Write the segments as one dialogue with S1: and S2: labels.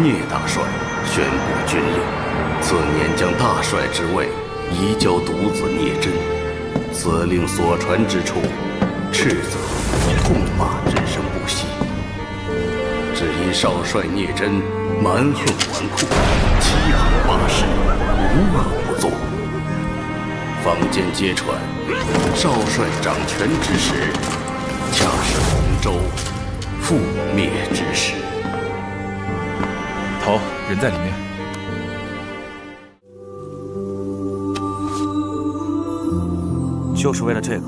S1: 聂大帅宣布军令，次年将大帅之位移交独子聂真。此令所传之处，斥责痛骂之声不息。只因少帅聂真蛮横纨绔，欺行霸市，无恶不作。坊间皆传，少帅掌权之时，恰是洪州覆灭之时。
S2: 头人在里面。
S3: 就是为了这个。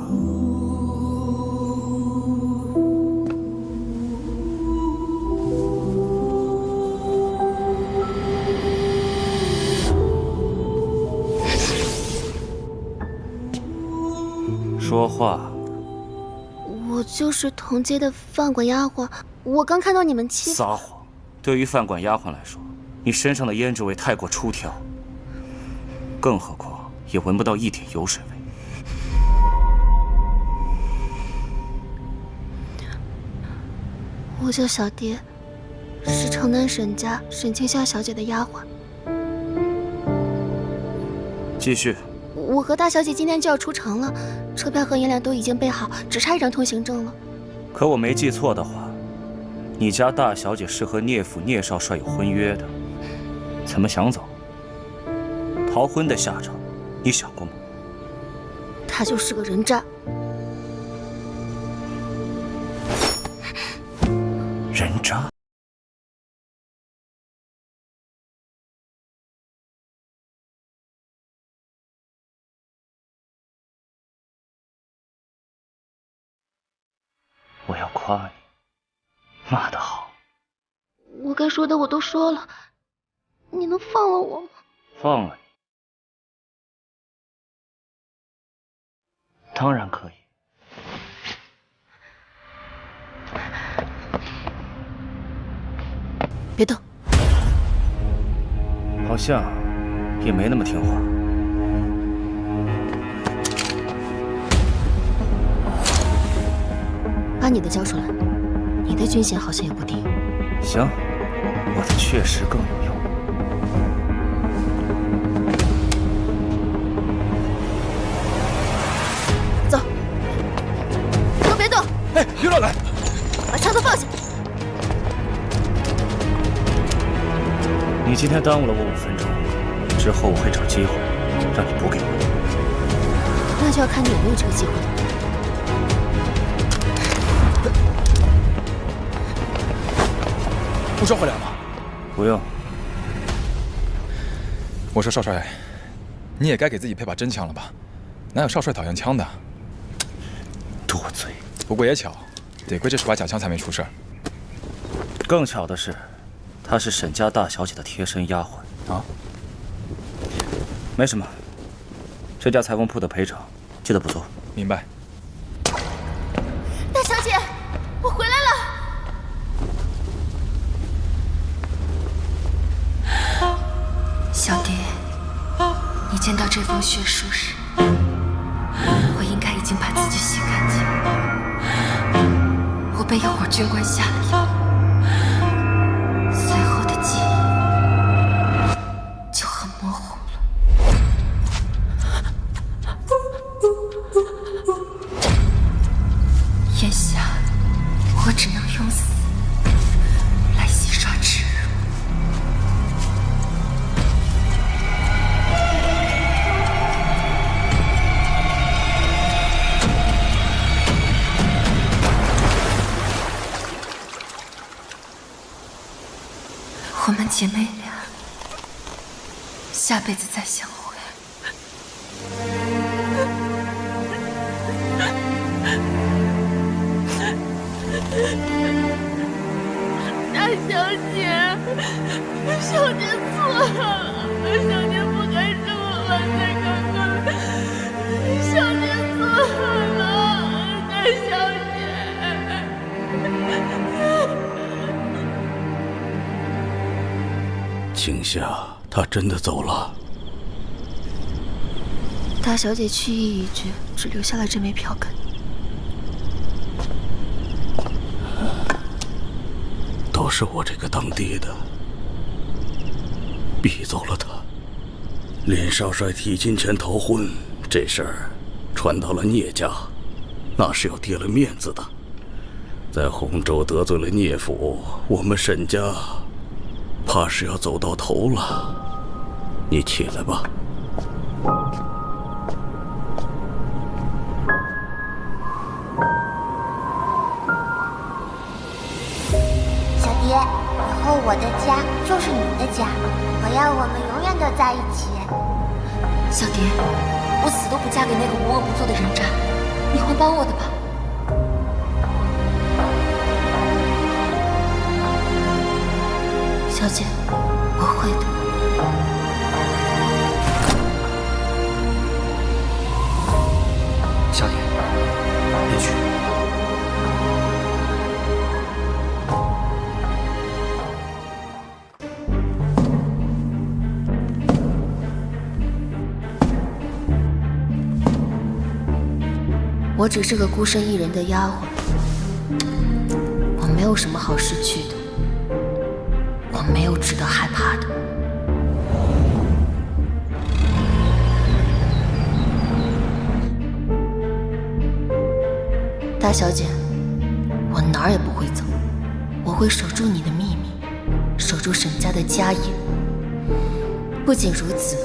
S3: 说话。
S4: 我就是同街的饭馆丫鬟，我刚看到你们
S3: 撒谎！对于饭馆丫鬟来说，你身上的胭脂味太过出挑，更何况也闻不到一点油水味。
S4: 我叫小蝶，是城南沈家沈清夏小姐的丫鬟。
S3: 继续。
S4: 我和大小姐今天就要出城了，车票和银两都已经备好，只差一张通行证了。
S3: 可我没记错的话，你家大小姐是和聂府聂少帅有婚约的，怎么想走？逃婚的下场，你想过吗？
S4: 他就是个人渣。
S3: 人渣？我要夸你，骂得好。
S4: 我该说的我都说了，你能放了我吗？
S3: 放了你？当然可以。
S4: 别动。
S3: 好像也没那么听话。
S4: 把你的交出来，你的军衔好像也不低。
S3: 行，我的确实更有用。
S4: 走，都别动！
S2: 哎，别乱来！
S4: 把枪都放下！
S3: 你今天耽误了我5分钟，之后我会找机会让你补给我。
S4: 那就要看你有没有这个机会了。
S2: 不召回来吗？
S3: 不用。
S2: 我说少帅，你也该给自己配把真枪了吧？哪有少帅讨厌枪的？
S3: 多嘴。
S2: 不过也巧，得亏这是把假枪才没出事儿。
S3: 更巧的是，她是沈家大小姐的贴身丫鬟。
S2: 啊？
S3: 没什么。这家裁缝铺的赔偿记得补足。
S2: 明白。
S4: 大小姐，我回来了。
S5: 小蝶，你见到这封血书时，我应该已经把自己洗干净。我被一伙军官下了药，随后的记忆就很模糊了。眼下，我只能用死来洗刷耻辱。我们姐妹俩下辈子再相会。
S4: 大小姐，小姐错了，小姐不该这么晚才刚刚，小姐错了，大小姐。
S1: 青夏，他真的走了。
S4: 大小姐去意已决，只留下了这枚票根。
S1: 都是我这个当爹的逼走了他。林少帅提亲前逃婚，这事儿传到了聂家，那是要跌了面子的。在洪州得罪了聂府，我们沈家怕是要走到头了。你起来吧。
S6: 小蝶，以后我的家就是你的家，我要我们永远都在一起。
S5: 小蝶，我死都不嫁给那个无恶不作的人渣，你会帮我的吧？小姐，我会的。
S7: 小蝶，别去。
S5: 我只是个孤身一人的丫鬟，我没有什么好失去的，我没有值得害怕的。大小姐，我哪儿也不会走，我会守住你的秘密，守住沈家的家业。不仅如此，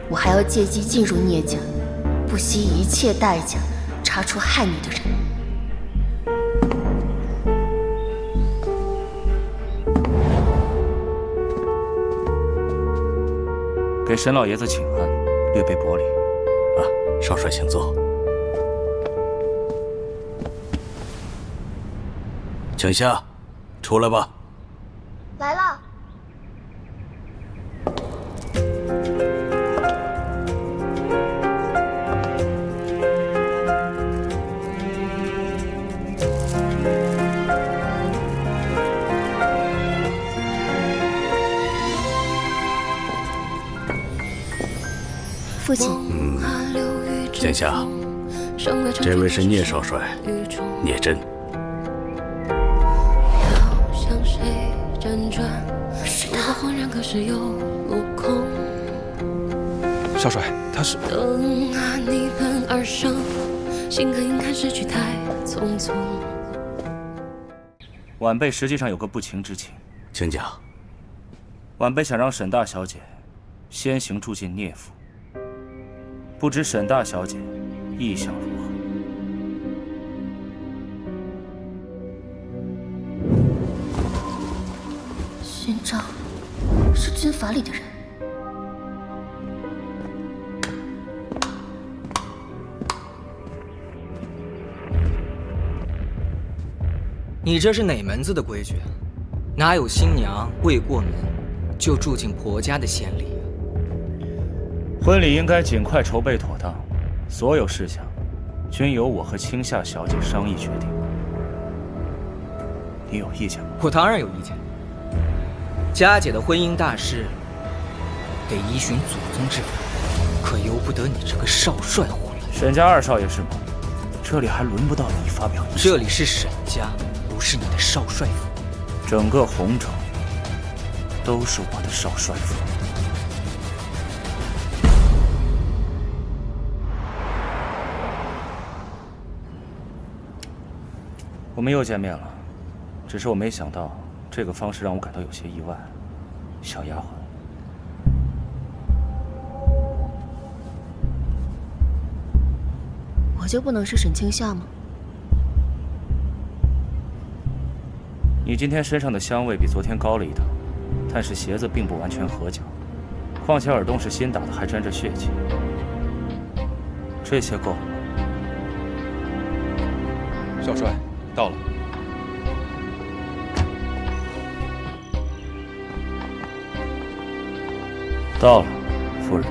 S5: 我还要借机进入聂家，不惜一切代价查出害你的人。
S3: 给沈老爷子请安，略备薄礼。
S1: 少帅请坐。请下，出来吧。
S6: 来了。
S5: 父亲，
S1: 请下。这位是聂少帅，聂真。
S5: 是他。
S2: 少帅，他是。
S3: 晚辈实际上有个不情之请，
S1: 请讲。
S3: 晚辈想让沈大小姐先行住进聂府，不知沈大小姐意想如何？
S5: 勋章是军阀里的人。
S7: 你这是哪门子的规矩？哪有新娘未过门就住进婆家的先例？
S3: 婚礼应该尽快筹备妥当，所有事项均由我和青夏小姐商议决定。你有意见吗？
S7: 我当然有意见。佳姐的婚姻大事得依循祖宗之法，可由不得你这个少帅胡来。
S3: 沈家二少爷是吗？这里还轮不到你发表意见。
S7: 这里是沈家，不是你的少帅府。
S3: 整个洪州都是我的少帅府。我们又见面了，只是我没想到这个方式让我感到有些意外。小丫鬟，
S5: 我就不能是沈清夏吗？
S3: 你今天身上的香味比昨天高了一等，但是鞋子并不完全合脚，况且耳洞是新打的，还沾着血迹。这些够了。
S2: 少帅，到了。
S3: 到了，夫人。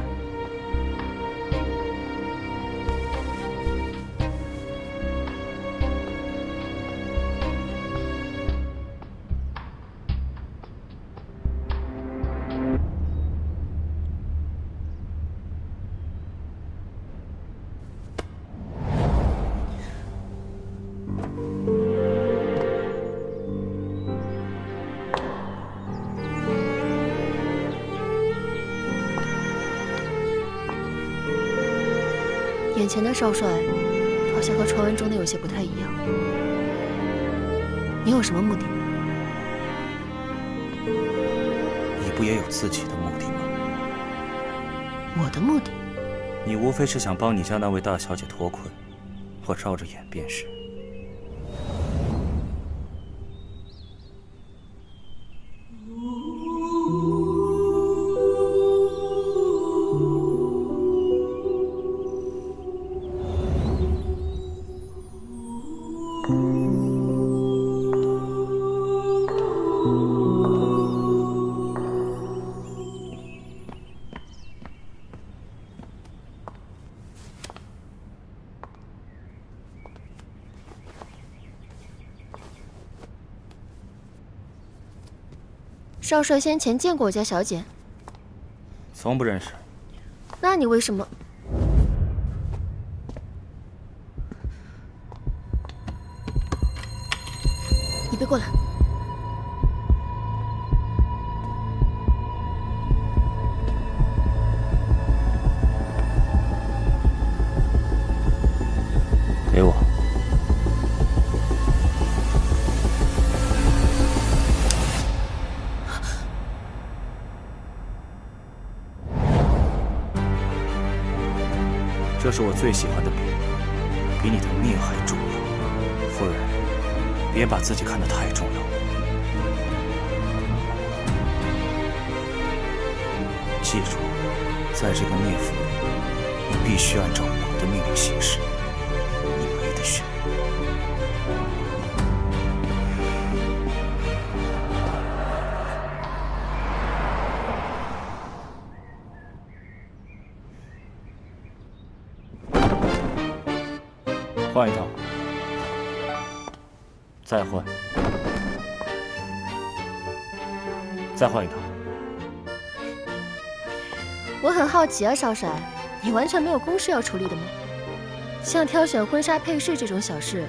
S5: 眼前的少帅好像和传闻中的有些不太一样。你有什么目的？
S3: 你不也有自己的目的吗？
S5: 我的目的？
S3: 你无非是想帮你家那位大小姐脱困，我照着演便是。
S5: 少帅先前见过我家小姐？
S3: 从不认识。
S5: 那你为什么？你别过来！
S3: 给我。这是我最喜欢的笔，比你的命还重要。夫人，别把自己看得太重要了。记住，在这个聂府里，你必须按照我的命令行事，你没得选。换一套，再换，再换一套。
S5: 我很好奇啊，少帅，你完全没有公事要处理的吗？像挑选婚纱配饰这种小事，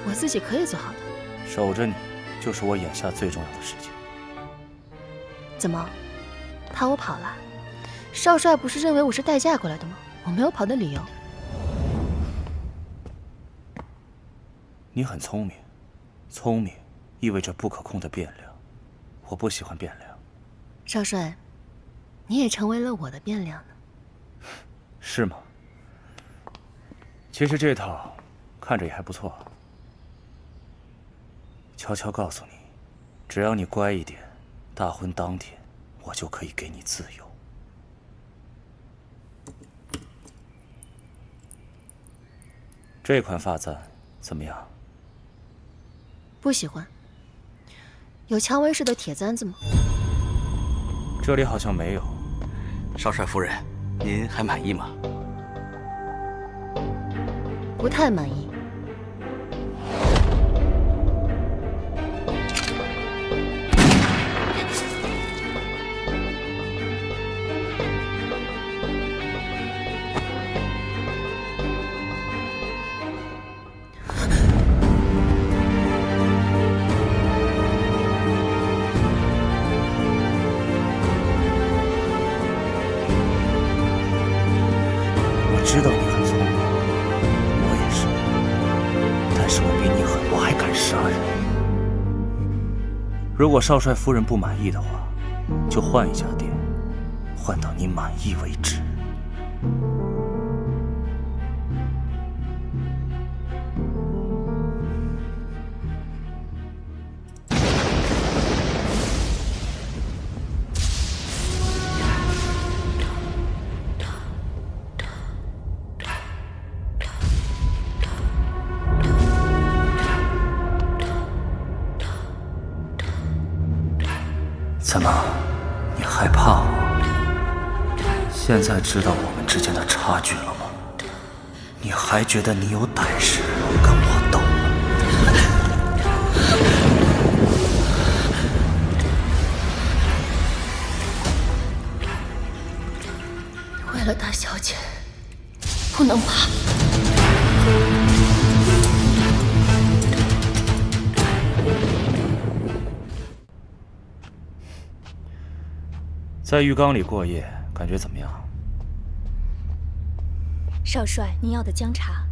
S5: 我自己可以做好的。
S3: 守着你，就是我眼下最重要的事情。
S5: 怎么，怕我跑了？少帅不是认为我是待嫁过来的吗？我没有跑的理由。
S3: 你很聪明，聪明意味着不可控的变量，我不喜欢变量。
S5: 少帅，你也成为了我的变量呢。
S3: 是吗？其实这套看着也还不错。悄悄告诉你，只要你乖一点，大婚当天我就可以给你自由。这款发簪怎么样？
S5: 不喜欢。有蔷薇式的铁簪子吗？
S3: 这里好像没有。
S1: 少帅夫人，您还满意吗？
S5: 不太满意。
S3: 知道你很聪明，我也是，但是我比你狠，我还敢杀人。如果少帅夫人不满意的话，就换一家店，换到你满意为止。怎么，你害怕我？现在知道我们之间的差距了吗？你还觉得你有胆识跟我斗吗？
S5: 为了大小姐，不能怕。
S3: 在浴缸里过夜，感觉怎么样？
S8: 少帅，您要的姜茶。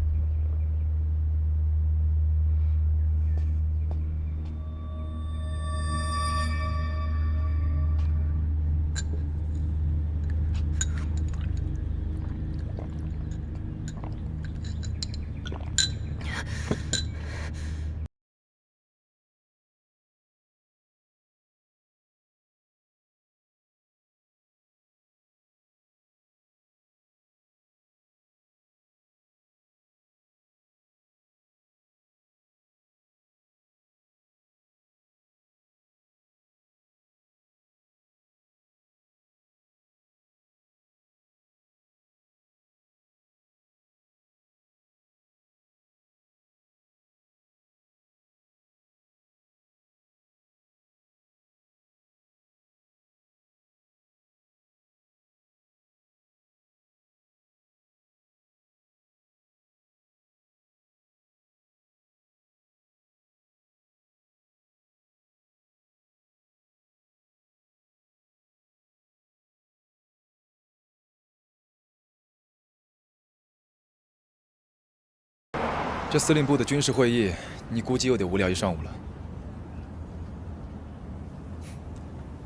S2: 这司令部的军事会议，你估计又得无聊一上午了。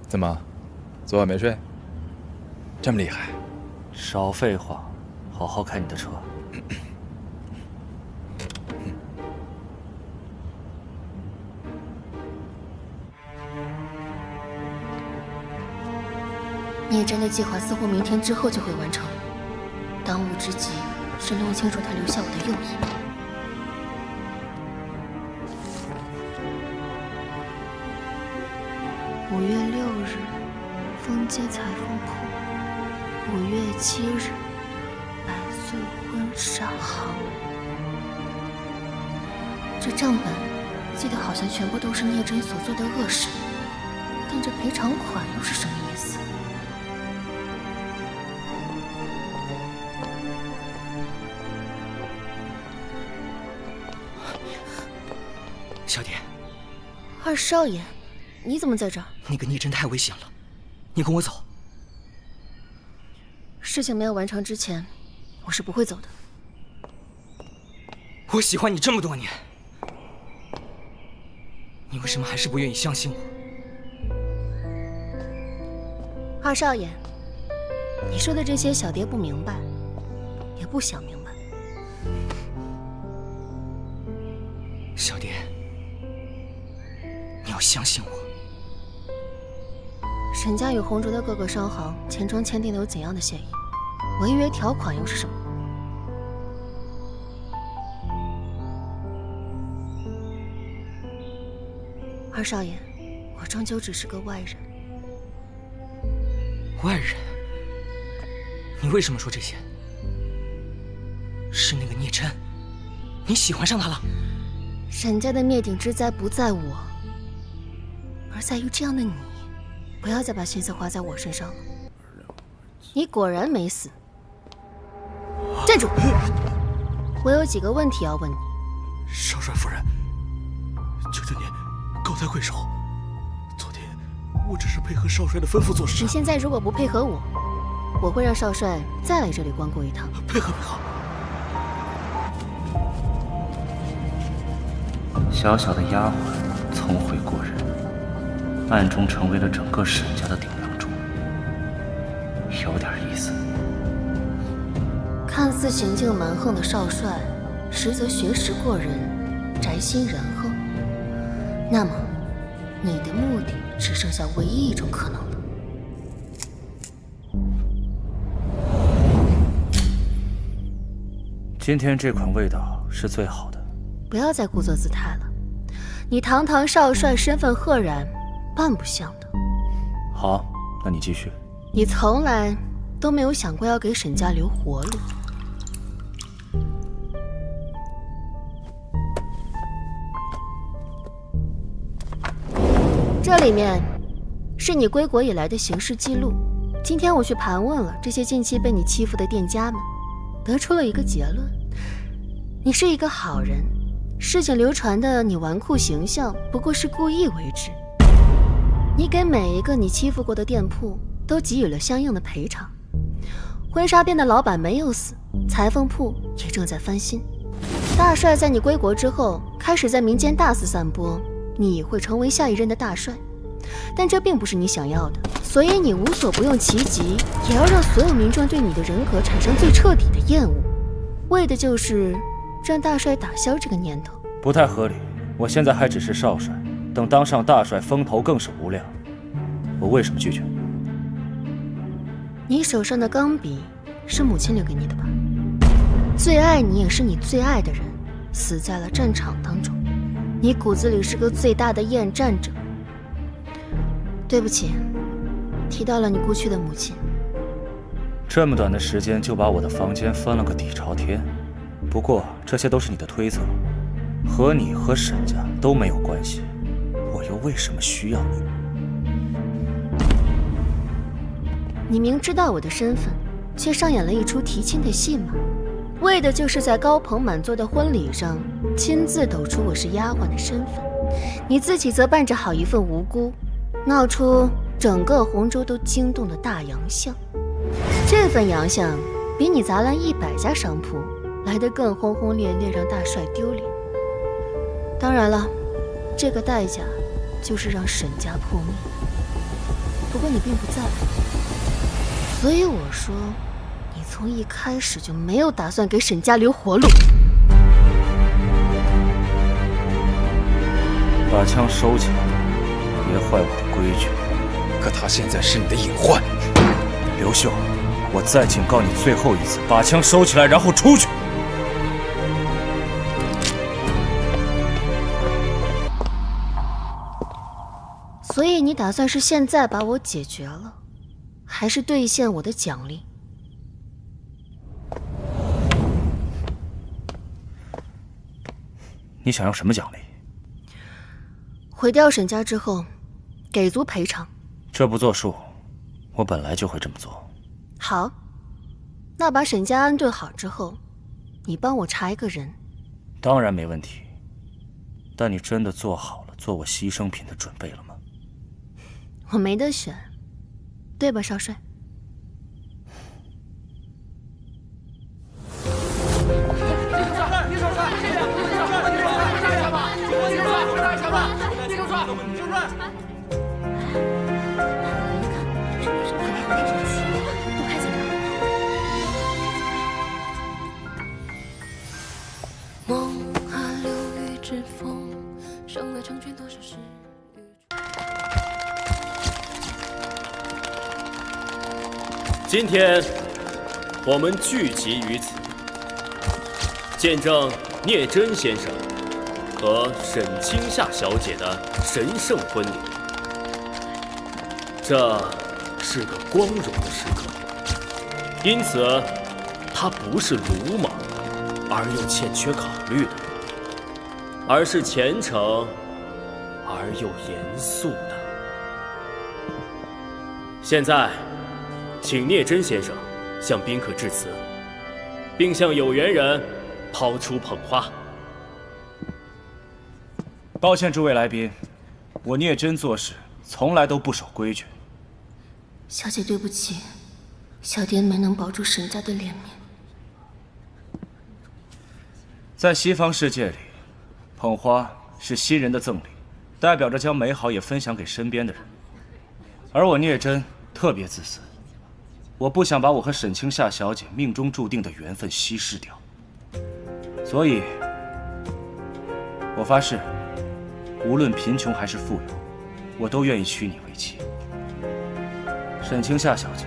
S2: 怎么，昨晚没睡？这么厉害？
S3: 少废话，好好开你的车。
S5: 聂真的计划似乎明天之后就会完成，当务之急是弄清楚他留下我的用意。5月6日，丰街裁缝铺。5月7日，百岁婚纱行。这账本记得好像全部都是聂真所做的恶事，但这赔偿款又是什么意思？
S7: 小蝶，
S5: 二少爷，你怎么在这儿？
S7: 那个聂真太危险了，你跟我走。
S5: 事情没有完成之前，我是不会走的。
S7: 我喜欢你这么多年，你为什么还是不愿意相信我？
S5: 二少爷，你说的这些小蝶不明白，也不想明白。
S7: 小蝶，你要相信我。
S5: 沈家与红烛的各个商行钱庄签订的有怎样的协议？违约条款又是什么？二少爷，我终究只是个外人。
S7: 外人？你为什么说这些？是那个聂真，你喜欢上他了？
S5: 沈家的灭顶之灾不在我，而在于这样的你。不要再把心思花在我身上了。你果然没死。站住！我有几个问题要问你。
S1: 少帅夫人，求求您，高抬贵手。昨天我只是配合少帅的吩咐做事。
S5: 你现在如果不配合我，我会让少帅再来这里光顾一趟。
S1: 配合配合。
S3: 小小的丫鬟，聪慧过人。暗中成为了整个沈家的顶梁柱，有点意思。
S5: 看似行径蛮横的少帅，实则学识过人，宅心仁厚。那么，你的目的只剩下唯一一种可能了。
S3: 今天这款味道是最好的。
S5: 不要再故作姿态了，你堂堂少帅，身份赫然。半不像的。
S3: 好，那你继续。
S5: 你从来都没有想过要给沈家留活路。这里面是你归国以来的行事记录。今天我去盘问了这些近期被你欺负的店家们，得出了一个结论：你是一个好人。事情流传的你纨绔形象，不过是故意为之。你给每一个你欺负过的店铺都给予了相应的赔偿。婚纱店的老板没有死，裁缝铺也正在翻新。大帅在你归国之后，开始在民间大肆散播你会成为下一任的大帅，但这并不是你想要的，所以你无所不用其极，也要让所有民众对你的人格产生最彻底的厌恶，为的就是让大帅打消这个念头。
S3: 不太合理，我现在还只是少帅，等当上大帅，风头更是无量。我为什么拒绝？
S5: 你手上的钢笔是母亲留给你的吧？最爱你也是你最爱的人，死在了战场当中。你骨子里是个最大的厌战者。对不起，提到了你故去的母亲。
S3: 这么短的时间就把我的房间翻了个底朝天。不过这些都是你的推测，和你和沈家都没有关系，我又为什么需要你？
S5: 你明知道我的身份，却上演了一出提亲的戏码，为的就是在高朋满座的婚礼上亲自抖出我是丫鬟的身份，你自己则扮着好一份无辜，闹出整个洪州都惊动的大洋相。这份洋相比你砸烂100家商铺来得更轰轰烈烈，让大帅丢脸。当然了，这个代价就是让沈家破灭。不过你并不在乎，所以我说，你从一开始就没有打算给沈家留活路。
S3: 把枪收起来，别坏我的规矩。
S2: 可他现在是你的隐患。
S3: 刘秀，我再警告你最后一次，把枪收起来，然后出去。
S5: 所以你打算是现在把我解决了，还是兑现我的奖励？
S3: 你想要什么奖励？
S5: 毁掉沈家之后，给足赔偿。
S3: 这不作数，我本来就会这么做。
S5: 好，那把沈家安顿好之后，你帮我查一个人。
S3: 当然没问题，但你真的做好了做我牺牲品的准备了吗？
S5: 我没得选，对吧，少帅？
S4: 梦啊，流雨之风，胜了成全多少事。
S8: 今天我们聚集于此，见证聂真先生和沈清夏小姐的神圣婚礼。这是个光荣的时刻，因此它不是鲁莽而又欠缺考虑的，而是虔诚而又严肃的。现在请聂真先生向宾客致辞，并向有缘人抛出捧花。
S3: 抱歉，诸位来宾，我聂真做事从来都不守规矩。
S5: 小姐，对不起，小蝶没能保住沈家的脸面。
S3: 在西方世界里，捧花是新人的赠礼，代表着将美好也分享给身边的人。而我聂真特别自私，我不想把我和沈清夏小姐命中注定的缘分稀释掉，所以，我发誓，无论贫穷还是富有，我都愿意娶你为妻。沈清夏小姐，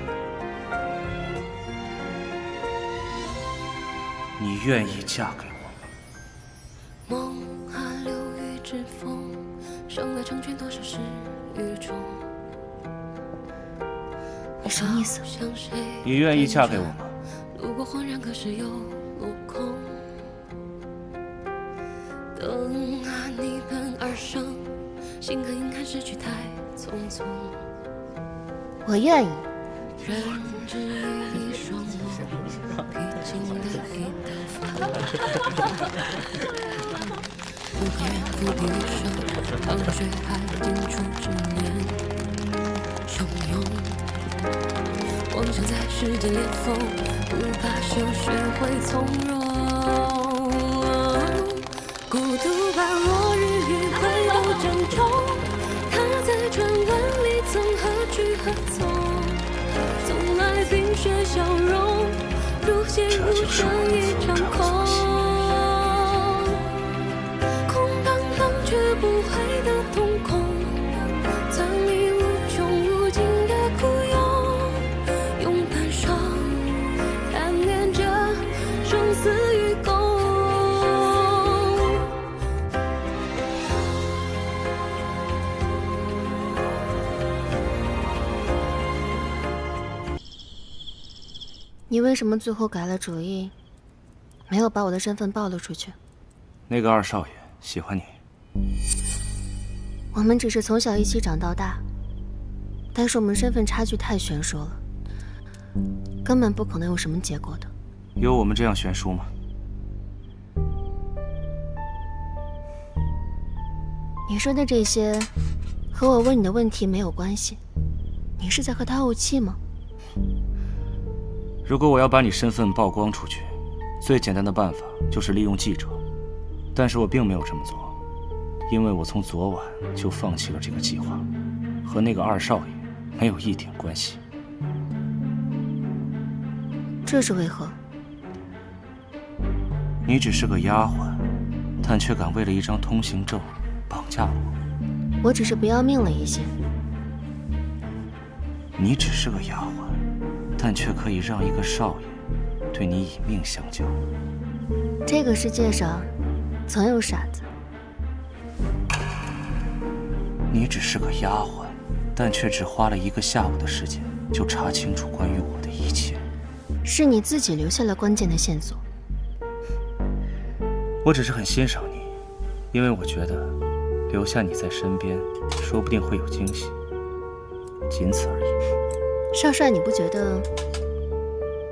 S3: 你愿意嫁给我吗？
S4: 梦啊，流雨之风，胜了成全多少事与众。
S5: 你什么意思？
S3: 你愿意嫁给我吗？
S4: 路过恍然，可是又落空。等啊，你奔而上，心和硬汉逝去太匆匆。
S5: 我愿意。
S4: 人只于一双眸，披荆的一道锋。不可远赴余生，当水海尽处之年汹涌。妄想在世间裂缝，不罢休，学会从容。孤独把落日余晖都珍重，他在传闻里曾何去何从？从来冰雪消融，如现如生一场空。空荡荡却不悔的瞳孔，藏匿无穷无尽的孤勇，用半生贪恋着生死与共。
S5: 你为什么最后改了主意，没有把我的身份暴露出去？
S3: 那个二少爷喜欢你。
S5: 我们只是从小一起长到大，但是我们身份差距太悬殊了，根本不可能有什么结果的。
S3: 有我们这样悬殊吗？
S5: 你说的这些和我问你的问题没有关系，你是在和他怄气吗？
S3: 如果我要把你身份曝光出去，最简单的办法就是利用记者，但是我并没有这么做，因为我从昨晚就放弃了这个计划，和那个二少爷没有一点关系。
S5: 这是为何？
S3: 你只是个丫鬟，但却敢为了一张通行证绑架我。
S5: 我只是不要命了一些。
S3: 你只是个丫鬟，但却可以让一个少爷对你以命相交。
S5: 这个世界上总有傻子。
S3: 你只是个丫鬟，但却只花了1个下午的时间就查清楚关于我的一切。
S5: 是你自己留下了关键的线索。
S3: 我只是很欣赏你，因为我觉得留下你在身边，说不定会有惊喜，仅此而已。
S5: 少帅，你不觉得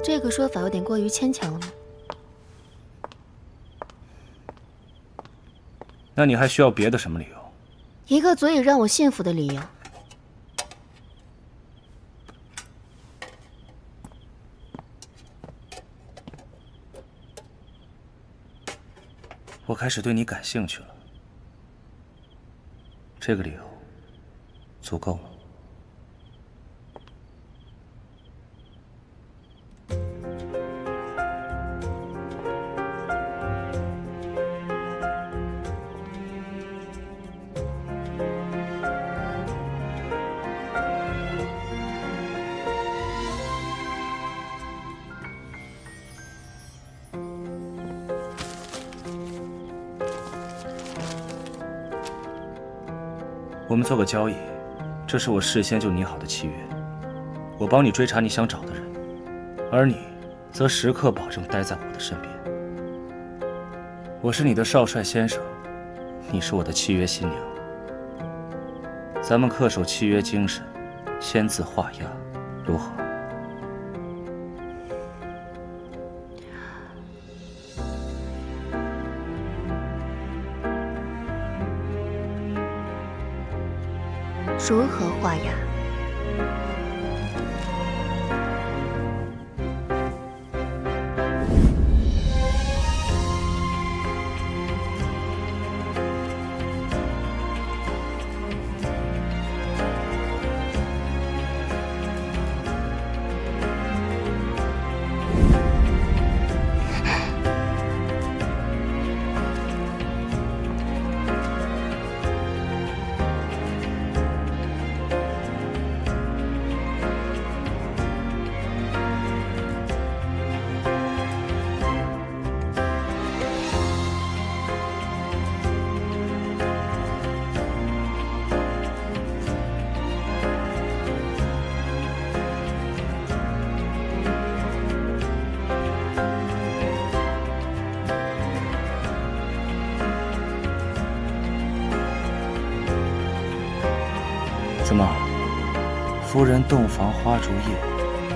S5: 这个说法有点过于牵强了吗？
S3: 那你还需要别的什么理由？
S5: 一个足以让我信服的理由。
S3: 我开始对你感兴趣了，这个理由足够吗？我们做个交易，这是我事先就拟好的契约。我帮你追查你想找的人，而你则时刻保证待在我的身边。我是你的少帅先生，你是我的契约新娘。咱们恪守契约精神，签字画押，如何？
S5: 如何画押？
S3: 怎么，夫人洞房花烛夜，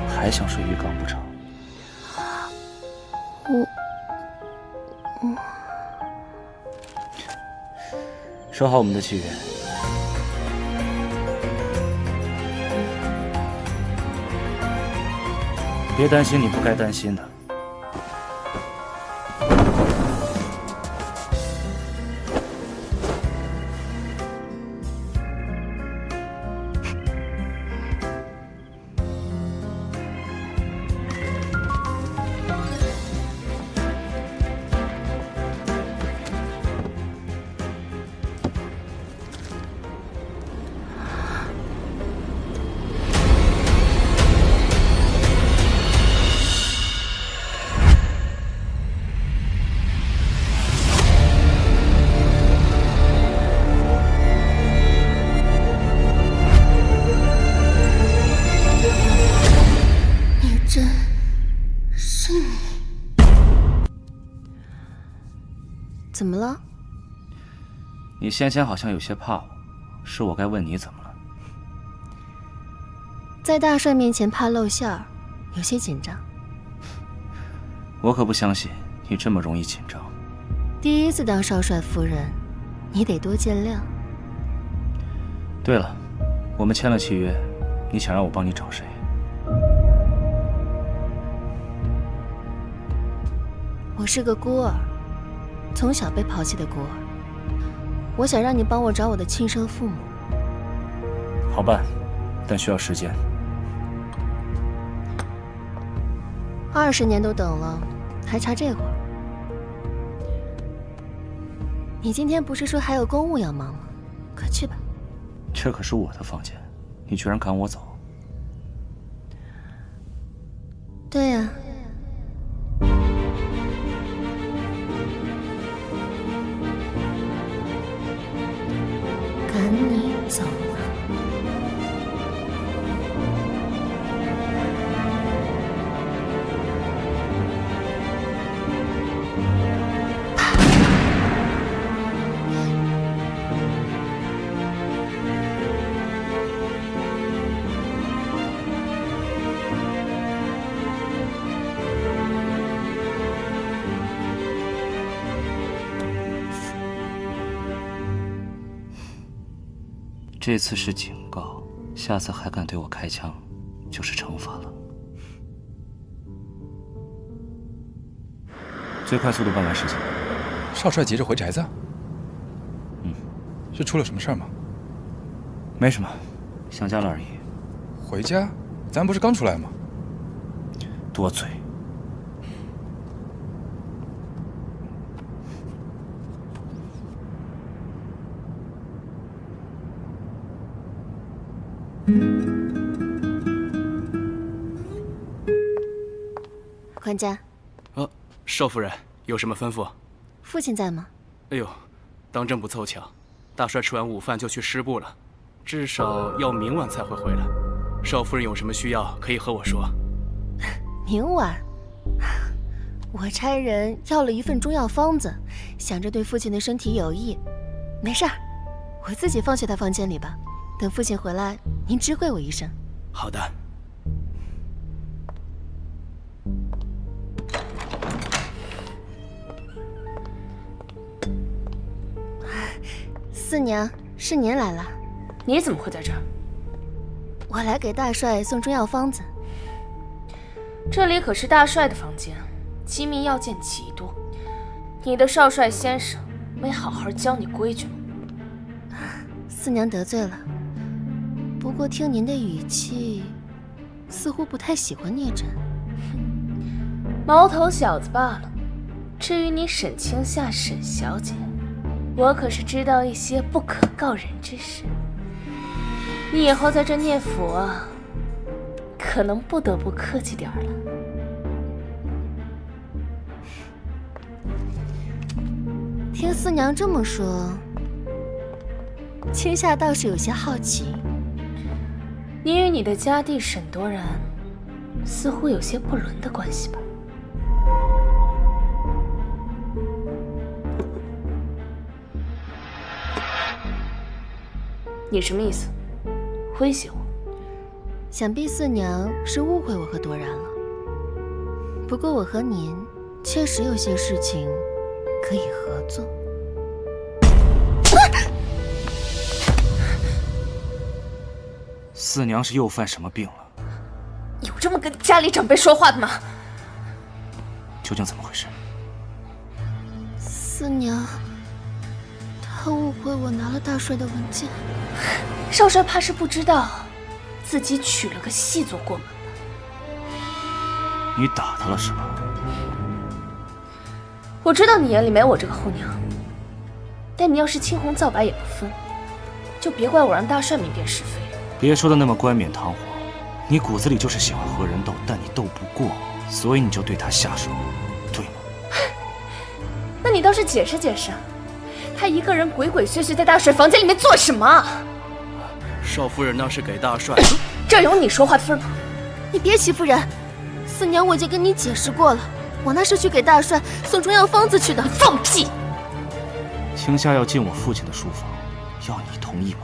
S3: 还想睡浴缸不成？说好我们的契约。别担心你不该担心的。
S5: 怎么了？
S3: 你先前好像有些怕我，是我该问你怎么了？
S5: 在大帅面前怕露馅儿，有些紧张。
S3: 我可不相信你这么容易紧张。
S5: 第一次当少帅夫人，你得多见谅。
S3: 对了，我们签了契约，你想让我帮你找谁？
S5: 我是个孤儿。从小被抛弃的孤儿，我想让你帮我找我的亲生父母。
S3: 好办，但需要时间。
S5: 20年都等了，还差这会儿。你今天不是说还有公务要忙吗？快去吧。
S3: 这可是我的房间，你居然赶我走？
S5: 对呀。赶你走了。
S3: 这次是警告，下次还敢对我开枪，就是惩罚了。最快速度办完事情。
S2: 少帅急着回宅子？是出了什么事儿吗？
S3: 没什么，想家了而已。
S2: 回家？咱不是刚出来吗？
S3: 多嘴。
S5: 管家。
S9: 少夫人有什么吩咐？
S5: 父亲在吗？
S9: 哎呦，当真不凑巧，大帅吃完午饭就去师部了，至少要明晚才会回来。少夫人有什么需要可以和我说。
S5: 明晚？我差人要了一份中药方子，想着对父亲的身体有益。没事儿，我自己放学他房间里吧。等父亲回来，您知会我一声。
S9: 好的。
S5: 四娘，是您来了。
S4: 你怎么会在这儿？
S5: 我来给大帅送中药方子。
S4: 这里可是大帅的房间，机密要件极多。你的少帅先生没好好教你规矩吗？
S5: 四娘得罪了。不过听您的语气，似乎不太喜欢聂真。
S4: 毛头小子罢了。至于你沈清夏沈小姐，我可是知道一些不可告人之事。你以后在这念佛啊，可能不得不客气点了。
S5: 听四娘这么说，清夏倒是有些好奇。
S4: 你与你的家弟沈多然，似乎有些不伦的关系吧？你什么意思？威胁我？
S5: 想必四娘是误会我和多然了。不过我和您确实有些事情可以合作。
S3: 四娘是又犯什么病了？
S5: 有这么跟家里长辈说话的吗？
S3: 究竟怎么回事？
S5: 四娘，她误会我拿了大帅的文件。少帅怕是不知道，自己娶了个细作过门吧？
S3: 你打他了是吧？
S5: 我知道你眼里没我这个后娘，但你要是青红皂白也不分，就别怪我让大帅明辨是非。
S3: 别说的那么冠冕堂皇，你骨子里就是喜欢和人斗，但你斗不过，所以你就对他下手，对吗？
S5: 那你倒是解释解释，他一个人鬼鬼祟祟在大帅房间里面做什么？
S9: 少夫人那是给大帅。
S5: 这有你说话的份吗？你别欺负人！四娘，我已经跟你解释过了，我那是去给大帅送中药方子去的。你放屁！
S3: 青夏要进我父亲的书房，要你同意吗？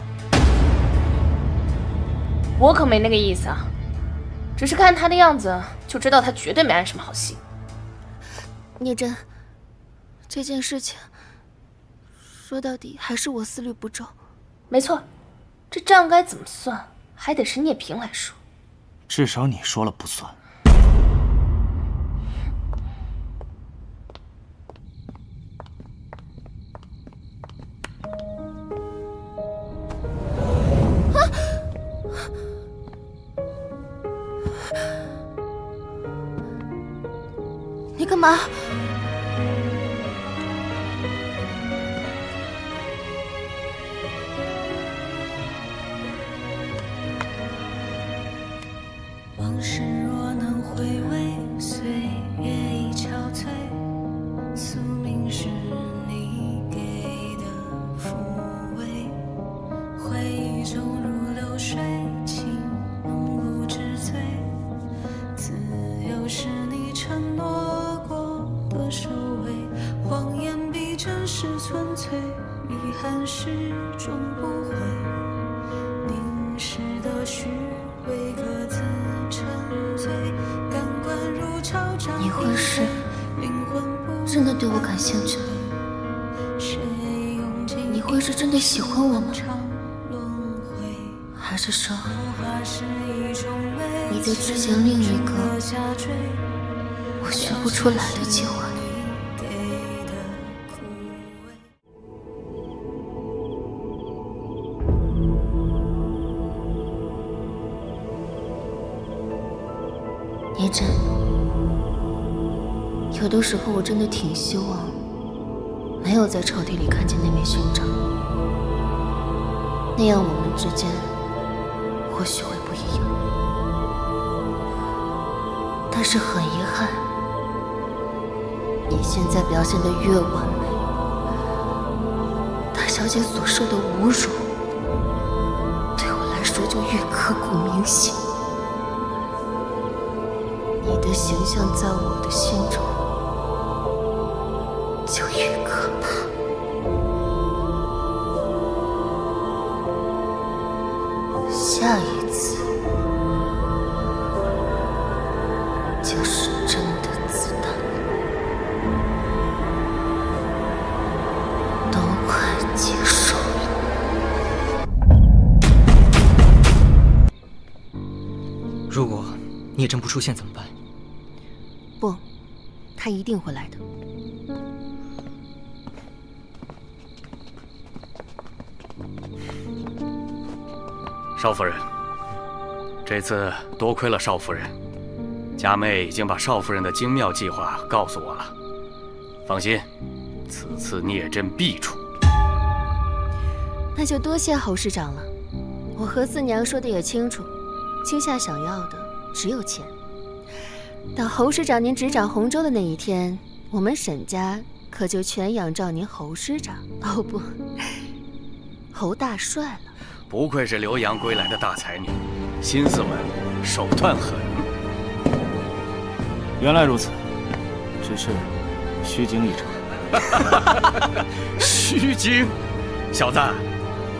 S5: 我可没那个意思啊，只是看他的样子就知道他绝对没安什么好心。聂真，这件事情说到底还是我思虑不周。没错，这账该怎么算，还得是聂平来说。
S3: 至少你说了不算。
S5: 你干嘛？
S10: 往事若能回味，岁月已憔悴，宿命是你给的抚慰，回忆中如流水，情浓不知醉，自由是你承诺过的收尾，谎言比真实纯粹，遗憾始终不悔，凝视的虚伪各自沉醉，感官如潮涨。
S5: 你会是真的对我感兴趣吗？你会是真的喜欢我吗？还是说你在之前另一个我学不出来的计划呢？聂真，有的时候我真的挺希望没有在朝廷里看见那枚勋章，那样我们之间或许会不一样。但是很遗憾，你现在表现得越完美，大小姐所受的侮辱对我来说就越刻骨铭心。你的形象在我的心中就越可怕。下一次就是真的子弹，都快结束了。
S7: 如果聂真不出现怎么办？
S5: 不，他一定会来的。
S9: 少夫人，这次多亏了少夫人，佳妹已经把少夫人的精妙计划告诉我了。放心，此次聂真必出。
S5: 那就多谢侯师长了。我和四娘说的也清楚，青夏想要的只有钱。等侯师长您执掌洪州的那一天，我们沈家可就全仰仗您侯师长，哦不，侯大帅了。
S9: 不愧是留洋归来的大才女，心思稳，手段狠。
S3: 原来如此，只是虚惊一场。
S9: 虚惊，小子，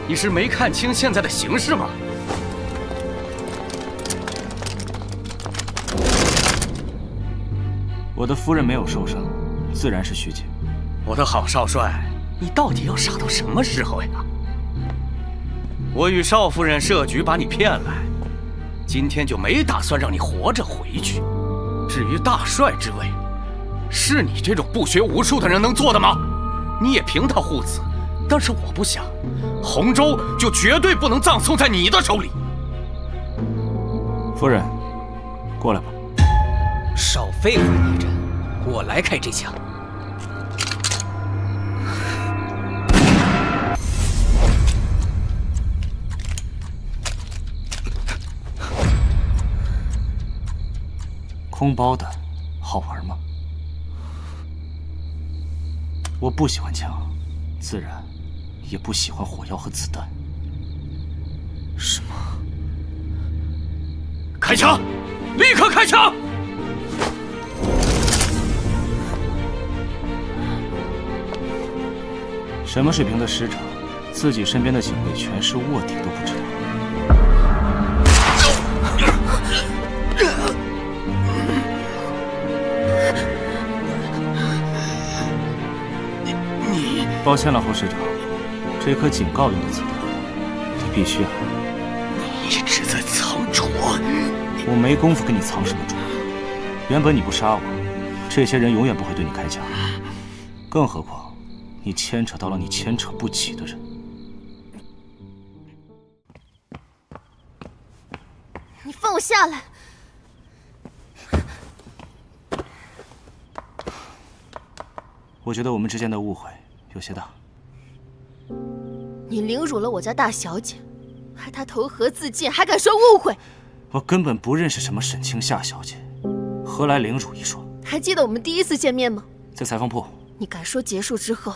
S9: 你是没看清现在的形势吗？
S3: 我的夫人没有受伤，自然是虚惊。
S9: 我的好少帅，你到底要傻到什么时候呀？我与少夫人设局把你骗来，今天就没打算让你活着回去。至于大帅之位，是你这种不学无术的人能做的吗？你也凭他护子，但是我不想，洪州就绝对不能葬送在你的手里。
S3: 夫人，过来吧。
S7: 少废话一阵，我来开这枪。
S3: 空包的，好玩吗？我不喜欢枪，自然也不喜欢火药和子弹。
S7: 什么？
S9: 开枪！立刻开枪！
S3: 什么水平的师长，自己身边的警卫全是卧底都不知道。抱歉了，侯师长，这颗警告用的子弹，你必须啊！
S1: 你一直在藏拙，
S3: 我没工夫跟你藏什么拙。原本你不杀我，这些人永远不会对你开枪。更何况，你牵扯到了你牵扯不起的人。
S5: 你放我下来！
S3: 我觉得我们之间的误会有些大。
S5: 你凌辱了我家大小姐，害她投河自尽，还敢说误会？
S3: 我根本不认识什么沈清夏小姐，何来凌辱一说？
S5: 还记得我们第一次见面吗？
S3: 在裁缝铺。
S5: 你敢说结束之后，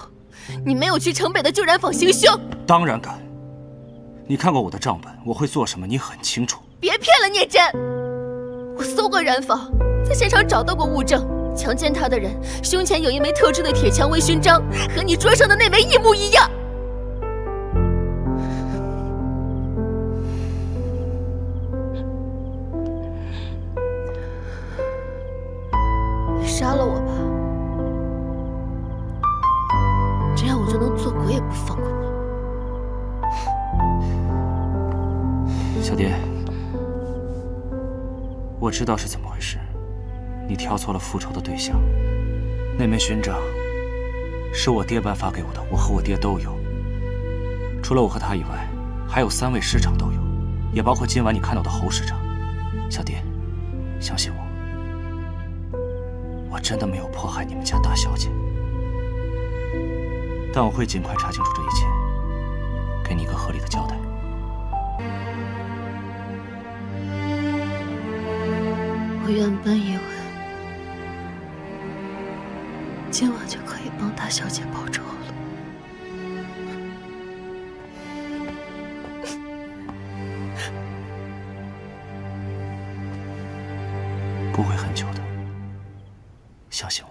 S5: 你没有去城北的旧染坊行凶？
S3: 当然敢。你看过我的账本，我会做什么，你很清楚。
S5: 别骗了聂真！我搜过染坊，在现场找到过物证，强奸她的人胸前有一枚特制的铁蔷薇勋章，和你桌上的那枚一模一样。杀了我吧，这样我就能做鬼也不放过你。
S3: 小蝶，我知道是怎么回事，你挑错了复仇的对象。那枚勋章是我爹颁发给我的，我和我爹都有。除了我和他以外，还有3位师长都有，也包括今晚你看到的侯师长。小蝶，相信我。我真的没有迫害你们家大小姐，但我会尽快查清楚这一切，给你一个合理的交代。
S5: 我原本以为今晚就可以帮大小姐报仇了。
S3: 不会很久的。相信我。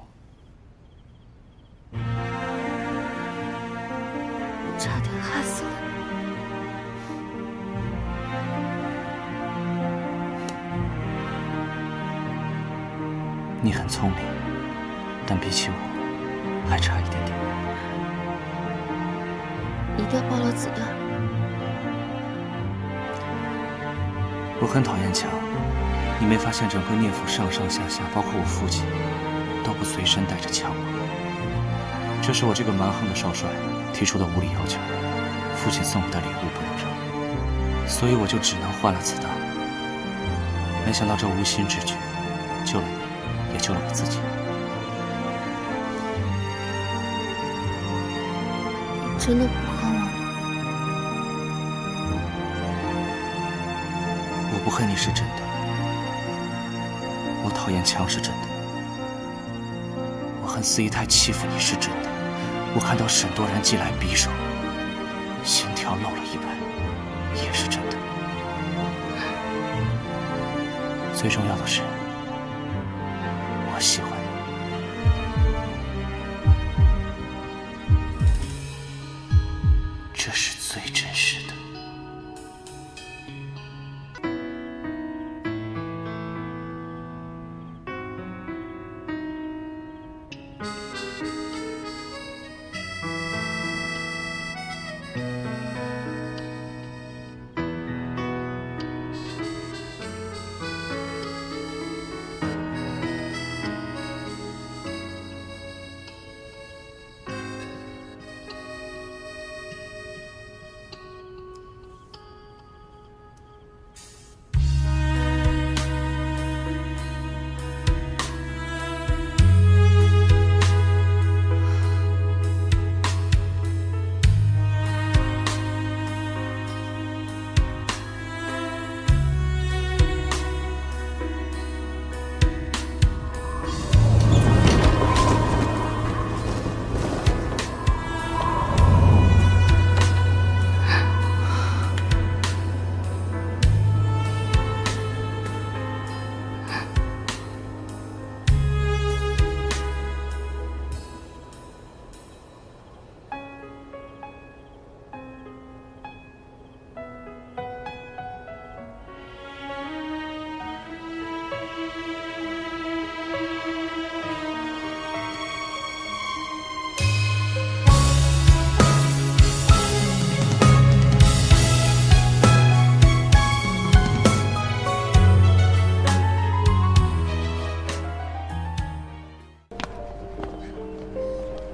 S5: 差点害死了
S3: 你。你很聪明，但比起我，还差一点点。
S5: 你爹爆了子弹。
S3: 我很讨厌枪，你没发现整个聂府上上下下，包括我父亲，都不随身带着枪吗？这是我这个蛮横的少帅提出的无理要求，父亲送我的礼物不能扔，所以我就只能换了子弹。没想到这无心之举，救了你，也救了我自己。
S5: 你真的不恨我吗？
S3: 我不恨你是真的，我讨厌枪是真的，我恨司仪太欺负你是真的，我看到沈多然寄来匕首，心跳漏了100，也是真的。最重要的是，我喜欢你。这是最真实的。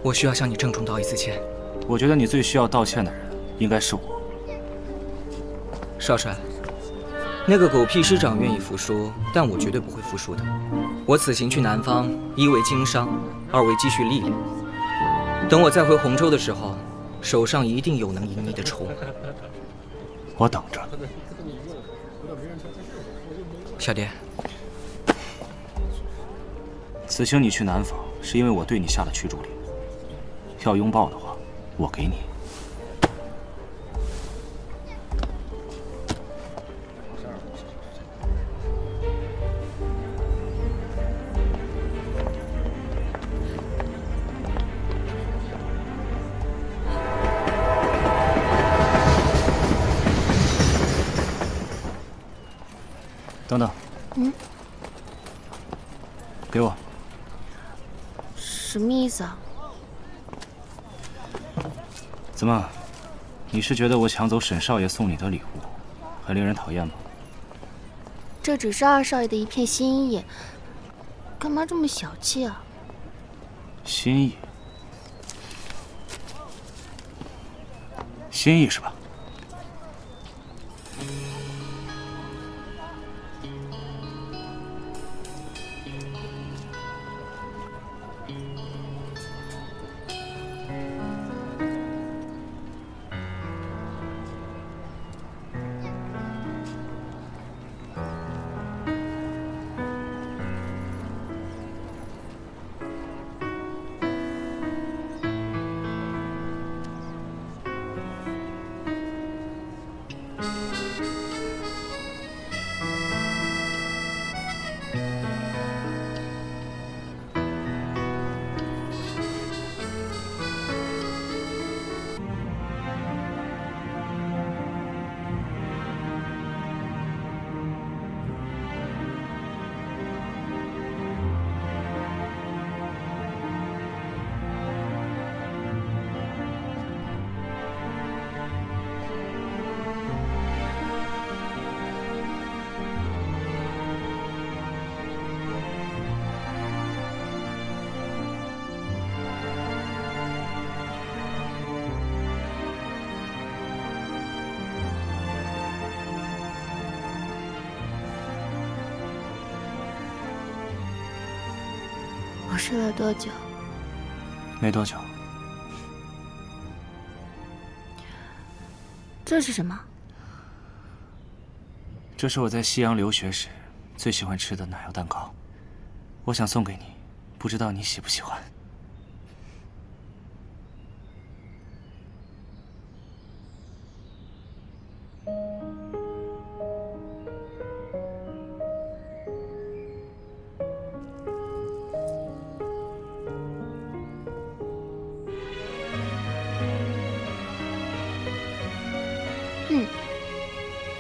S7: 我需要向你郑重道一次歉。
S3: 我觉得你最需要道歉的人应该是我。
S7: 少帅，那个狗屁师长愿意服输，但我绝对不会服输的。我此行去南方，一为经商，二为积蓄力量。等我再回洪州的时候，手上一定有能赢你的筹码。
S3: 我等着。
S7: 小蝶，
S3: 此行你去南方，是因为我对你下了驱逐令。要拥抱的话，我给你。等等。给我。
S5: 什么意思啊？
S3: 怎么，你是觉得我抢走沈少爷送你的礼物，很令人讨厌吗？
S5: 这只是二少爷的一片心意，干嘛这么小气啊？
S3: 心意，心意是吧？
S5: 我睡了多久？
S3: 没多久。
S5: 这是什么？
S3: 这是我在西洋留学时最喜欢吃的奶油蛋糕，我想送给你，不知道你喜不喜欢。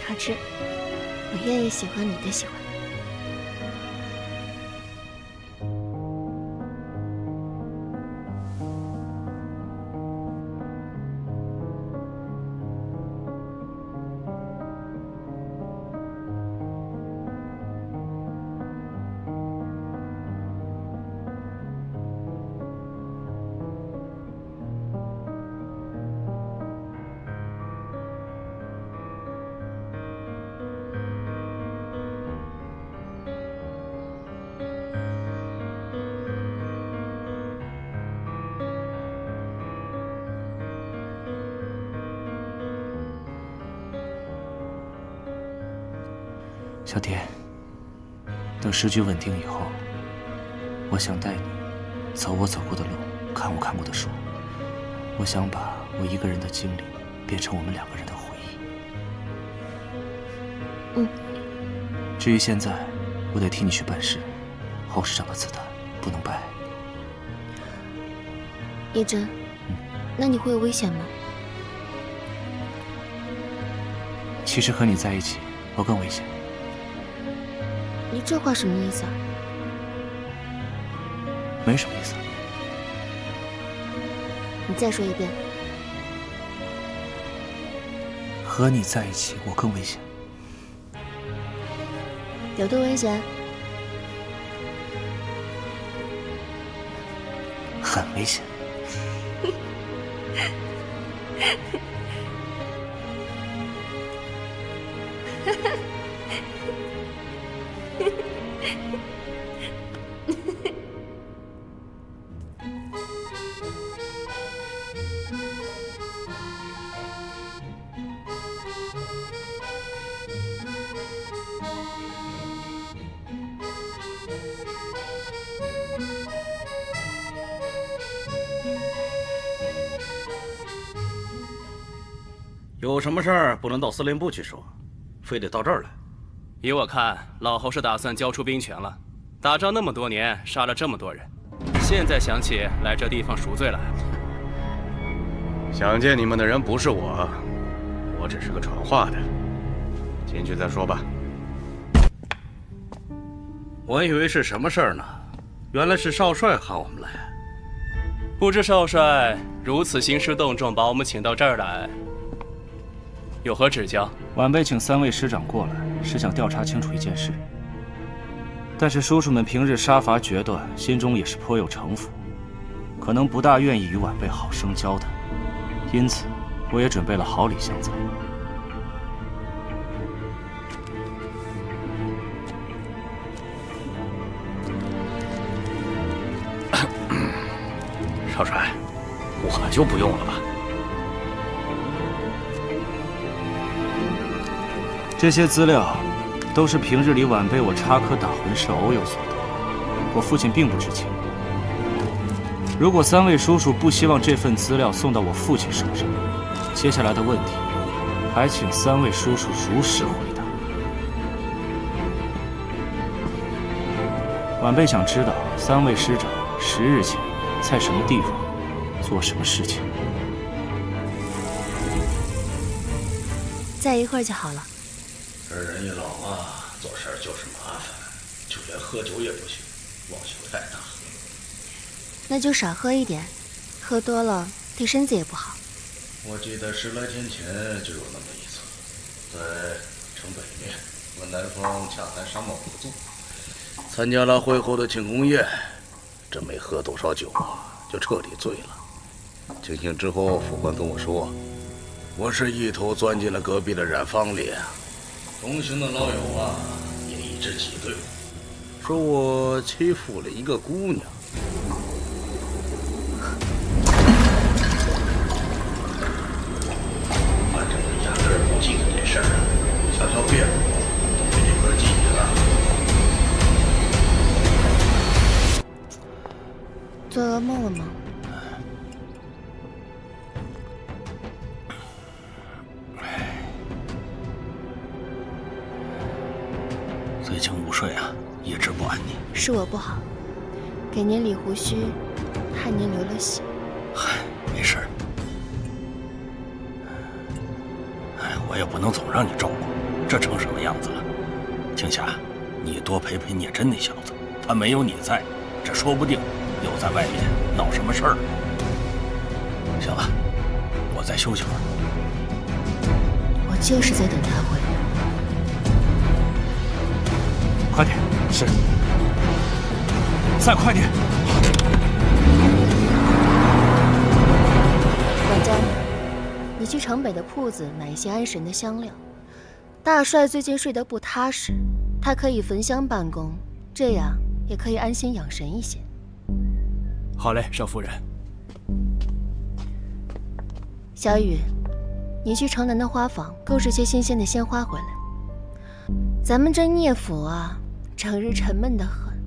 S5: 好吃，我愿意喜欢你的喜欢。小蝶，等时局稳定以后，我想带你走我走过的路，看我看过的书。我想把我一个人的经历变成我们两个人的回忆。至于现在，我得替你去办事，侯师长的子弹不能败。一真，那你会有危险吗？
S3: 其实和你在一起，我更危险。
S5: 你这话什么意思啊？
S3: 没什么意思。
S5: 你再说一遍。
S3: 和你在一起，我更危险。
S5: 有多危险？
S3: 很危险。
S1: 有什么事儿不能到司令部去说，非得到这儿来？
S9: 依我看，老侯是打算交出兵权了。打仗那么多年，杀了这么多人，现在想起来这地方赎罪来。想见你们的人不是我，我只是个传话的。进去再说吧。
S1: 我以为是什么事儿呢，原来是少帅喊我们来。
S9: 不知少帅如此兴师动众，把我们请到这儿来，有何指教？
S3: 晚辈请3位师长过来，是想调查清楚一件事。但是叔叔们平日杀伐决断，心中也是颇有城府，可能不大愿意与晚辈好生交谈，因此我也准备了好礼相赠。
S9: 少帅，我就不用了吧。
S3: 这些资料都是平日里晚辈我插科打诨是偶有所得，我父亲并不知情。如果3位叔叔不希望这份资料送到我父亲手上，接下来的问题还请3位叔叔如实回答。晚辈想知道3位师长10日前在什么地方做什么事情。
S5: 再一会儿就好了。
S1: 这人一老啊，做事就是麻烦，就连喝酒也不行，妄想太大。
S5: 那就少喝一点，喝多了对身子也不好。
S1: 我记得10来天前就有那么一次，在城北面和南方洽谈商贸合作，参加了会后的庆功宴，这没喝多少酒啊，就彻底醉了。清醒之后，副官跟我说，我是一头钻进了隔壁的染坊里，同行的老友啊也一致挤兑我，说我欺负了一个姑娘。反正我压根儿不记得这事儿，悄悄骗我，被这边记下了。
S5: 做噩梦了吗？
S1: 最近午睡啊，一直不安宁。
S5: 是我不好，给您理胡须，害您流了血。
S1: 嗨，没事。哎，我也不能总让你照顾，这成什么样子了？青霞，你多陪陪聂真那小子，他没有你在，这说不定又在外面闹什么事儿。行了，我再休息会儿。
S5: 我就是在等他回来。
S3: 快点！是。再快点！
S5: 管家，你去城北的铺子买一些安神的香料。大帅最近睡得不踏实，他可以焚香办公，这样也可以安心养神一些。
S9: 好嘞，少夫人。
S5: 小雨，你去城南的花坊购置些新鲜的鲜花回来。咱们这聂府啊，整日沉闷得很，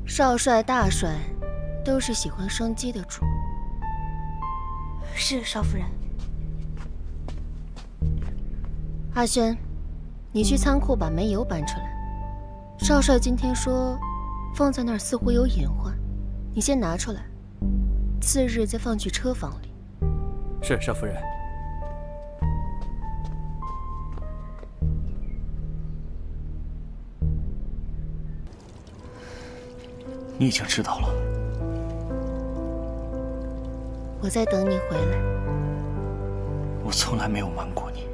S5: 少帅、大帅都是喜欢生机的主。
S6: 是少夫人。
S5: 阿轩，你去仓库把煤油搬出来。少帅今天说，放在那儿似乎有隐患，你先拿出来，次日再放去车房里。
S9: 是少夫人。
S3: 你已经知道了。
S5: 我在等你回来。
S3: 我从来没有瞒过你。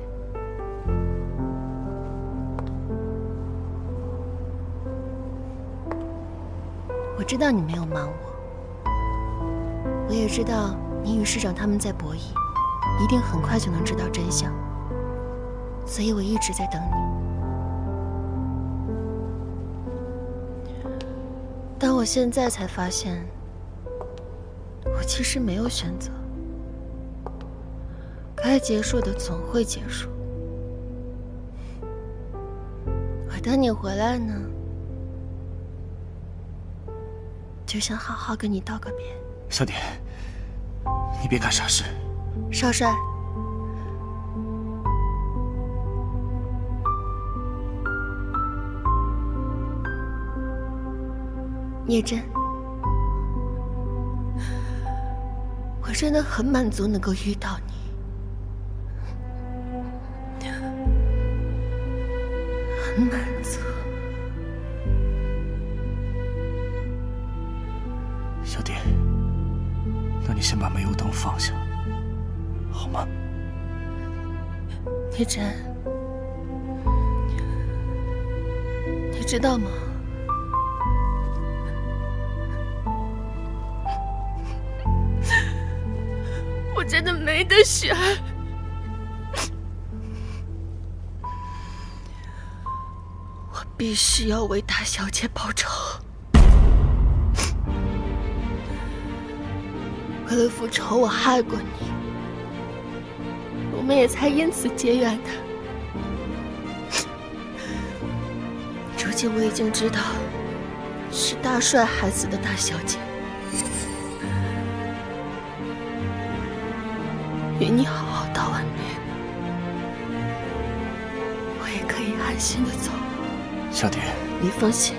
S5: 我知道你没有瞒我，我也知道你与师长他们在博弈，一定很快就能知道真相，所以我一直在等你。但我现在才发现，我其实没有选择，该结束的总会结束。我等你回来呢，就想好好跟你道个别。
S11: 小蝶，你别干傻事。
S5: 少帅，聂真，我真的很满足能够遇到你，很满足。
S11: 小蝶，那你先把煤油灯放下，好吗？
S5: 聂真，你知道吗？我真的没得选，我必须要为大小姐报仇。为了复仇，我害过你，我们也才因此结缘的。如今我已经知道，是大帅害死的大小姐。与你好好道完别，我也可以安心的走。
S11: 小蝶，
S5: 你放心，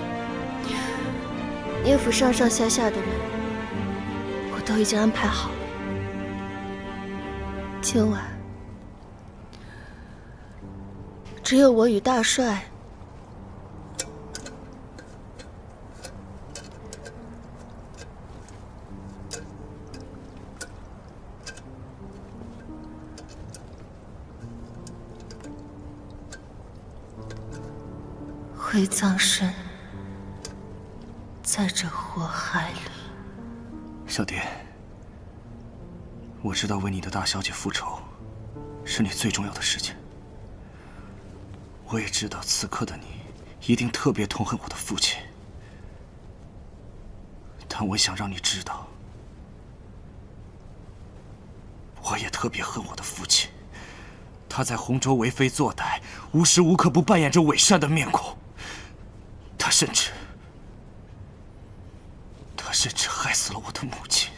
S5: 聂府上上下下的人，我都已经安排好了。今晚只有我与大帅会葬身在这火海里。
S11: 小蝶，我知道为你的大小姐复仇是你最重要的事情。我也知道此刻的你一定特别痛恨我的父亲，但我想让你知道，我也特别恨我的父亲。他在洪州为非作歹，无时无刻不扮演着伪善的面孔。他甚至害死了我的母亲。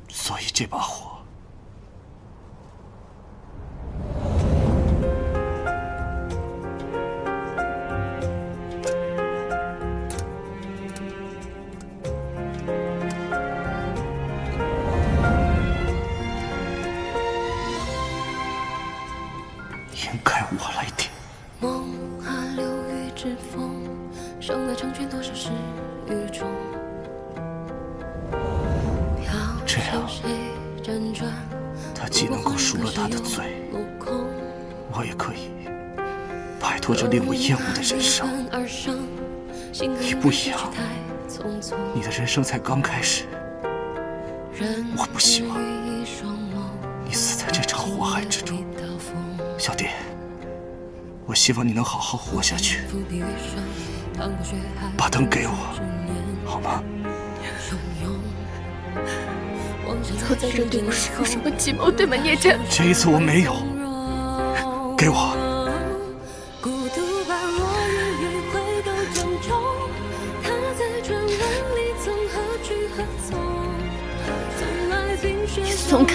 S11: 所以这把火，应该我来点。
S10: 梦啊，流雨之风，生了成全多少事与衷。
S11: 这样，他既能够赎了他的罪，我也可以摆脱这令我厌恶的人生。你不一样，你的人生才刚开始。我不希望你死在这场火海之中，小蝶。我希望你能好好活下去。把灯给我，好吗？
S5: 以后在这对我是有什么计谋，对吗，聂真？
S11: 这一次我没有。给我。
S5: 你松开。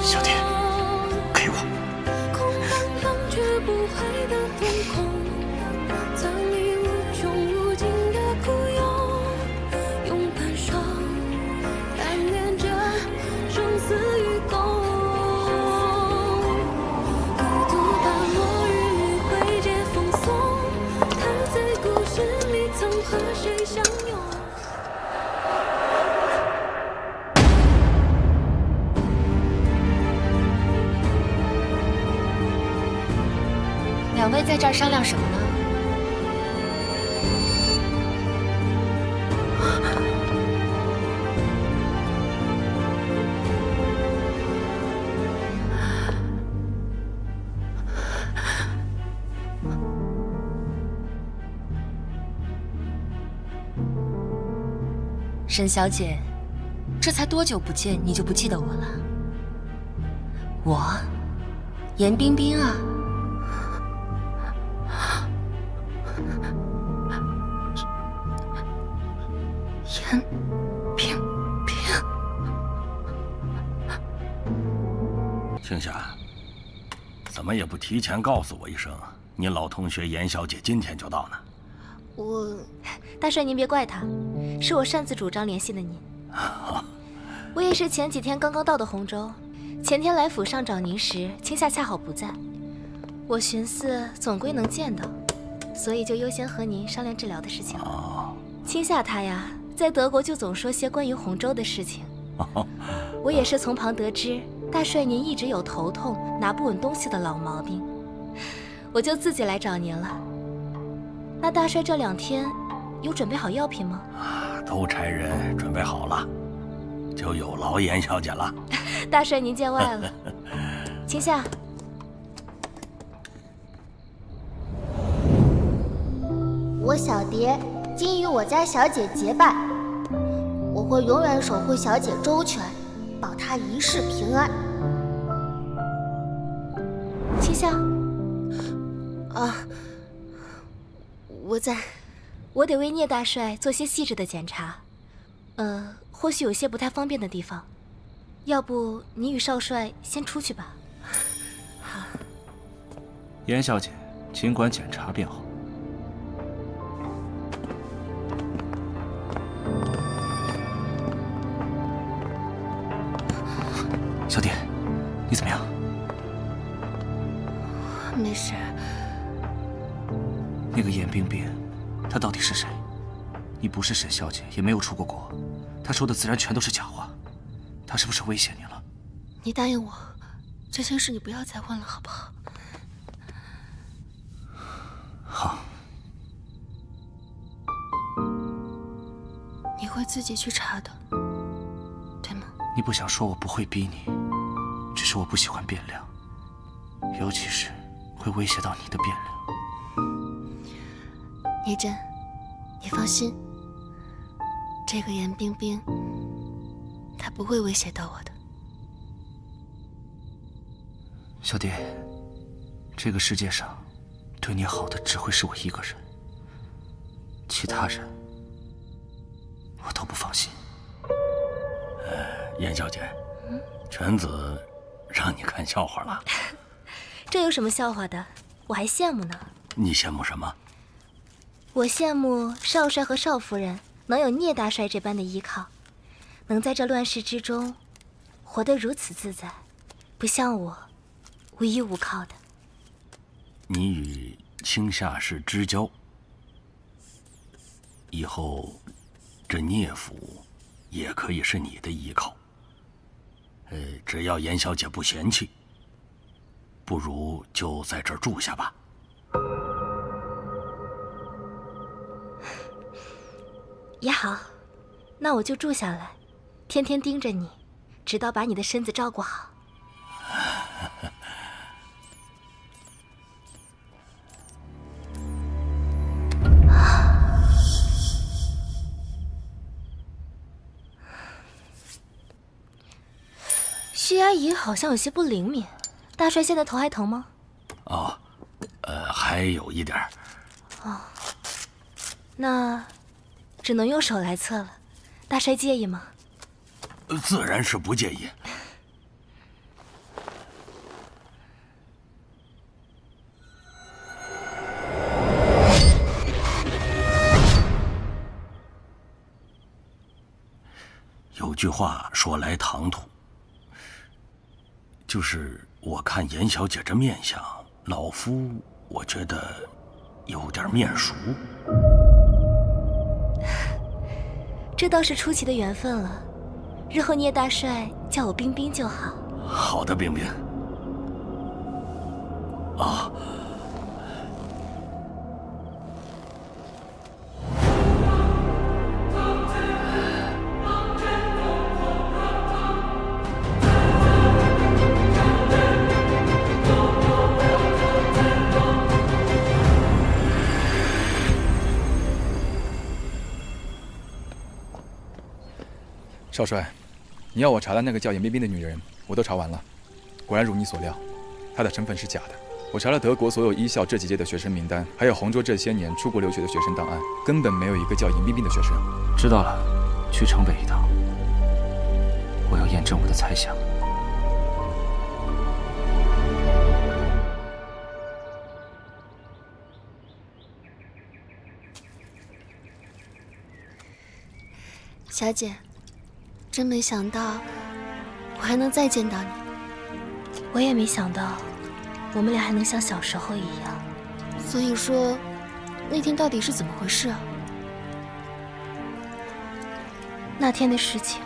S11: 小蝶，给我。
S5: 两位在这儿商量什么呢？沈小姐，这才多久不见，你就不记得我了？我，严冰冰啊。严冰冰。
S12: 青霞，怎么也不提前告诉我一声，你老同学严小姐今天就到呢？
S13: 大帅您别怪他，是我擅自主张联系的您。我也是前几天刚刚到的洪州，前天来府上找您时，青夏恰好不在，我寻思总归能见到，所以就优先和您商量治疗的事情了。青夏她呀，在德国就总说些关于洪州的事情，我也是从旁得知，大帅您一直有头痛、拿不稳东西的老毛病，我就自己来找您了。那大帅这2天有准备好药品吗？
S12: 都差人准备好了，就有劳严小姐了。
S13: 大帅您见外了。青夏，
S6: 我小蝶今与我家小姐结拜，我会永远守护小姐周全，保她一世平安。
S13: 青夏，我得为聂大帅做些细致的检查，或许有些不太方便的地方，要不你与少帅先出去吧。
S3: 好。严小姐，尽管检查便好。
S11: 小蝶，你怎么样？
S5: 没事。
S11: 那个严冰冰，她到底是谁？你不是沈小姐，也没有出过国，她说的自然全都是假话。她是不是威胁你了？
S5: 你答应我，这件事你不要再问了，好不好？
S11: 好。
S5: 你会自己去查的，对吗？
S11: 你不想说，我不会逼你，只是我不喜欢变量，尤其是会威胁到你的变量。
S5: 聂真，你放心，这个严冰冰，她不会威胁到我的。
S11: 小蝶，这个世界上对你好的只会是我一个人，其他人我都不放心。
S12: 严小姐，犬子让你看笑话了。
S13: 这有什么笑话的？我还羡慕呢。
S12: 你羡慕什么？
S13: 我羡慕少帅和少夫人能有聂大帅这般的依靠，能在这乱世之中活得如此自在，不像我无依无靠的。
S12: 你与青夏是知交，以后这聂府也可以是你的依靠。只要严小姐不嫌弃，不如就在这儿住下吧。
S13: 也好，那我就住下来，天天盯着你，直到把你的身子照顾好。血压仪好像有些不灵敏，大帅现在头还疼吗？
S12: 哦，还有一点儿。
S13: 哦，那只能用手来测了，大帅介意吗？
S12: 自然是不介意。有句话说来唐突，就是我看严小姐这面相，老夫我觉得有点面熟。
S13: 这倒是出奇的缘分了，日后聂大帅叫我冰冰就好。
S12: 好的，冰冰。啊。
S2: 少帅，你要我查的那个叫严冰冰的女人，我都查完了，果然如你所料，她的身份是假的。我查了德国所有医校这几届的学生名单，还有洪州这些年出国留学的学生档案，根本没有一个叫严冰冰的学生。
S3: 知道了，去城北一趟，我要验证我的猜想。
S6: 小姐，真没想到我还能再见到你。
S13: 我也没想到，我们俩还能像小时候一样。
S6: 所以说，那天到底是怎么回事啊？
S13: 那天的事情，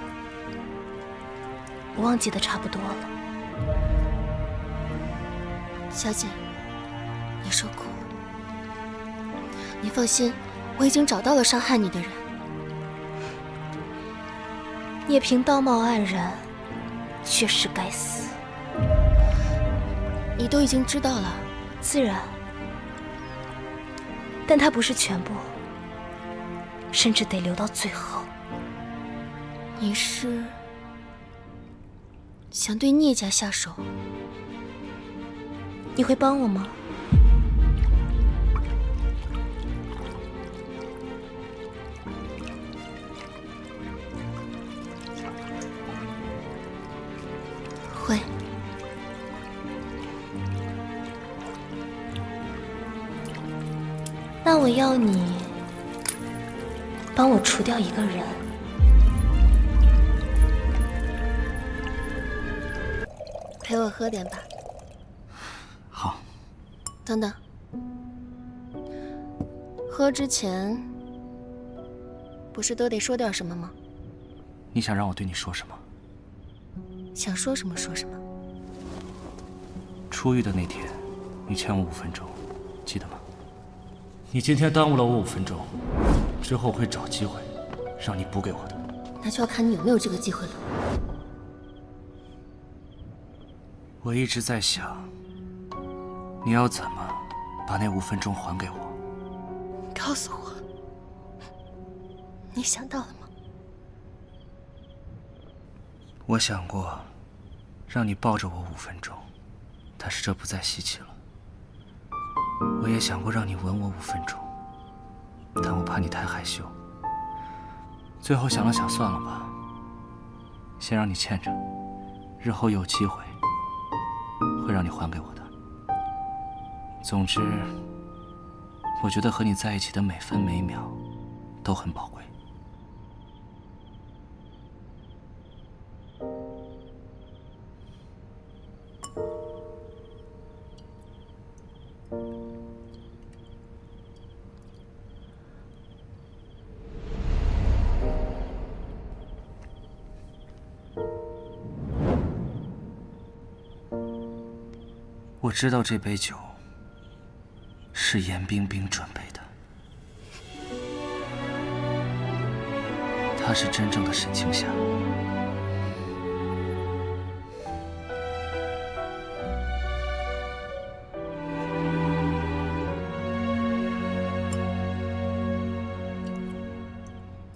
S13: 我忘记得差不多了。
S6: 小姐，你受苦了。你放心，我已经找到了伤害你的人。
S13: 聂平道貌岸然，确实该死。
S6: 你都已经知道了，
S13: 自然。但他不是全部，甚至得留到最后。
S6: 你是想对聂家下手？
S13: 你会帮我吗？
S6: 会。
S13: 那我要你帮我除掉一个人。
S6: 陪我喝点吧。
S11: 好。
S6: 等等，喝之前不是都得说点什么吗？
S11: 你想让我对你说什么？
S6: 想说什么说什么。
S3: 出狱的那天，你欠我5分钟，记得吗？你今天耽误了我5分钟，之后会找机会让你补给我的。
S6: 那就要看你有没有这个机会了。
S3: 我一直在想，你要怎么把那5分钟还给我？
S6: 告诉我，你想到了吗？
S3: 我想过，让你抱着我5分钟，但是这不再稀奇了。我也想过让你吻我5分钟，但我怕你太害羞。最后想了想，算了吧，先让你欠着，日后有机会会让你还给我的。总之，我觉得和你在一起的每分每秒都很宝贵。我知道这杯酒是严冰冰准备的，她是真正的沈青霞。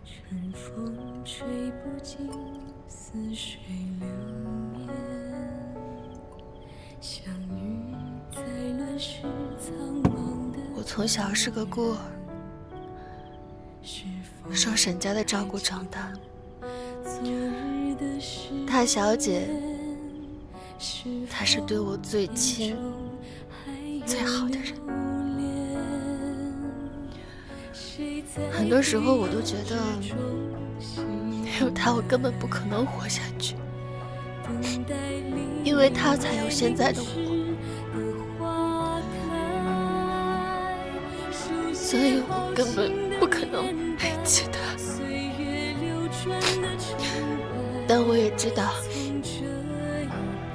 S10: 春风吹不尽，似水流年。相遇在乱世苍茫的。
S6: 我从小是个孤儿，受沈家的照顾长大。大小姐，她是对我最亲、最好的人。很多时候我都觉得，没有她，我根本不可能活下去。因为她才有现在的我，所以我根本不可能背弃她。但我也知道，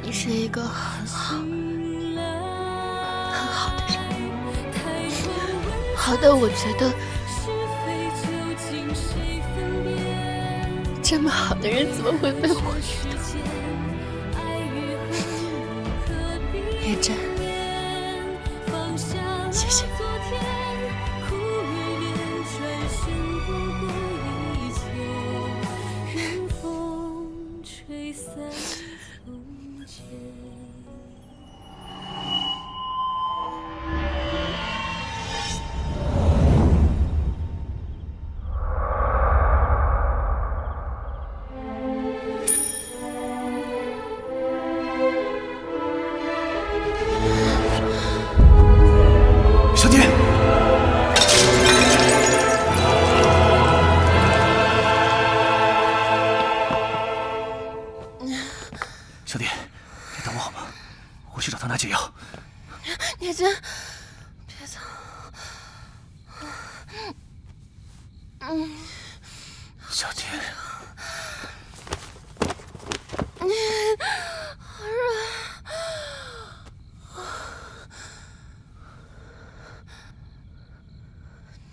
S6: 你是一个很好、很好的人，好的，我觉得这么好的人怎么会被我遇到？叶真，谢谢。
S4: 聂真，别走。
S11: 小蝶，
S4: 好热。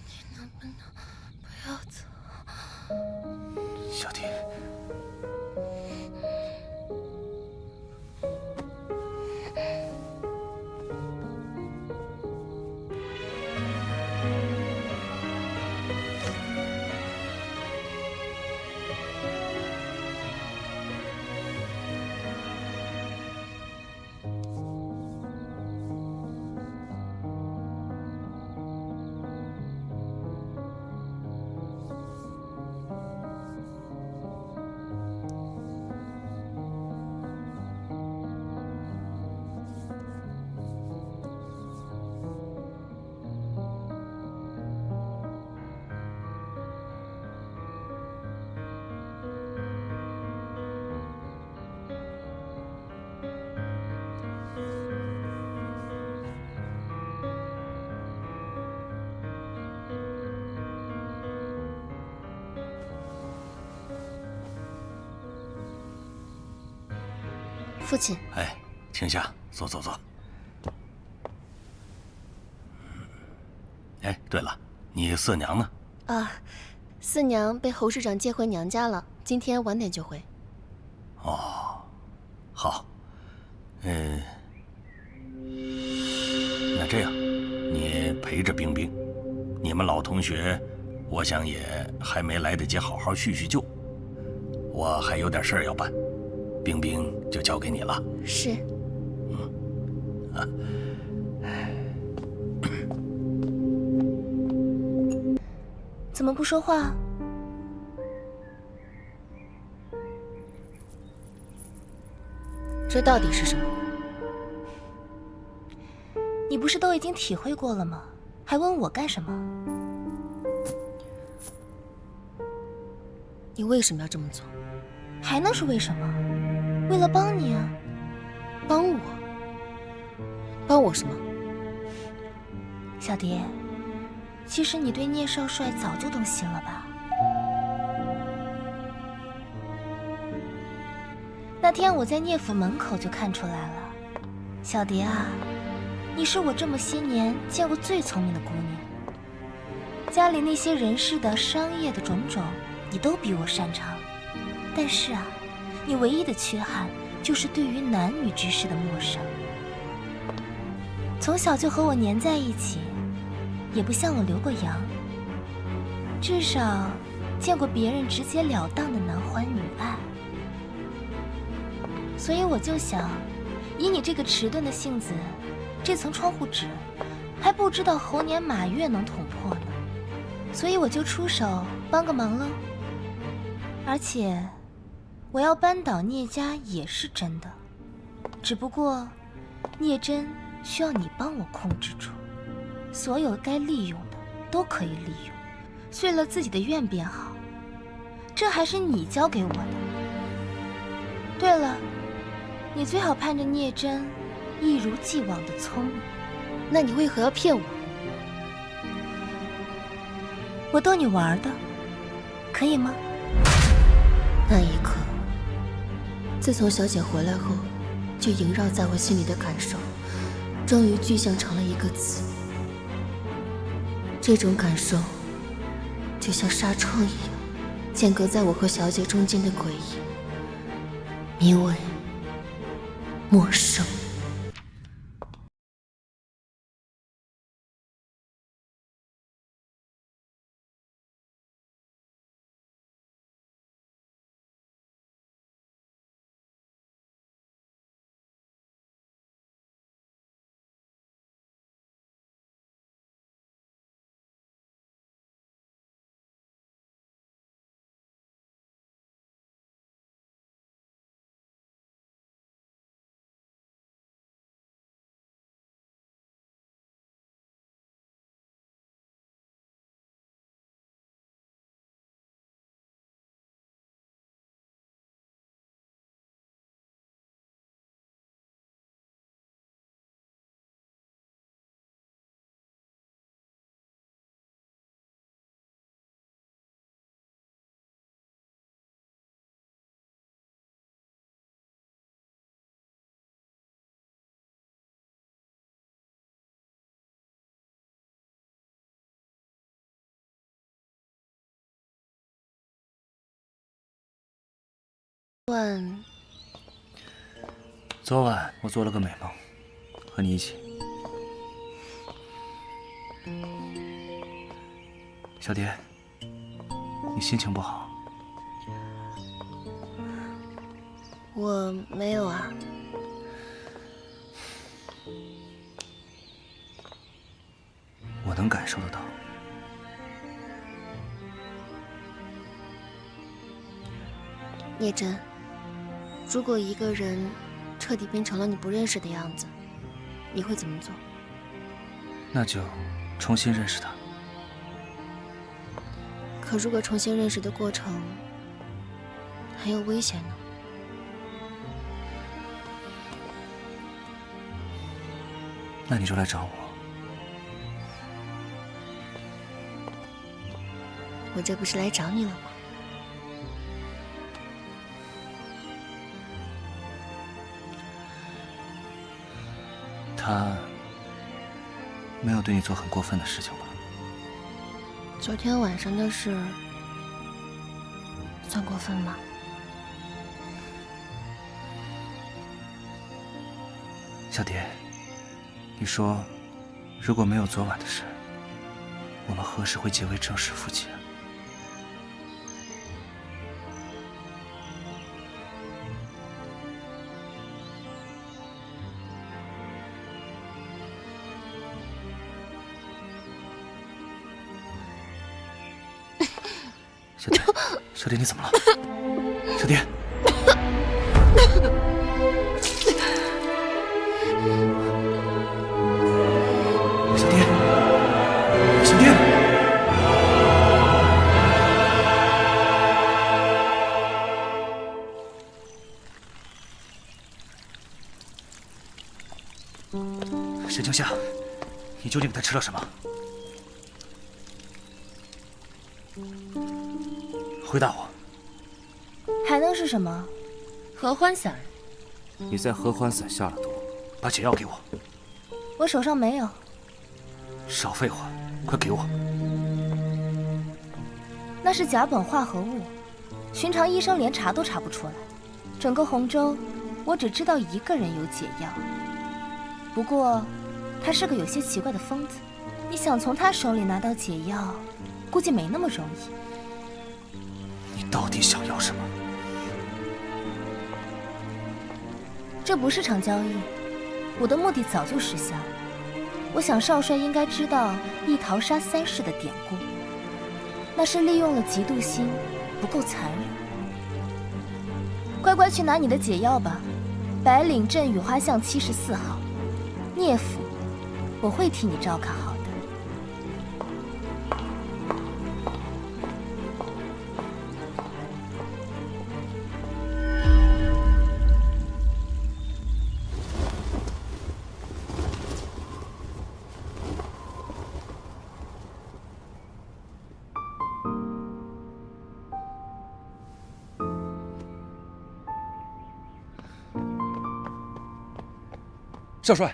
S4: 你能不能不要走？
S11: 小蝶。
S5: 父亲，
S12: 哎，请下，坐坐坐。哎，对了，你四娘呢？
S5: 啊，四娘被侯市长接回娘家了，今天晚点就回。
S12: 哦，好。那这样，你陪着冰冰，你们老同学，我想也还没来得及好好叙叙旧，我还有点事儿要办。冰冰就交给你了。
S5: 是。怎么不说话？这到底是什么？
S13: 你不是都已经体会过了吗？还问我干什么？
S5: 你为什么要这么做？
S13: 还能是为什么？为了帮你啊。
S5: 帮我？帮我什么？
S13: 小蝶，其实你对聂少帅早就动心了吧？那天我在聂府门口就看出来了。小蝶啊，你是我这么些年见过最聪明的姑娘。家里那些人事的、商业的种种，你都比我擅长。但是啊，你唯一的缺憾就是对于男女之事的陌生。从小就和我黏在一起，也不向我留过洋，至少见过别人直截了当的男欢女爱。所以我就想，以你这个迟钝的性子，这层窗户纸还不知道猴年马月能捅破呢。所以我就出手帮个忙喽。而且我要扳倒聂家也是真的，只不过聂真需要你帮我控制住，所有该利用的都可以利用，遂了自己的愿便好。这还是你教给我的。对了，你最好盼着聂真一如既往的聪明。
S5: 那你为何要骗我？
S13: 我逗你玩的，可以吗？
S5: 那一刻，自从小姐回来后，就萦绕在我心里的感受，终于具象成了一个词。这种感受，就像纱窗一样，间隔在我和小姐中间的诡异，名为陌生。
S3: 昨晚我做了个美梦，和你一起。小蝶，你心情不好？
S5: 我没有啊。
S3: 我能感受得到。
S5: 聂真，如果一个人彻底变成了你不认识的样子，你会怎么做？
S3: 那就重新认识他。
S5: 可如果重新认识的过程很有危险呢？
S3: 那你就来找我。
S5: 我这不是来找你了吗？
S3: 他没有对你做很过分的事情吧？
S5: 昨天晚上的事算过分吗？
S3: 小蝶，你说，如果没有昨晚的事，我们何时会结为正式夫妻啊？小蝶，小蝶，你怎么了？小蝶，小蝶，小蝶，沈静夏，你究竟给他吃了什么？回答我，
S13: 还能是什么？合欢散。
S3: 你在合欢散下了毒，把解药给我。
S13: 我手上没有。
S3: 少废话，快给我！
S13: 那是甲苯化合物，寻常医生连查都查不出来。整个洪州，我只知道一个人有解药。不过，他是个有些奇怪的疯子。你想从他手里拿到解药，估计没那么容易。
S3: 你到底想要什么？
S13: 这不是场交易，我的目的早就实现了。我想少帅应该知道一桃杀三士的典故，那是利用了嫉妒心，不够残忍。乖乖去拿你的解药吧，白岭镇雨花巷74号，聂府，我会替你照看好的。
S2: 少帅，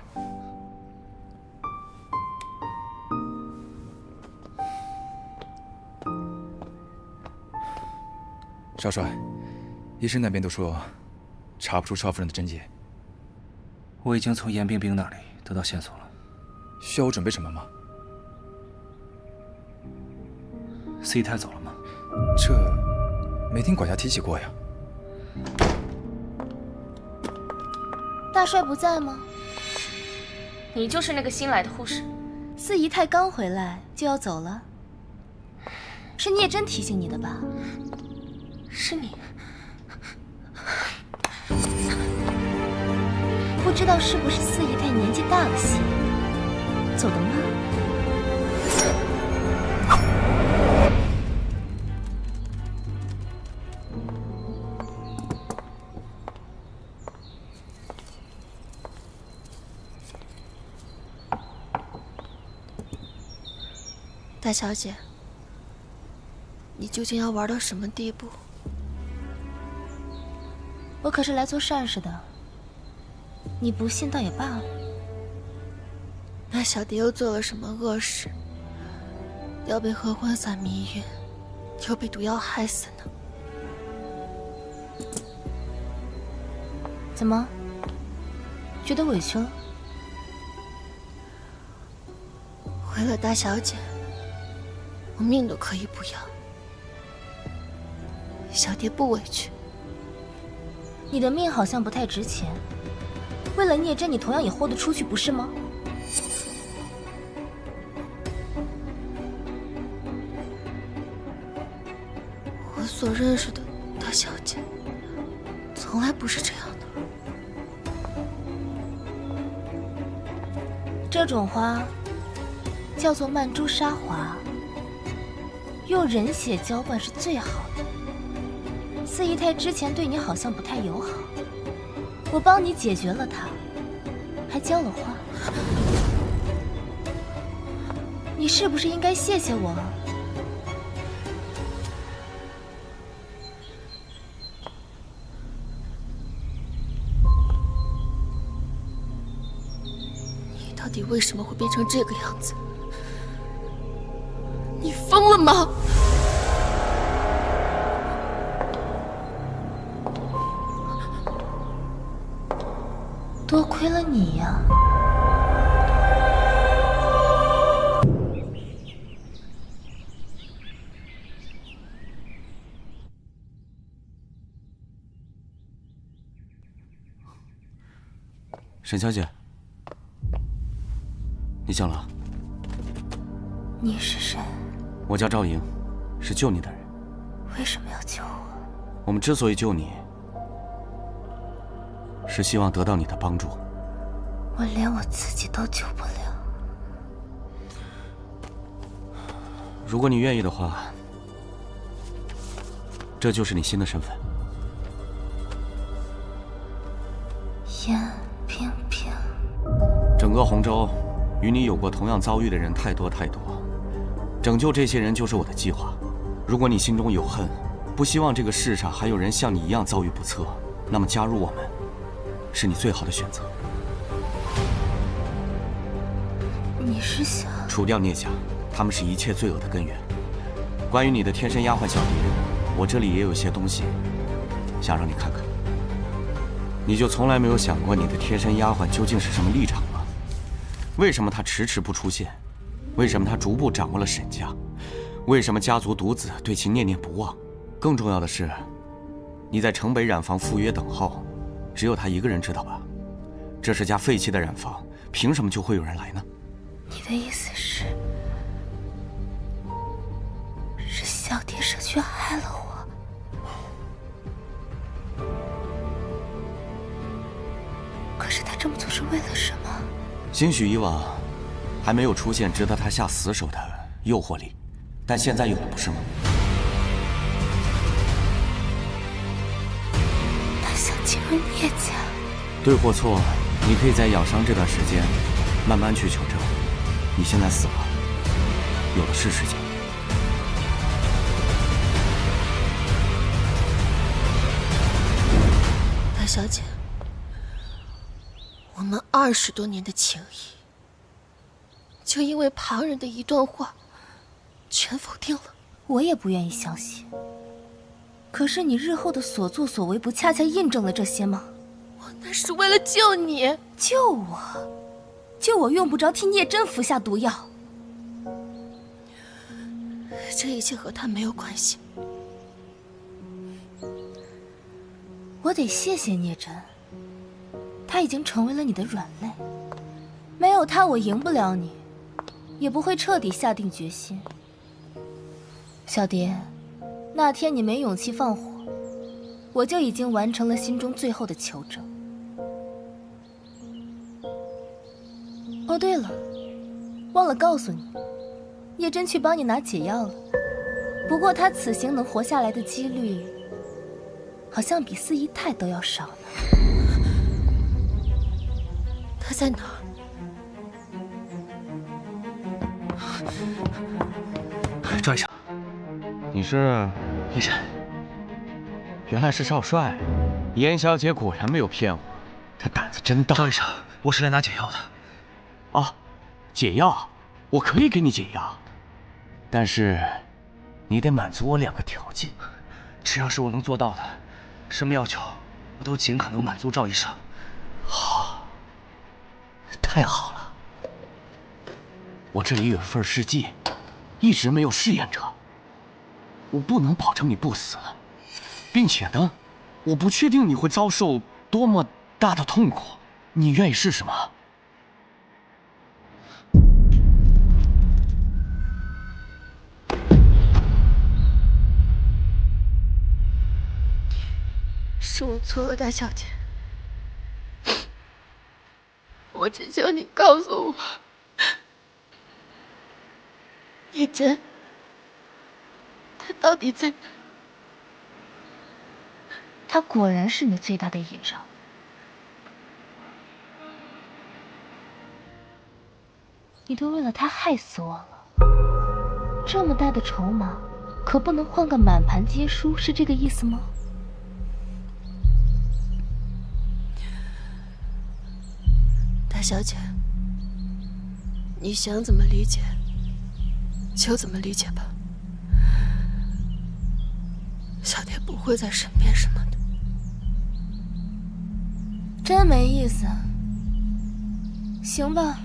S2: 少帅，医生那边都说查不出少夫人的症结。
S3: 我已经从严冰冰那里得到线索了。
S2: 需要我准备什么吗？
S3: 司仪太走了吗？
S2: 这没听管家提起过呀。
S13: 大帅不在吗？你就是那个新来的护士。四姨太刚回来就要走了，是聂真提醒你的吧？是你。不知道是不是四姨太年纪大了些，走得慢。
S5: 大小姐，你究竟要玩到什么地步？
S13: 我可是来做善事的，你不信倒也罢了。
S5: 那小蝶又做了什么恶事，要被合欢散迷晕，又被毒药害死呢？
S13: 怎么？觉得委屈了？
S5: 为了大小姐，我命都可以不要。小蝶不委屈。
S13: 你的命好像不太值钱，为了聂真，你同样也豁得出去，不是吗？
S5: 我所认识的大小姐，从来不是这样的。
S13: 这种花叫做曼珠沙华，用人血浇灌是最好的。四姨太之前对你好像不太友好，我帮你解决了她，还浇了花。你是不是应该谢谢我？
S5: 你到底为什么会变成这个样子？你疯了吗？
S13: 多亏了你呀！
S9: 沈小姐，你醒了。
S13: 你是谁？
S9: 我叫赵莹，是救你的人。
S13: 为什么要救我？
S9: 我们之所以救你，是希望得到你的帮助。
S13: 我连我自己都救不了。
S9: 如果你愿意的话，这就是你新的身份。
S13: 燕萍萍。
S9: 整个洪州，与你有过同样遭遇的人太多太多，拯救这些人就是我的计划。如果你心中有恨，不希望这个世上还有人像你一样遭遇不测，那么加入我们，是你最好的选择。
S13: 你是想
S9: 除掉聂家，他们是一切罪恶的根源。关于你的贴身丫鬟小蝶，我这里也有些东西，想让你看看。你就从来没有想过你的贴身丫鬟究竟是什么立场吗？为什么她迟迟不出现？为什么她逐步掌握了沈家？为什么家族独子对其念念不忘？更重要的是，你在城北染坊赴约等候，只有她一个人知道吧？这是家废弃的染坊，凭什么就会有人来呢？
S13: 你的意思是小蝶舍去害了我？可是他这么做是为了什么？
S9: 兴许以往还没有出现值得他下死手的诱惑力，但现在有了，不是吗？
S13: 他想进入聂家。
S9: 对或错，你可以在养伤这段时间慢慢去求证。你现在死了，有的是时间。
S5: 大小姐，我们20多年的情谊，就因为旁人的一段话，全否定了。
S13: 我也不愿意相信。可是你日后的所作所为，不恰恰印证了这些吗？
S5: 我那是为了救你。
S13: 救我？救我用不着替聂真服下毒药。
S5: 这一切和他没有关系。
S13: 我得谢谢聂真，他已经成为了你的软肋。没有他，我赢不了你，也不会彻底下定决心。小蝶，那天你没勇气放火，我就已经完成了心中最后的求证。哦，对了，忘了告诉你，聂真去帮你拿解药了。不过他此行能活下来的几率，好像比四姨太都要少呢。
S5: 他在哪
S11: 儿？赵医生，
S9: 你是
S11: 医生？
S9: 原来是少帅，严小姐果然没有骗我，她胆子真大。
S11: 赵医生，我是来拿解药的。
S9: 啊，解药，我可以给你解药，但是你得满足我2个条件。
S11: 只要是我能做到的，什么要求我都尽可能满足赵医生。好，太好了。我这里有份试剂，一直没有试验者。我不能保证你不死，并且呢，我不确定你会遭受多么大的痛苦。你愿意试试吗？
S4: 是我错了，大小姐。我只求你告诉我，叶真，他到底在哪？
S5: 他果然是你最大的野障。你都为了他害死我了，这么大的筹码，可不能换个满盘皆输，是这个意思吗？
S4: 大小姐，你想怎么理解，就怎么理解吧。小蝶不会在身边什么的。
S5: 真没意思。行吧，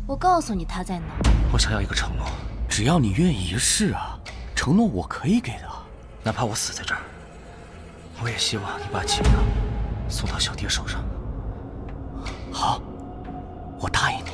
S5: 我告诉你他在哪。
S11: 我想要一个承诺，只要你愿意一试啊，承诺我可以给的，哪怕我死在这儿，我也希望你把秦阳送到小蝶手上。好，我答应你。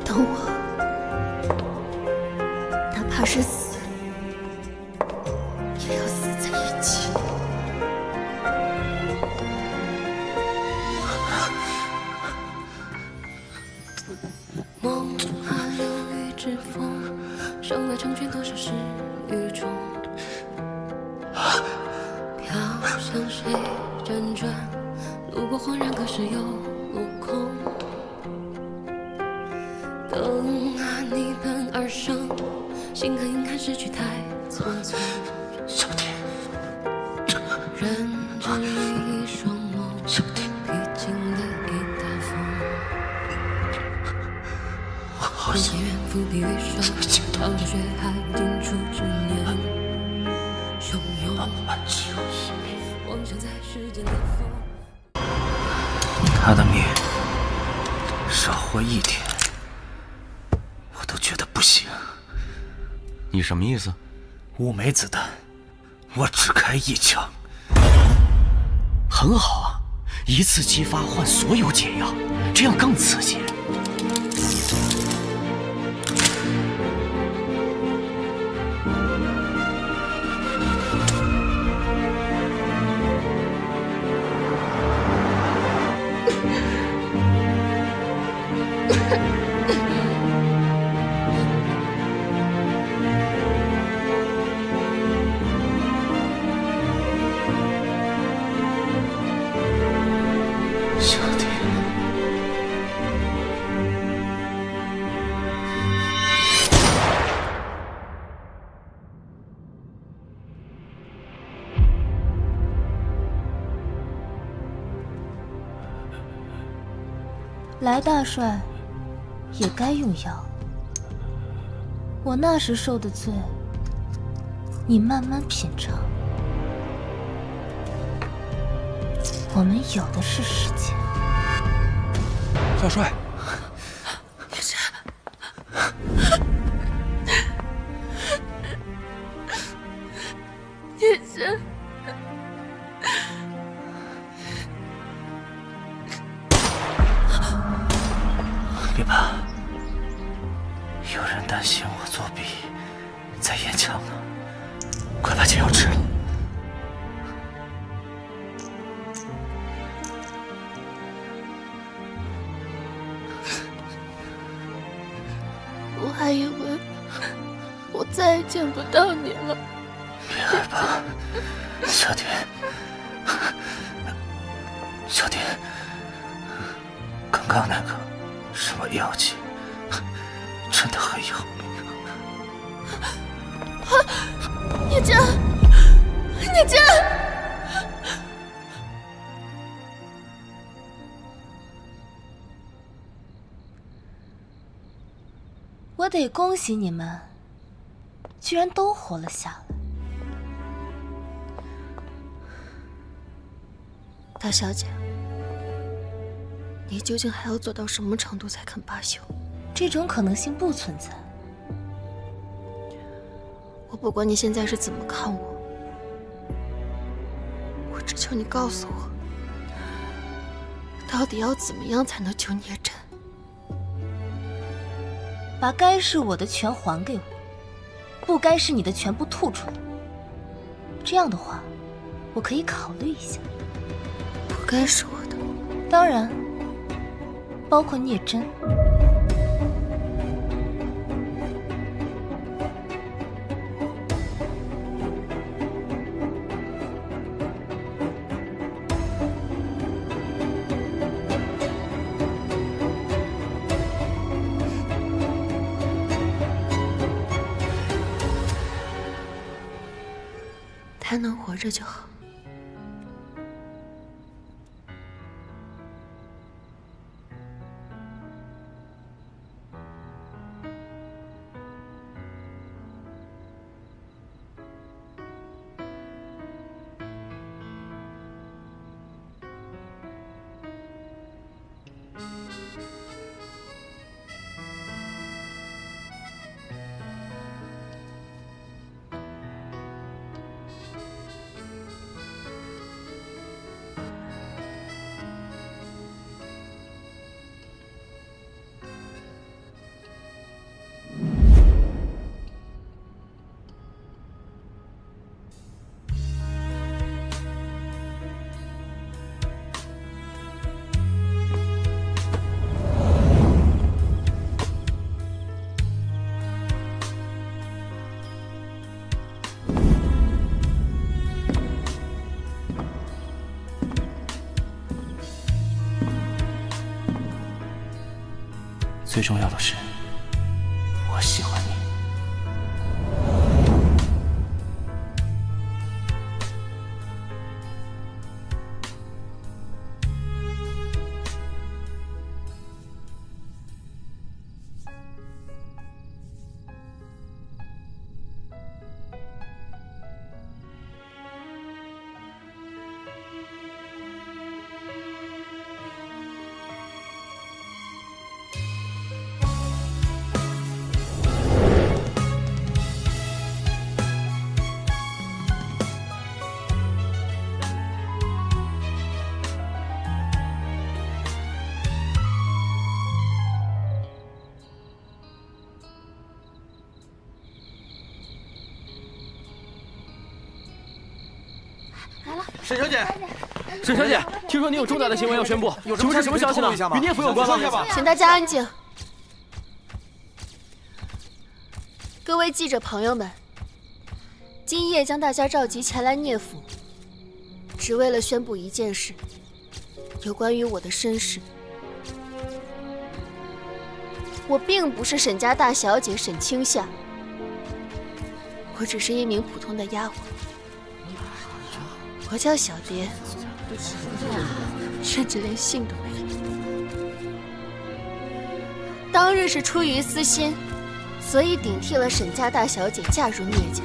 S4: 等我，哪怕是死，也要死在一起。
S10: 梦花流雨之风，生来成全多少事与众。飘向谁辗转，路过恍然，可是又落空。灯啊，你奔而生，心可应看逝去太匆匆。
S11: 小蝶，
S10: 人只一双梦，披荆的一道风。
S11: 好想
S10: 远伏笔于手，尝着血海尽处之年，汹涌。妄想在世间的风。
S11: 他的命少活一天，我都觉得不行。
S9: 你什么意思
S11: ？5枚子弹，我只开1枪。很好啊，一次激发换所有解药，这样更刺激。小蝶，
S5: 来，大帅，也该用药。我那时受的罪，你慢慢品尝。我们有的是时间。
S2: 少帅，
S4: 叶真，叶真，
S11: 别怕，有人担心我作弊，在验枪呢。快把解药吃了。
S4: 以为我再也见不到你了。
S11: 别害怕，小蝶，小蝶，刚刚那个什么妖气，真的很要命
S4: 啊！聂真，聂真！
S13: 我得恭喜你们，居然都活了下来。
S5: 大小姐，你究竟还要做到什么程度才肯罢休？
S13: 这种可能性不存在。
S5: 我不管你现在是怎么看我，我只求你告诉我，到底要怎么样才能救聂真？
S13: 把该是我的全还给我，不该是你的全部吐出来。这样的话，我可以考虑一下。
S5: 不该是我的，
S13: 当然，包括聂真。
S5: 他能活着就好。
S11: 最重要的是，我喜欢你。
S8: 沈小姐，沈小姐，听说你有重大的新闻要宣布，请问是什么消息呢？与聂府有关吗？
S5: 请大家安静。各位记者朋友们，今夜将大家召集前来聂府，只为了宣布一件事，有关于我的身世。我并不是沈家大小姐沈清夏，我只是一名普通的丫鬟。我叫小蝶，甚至连姓都没有。当日是出于私心，所以顶替了沈家大小姐嫁入聂家。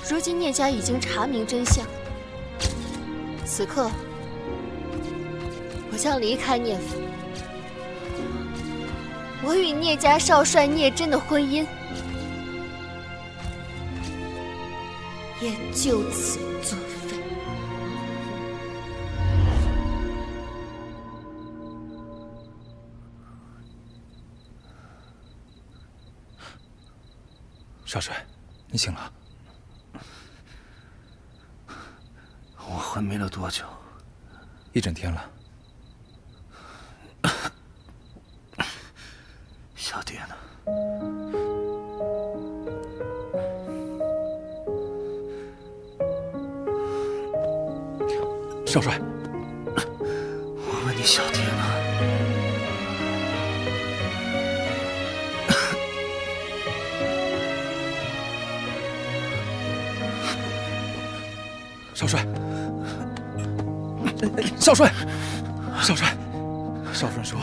S5: 如今聂家已经查明真相，此刻我将离开聂府，我与聂家少帅聂真的婚姻也就此作废。
S2: 少帅，你醒了？
S11: 我昏迷了多久
S2: ？1整天了。
S11: 小爹呢？
S2: 少帅，
S11: 我问你小爹呢？
S2: 少帅，少帅，少帅，少夫人说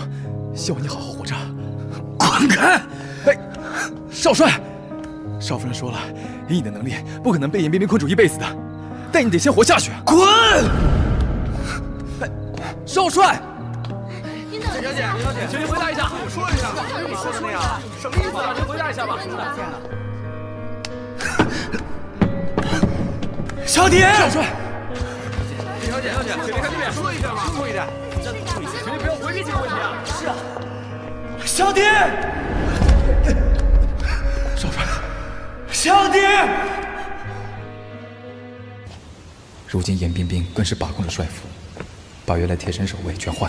S2: 希望你好好活着。
S11: 滚开！
S2: 哎，少帅，少夫人说了，以你的能力，不可能被严冰冰困住一辈子的，但你得先活下去。
S11: 滚！
S2: 少帅，
S10: 林小姐，
S11: 请您回答一下，说一下，你说的那样，什么意思啊？您回答一下吧。小姐，
S2: 少帅，
S11: 李小姐，请离开这边，说一下吧，清楚一点。请您不要回避这个问题啊。是啊，小姐，
S2: 少帅，
S11: 小姐。
S2: 如今严冰冰更是把控着帅府，把原来贴身守卫全换。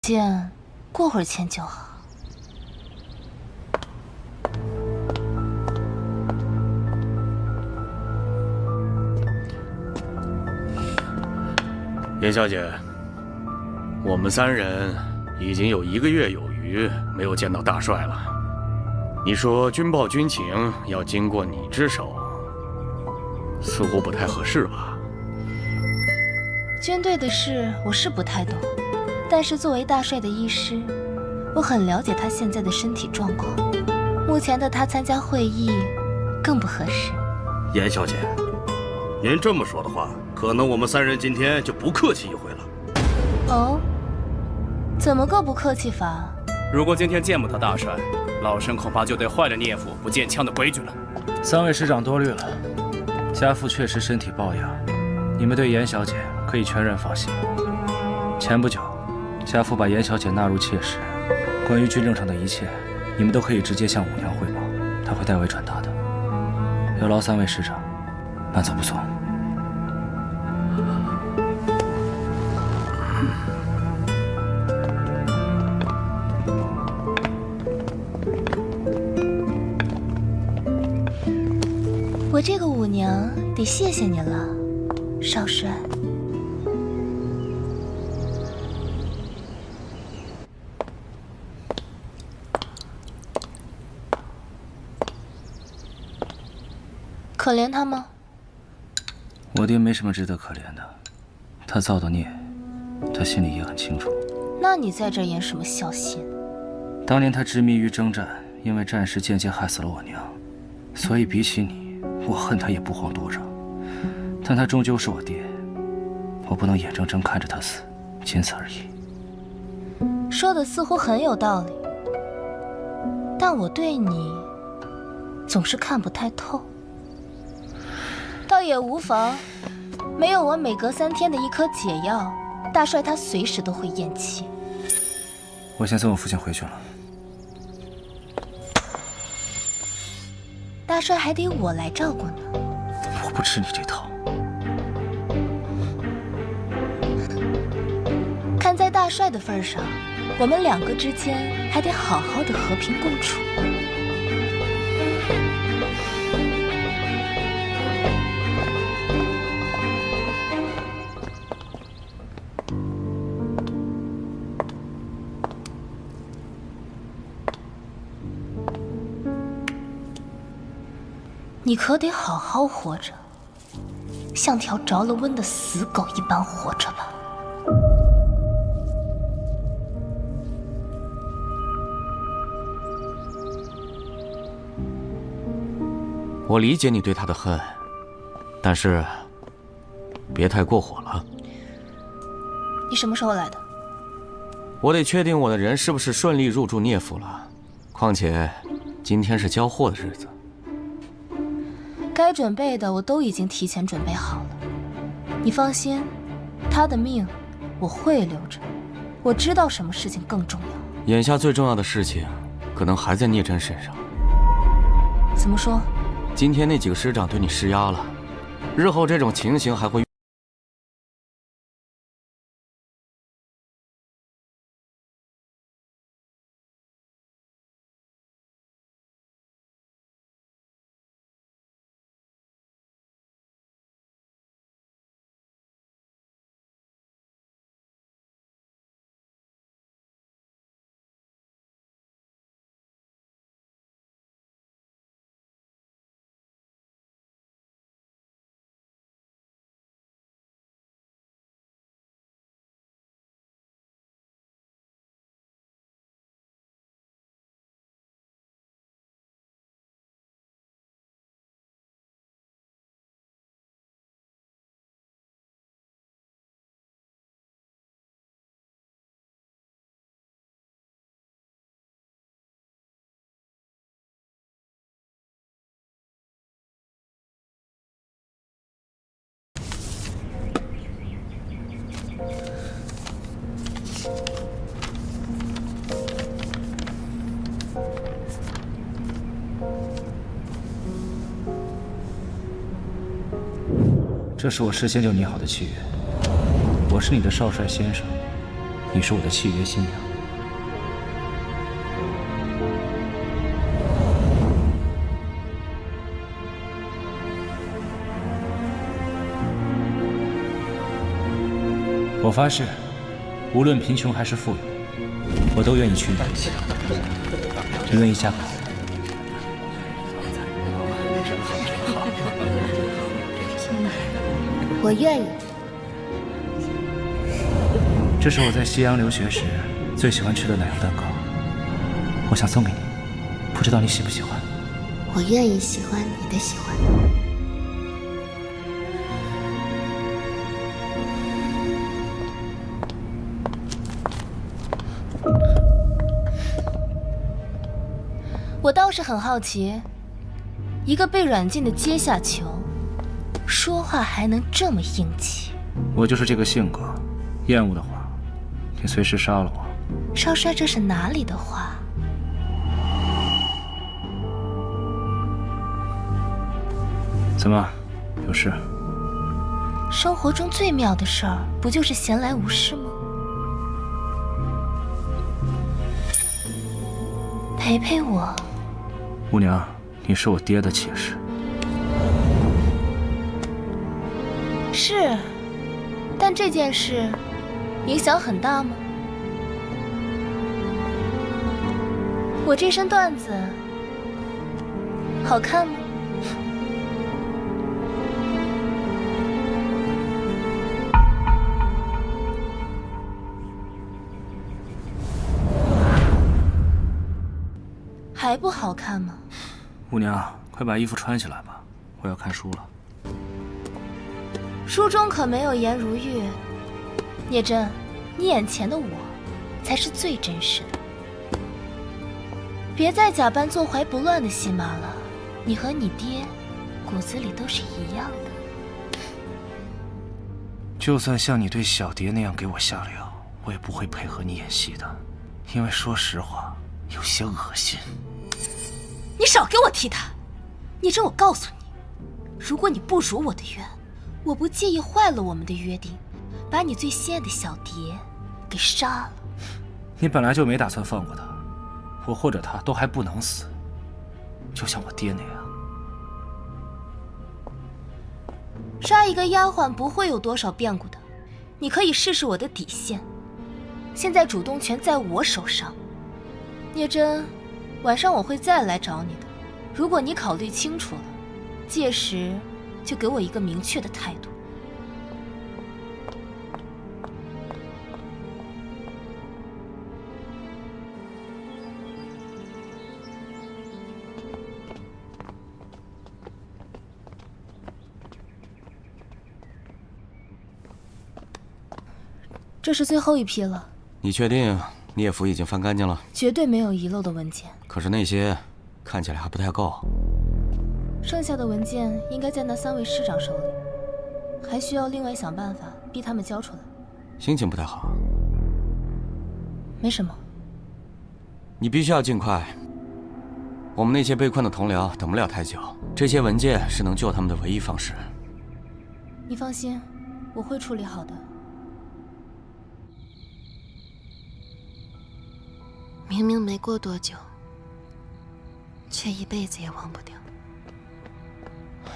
S13: 见，过会儿签就好。
S9: 严小姐，我们3人已经有1个月有余没有见到大帅了。你说军报军情要经过你之手，似乎不太合适吧？
S13: 军队的事我是不太懂。但是作为大帅的医师，我很了解他现在的身体状况。目前的他参加会议更不合适。
S1: 严小姐，您这么说的话，可能我们3人今天就不客气一回了。
S13: 哦，怎么个不客气法？
S14: 如果今天见不到大帅，老身恐怕就得坏了聂府不见枪的规矩了。
S3: 3位师长多虑了，家父确实身体抱恙，你们对严小姐可以全然放心。前不久，家父把严小姐纳入妾室，关于军政上的一切，你们都可以直接向武娘汇报，她会代为转达的。有劳3位师长，慢走不送。
S13: 我这个武娘得谢谢你了，少帅。可怜他吗？
S3: 我爹没什么值得可怜的，他造的孽，他心里也很清楚。
S13: 那你在这演什么孝心？
S3: 当年他执迷于征战，因为战事间接害死了我娘，所以比起你，我恨他也不遑多让。但他终究是我爹，我不能眼睁睁看着他死，仅此而已。
S13: 说的似乎很有道理，但我对你总是看不太透。倒也无妨，没有我每隔3天的一颗解药，大帅他随时都会咽气。
S3: 我先送我父亲回去了。
S13: 大帅还得我来照顾呢。
S3: 我不吃你这套。
S13: 看在大帅的份上，我们2个之间还得好好的和平共处。你可得好好活着，像条着了温的死狗一般活着吧。
S9: 我理解你对他的恨，但是别太过火了。
S13: 你什么时候来的？
S9: 我得确定我的人是不是顺利入住聂府了。况且今天是交货的日子。
S13: 该准备的我都已经提前准备好了。你放心，他的命我会留着。我知道什么事情更重要。
S9: 眼下最重要的事情，可能还在聂真身上。
S13: 怎么说？
S9: 今天那几个师长对你施压了，日后这种情形还会。
S3: 这是我事先就拟好的契约。我是你的少帅先生，你是我的契约新娘。我发誓，无论贫穷还是富有，我都愿意娶你。你愿意嫁给我？
S6: 我愿意。
S3: 这是我在西洋留学时最喜欢吃的奶油蛋糕，我想送给你，不知道你喜不喜欢？
S6: 我愿意喜欢你的喜欢。
S13: 我倒是很好奇，一个被软禁的阶下囚，说话还能这么硬气。
S3: 我就是这个性格，厌恶的话，你随时杀了我。
S13: 少帅，这是哪里的话？
S3: 怎么，有事？
S13: 生活中最妙的事儿，不就是闲来无事吗？陪陪我。
S3: 姑娘，你是我爹的妾室。
S13: 是，但这件事影响很大吗？我这身缎子好看吗？还不好看吗？
S3: 姑娘，快把衣服穿起来吧，我要看书了。
S13: 书中可没有颜如玉。聂真，你眼前的我，才是最真实的。别再假扮坐怀不乱的戏码了，你和你爹，骨子里都是一样的。
S3: 就算像你对小蝶那样给我下药，我也不会配合你演戏的，因为说实话，有些恶心。
S13: 你少给我提他！聂真，我告诉你，如果你不如我的愿，我不介意坏了我们的约定，把你最心爱的小蝶给杀了。
S3: 你本来就没打算放过他，我或者他都还不能死，就像我爹那样。
S13: 杀一个丫鬟不会有多少变故的，你可以试试我的底线。现在主动权在我手上，聂真，晚上我会再来找你的。如果你考虑清楚了，届时就给我一个明确的态度。这是最后一批了。
S9: 你确定聂府已经翻干净了？
S13: 绝对没有遗漏的文件。
S9: 可是那些看起来还不太够。
S13: 剩下的文件应该在那3位师长手里，还需要另外想办法逼他们交出来。
S9: 心情不太好。
S13: 没什么。
S9: 你必须要尽快。我们那些被困的同僚等不了太久，这些文件是能救他们的唯一方式。
S13: 你放心，我会处理好的。
S5: 明明没过多久，却一辈子也忘不掉。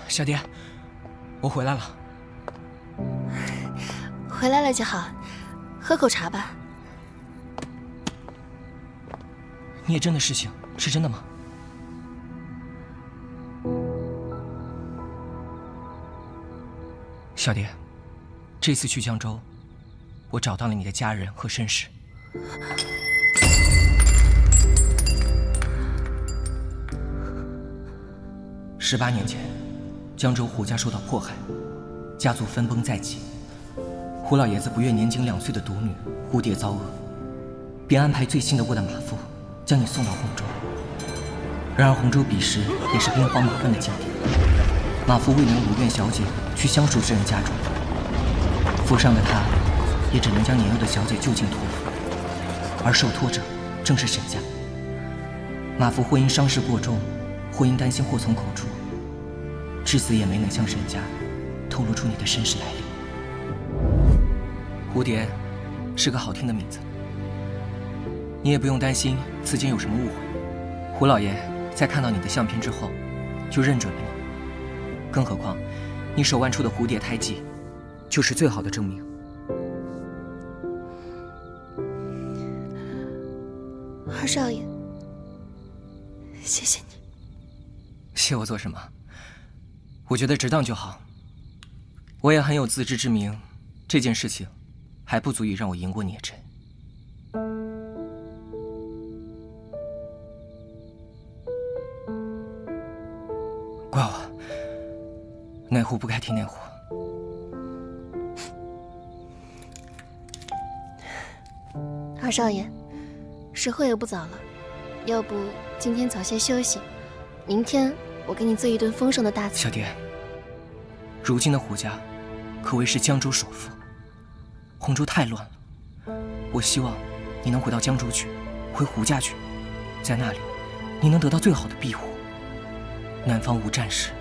S7: 小蝶，我回来了。
S5: 回来了就好，喝口茶吧。
S7: 聂真的事情是真的吗？小蝶，这次去江州，我找到了你的家人和身世。18年前，江州胡家受到迫害，家族分崩在即。胡老爷子不愿年仅2岁的独女蝴蝶遭厄，便安排最信得过的马夫将你送到洪州。然而洪州彼时也是兵荒马乱的境地，马夫未能如愿小姐去相熟之人家中，府上的他也只能将年幼的小姐就近托付，而受托者正是沈家。马夫婚姻伤势过重，婚姻担心祸从口出，至死也没能向沈家透露出你的身世来历。蝴蝶是个好听的名字，你也不用担心此间有什么误会。胡老爷在看到你的相片之后，就认准了你。更何况，你手腕处的蝴蝶胎记，就是最好的证明。
S5: 二少爷，谢谢你。
S7: 谢我做什么？我觉得值当就好。我也很有自知之明，这件事情还不足以让我赢过聂真。怪我，哪壶不该提哪壶。
S5: 二少爷，时候也不早了，要不今天早些休息，明天我给你做一顿丰盛的大餐。
S7: 小蝶，如今的胡家可谓是江州首富，洪州太乱了，我希望你能回到江州去，回胡家去，在那里你能得到最好的庇护。南方无战事，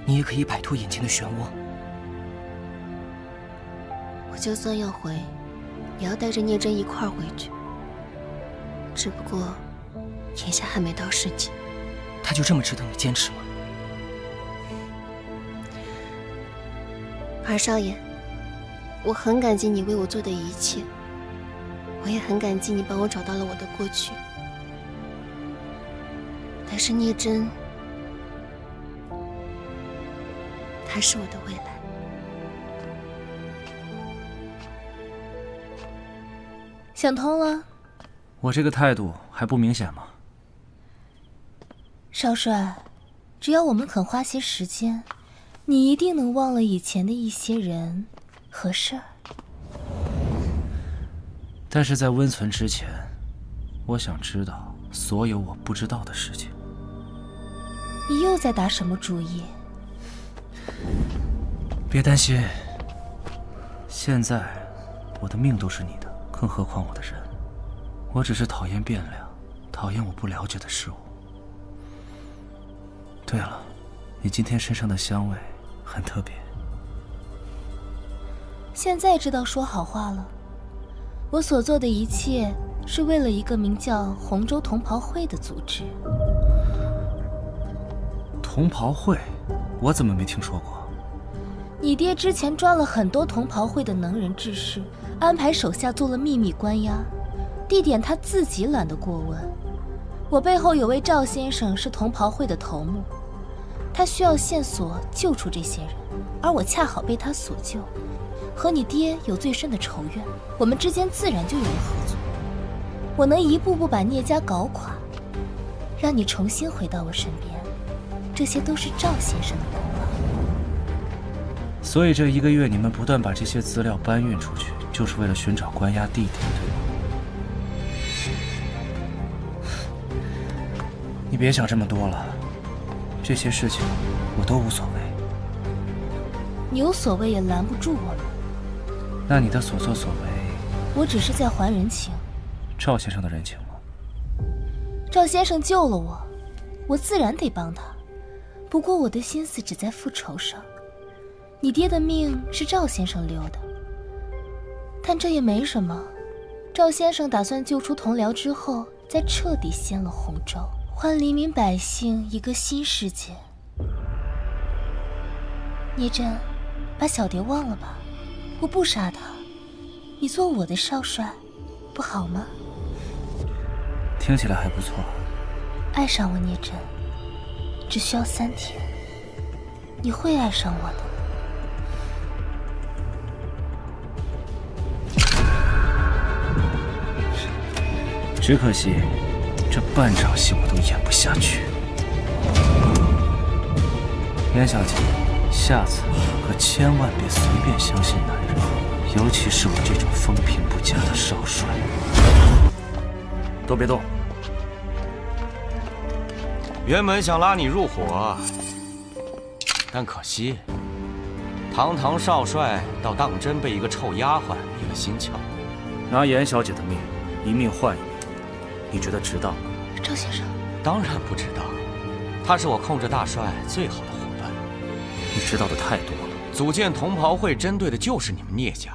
S7: 你也可以摆脱眼前的漩涡。
S5: 我就算要回，也要带着聂真一块儿回去。只不过，眼下还没到时机。
S7: 他就这么值得你坚持吗？
S5: 二少爷，我很感激你为我做的一切，我也很感激你帮我找到了我的过去。但是聂真，她是我的未来。
S13: 想通了？
S3: 我这个态度还不明显吗？
S13: 少帅，只要我们肯花些时间，你一定能忘了以前的一些人和事儿。
S3: 但是在温存之前，我想知道所有我不知道的事情。
S13: 你又在打什么主意？
S3: 别担心，现在我的命都是你的，更何况我的人。我只是讨厌变量，讨厌我不了解的事物。对了，你今天身上的香味很特别。
S13: 现在知道说好话了。我所做的一切是为了一个名叫洪州同袍会的组织。
S3: 同袍会？我怎么没听说过？
S13: 你爹之前抓了很多同袍会的能人志士，安排手下做了秘密关押，地点他自己懒得过问。我背后有位赵先生是同袍会的头目，他需要线索救出这些人，而我恰好被他所救，和你爹有最深的仇怨，我们之间自然就有了合作。我能一步步把聂家搞垮，让你重新回到我身边，这些都是赵先生的功劳。
S3: 所以这1个月你们不断把这些资料搬运出去，就是为了寻找关押地点，对吗？你别想这么多了，这些事情我都无所谓。
S13: 你有所谓也拦不住我们。
S3: 那你的所作所为，
S13: 我只是在还人情。
S3: 赵先生的人情吗？
S13: 赵先生救了我，我自然得帮他。不过我的心思只在复仇上。你爹的命是赵先生留的，但这也没什么。赵先生打算救出同僚之后，再彻底掀了洪州，还黎民百姓一个新世界。聂真，把小蝶忘了吧，我不杀他，你做我的少帅，不好吗？
S3: 听起来还不错。
S13: 爱上我，聂真，只需要3天，你会爱上我的。
S3: 只可惜，这半场戏我都演不下去。严小姐，下次可千万别随便相信男人，尤其是我这种风评不佳的少帅。都别动！
S9: 原本想拉你入伙，但可惜，堂堂少帅倒当真被一个臭丫鬟迷了心窍。
S3: 拿严小姐的命，一命换一命。你觉得值当吗？
S13: 赵先生，
S9: 当然不值当。他是我控制大帅最好的伙伴。
S3: 你知道的太多了。
S9: 组建同袍会，针对的就是你们聂家。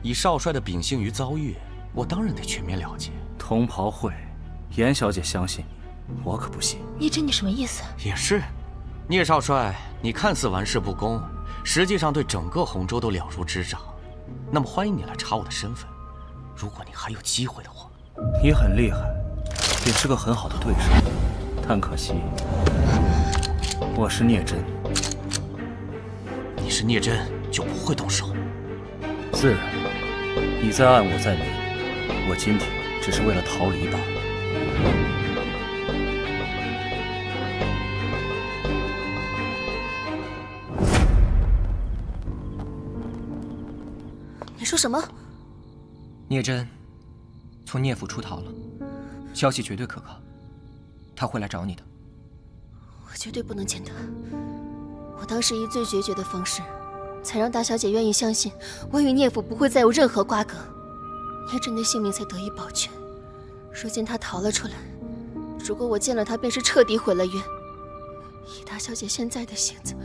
S9: 以少帅的秉性与遭遇，我当然得全面了解。
S3: 同袍会，严小姐相信你，我可不信。
S13: 聂真，你什么意思？
S9: 也是，聂少帅，你看似玩世不恭，实际上对整个洪州都了如指掌。那么欢迎你来查我的身份，如果你还有机会的话。
S3: 你很厉害。也是个很好的对手，但可惜，我是聂真。
S9: 你是聂真，就不会动手。
S3: 自然，你在暗，我在明。我今天只是为了逃离罢了。
S5: 你说什么？
S7: 聂真从聂府出逃了。消息绝对可靠，他会来找你的。
S5: 我绝对不能见他。我当时以最决绝的方式，才让大小姐愿意相信我与聂府不会再有任何瓜葛，聂真的性命才得以保全。如今他逃了出来，如果我见了他，便是彻底毁了约。以大小姐现在的性子，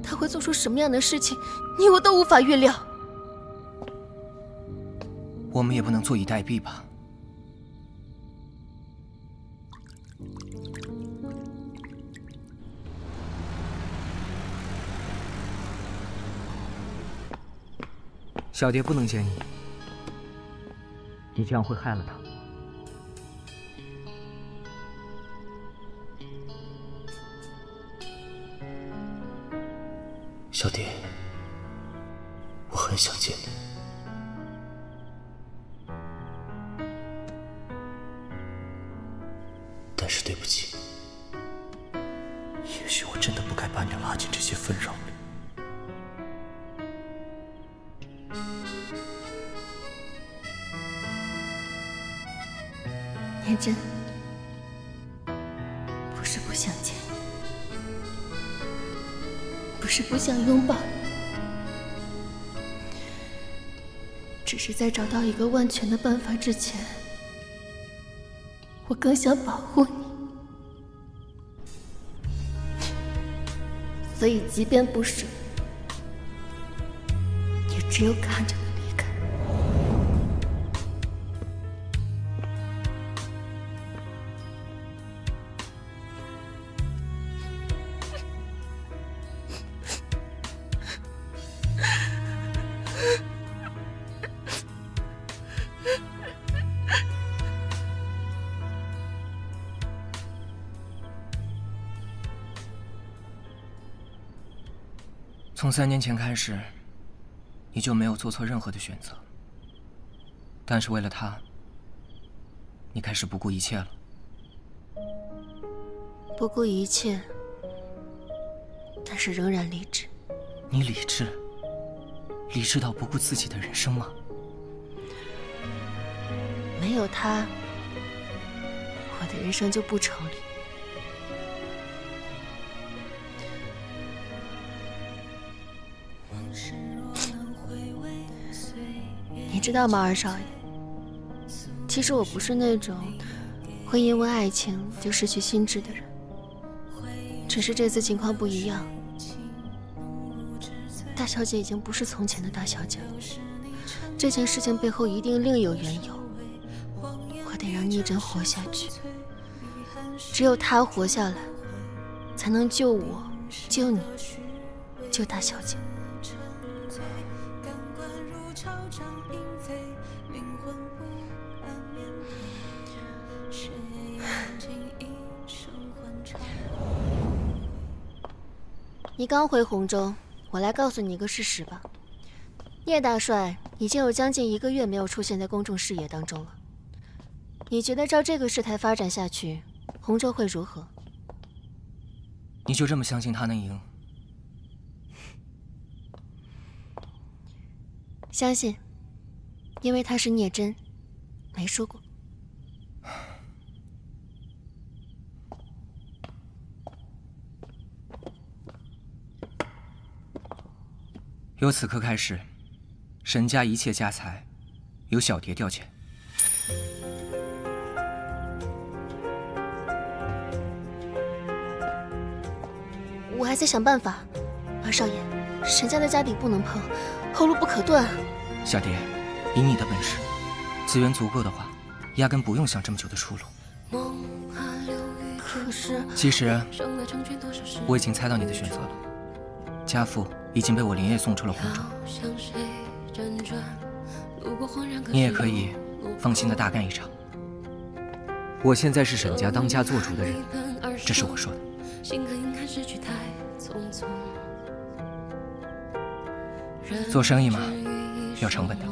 S5: 她会做出什么样的事情，你我都无法预料。
S7: 我们也不能坐以待毙吧。小蝶不能见你，你这样会害了她。
S11: 小蝶，我很想见你。但是对不起，也许我真的不该把你拉进这些纷扰里。
S5: 聂真，不是不想见你，不是不想拥抱你，只是在找到一个万全的办法之前，我更想保护你。所以即便不舍，也只有看着你离开。
S7: 从3年前开始，你就没有做错任何的选择。但是为了他，你开始不顾一切了。
S5: 不顾一切，但是仍然理智。
S7: 你理智？理智到不顾自己的人生吗？
S5: 没有他，我的人生就不成立。知道吗，二少爷？其实我不是那种会因为爱情就失去心智的人，只是这次情况不一样。大小姐已经不是从前的大小姐了，这件事情背后一定另有缘由。我得让聂真活下去，只有她活下来，才能救我，救你，救大小姐。你刚回洪州，我来告诉你一个事实吧。聂大帅已经有将近1个月没有出现在公众视野当中了。你觉得照这个事态发展下去，洪州会如何？
S7: 你就这么相信他能赢？
S5: 相信，因为他是聂真，没输过。
S7: 由此刻开始，沈家一切家财由小蝶调遣。
S5: 我还在想办法。二少爷，沈家的家底不能碰，后路不可断。
S7: 小蝶，以你的本事，资源足够的话，压根不用想这么久的出路。
S5: 可是，
S7: 其实我已经猜到你的选择了。家父已经被我连夜送出了洪州，你也可以放心的大干一场。我现在是沈家当家做主的人，这是我说的。做生意嘛，要成本的。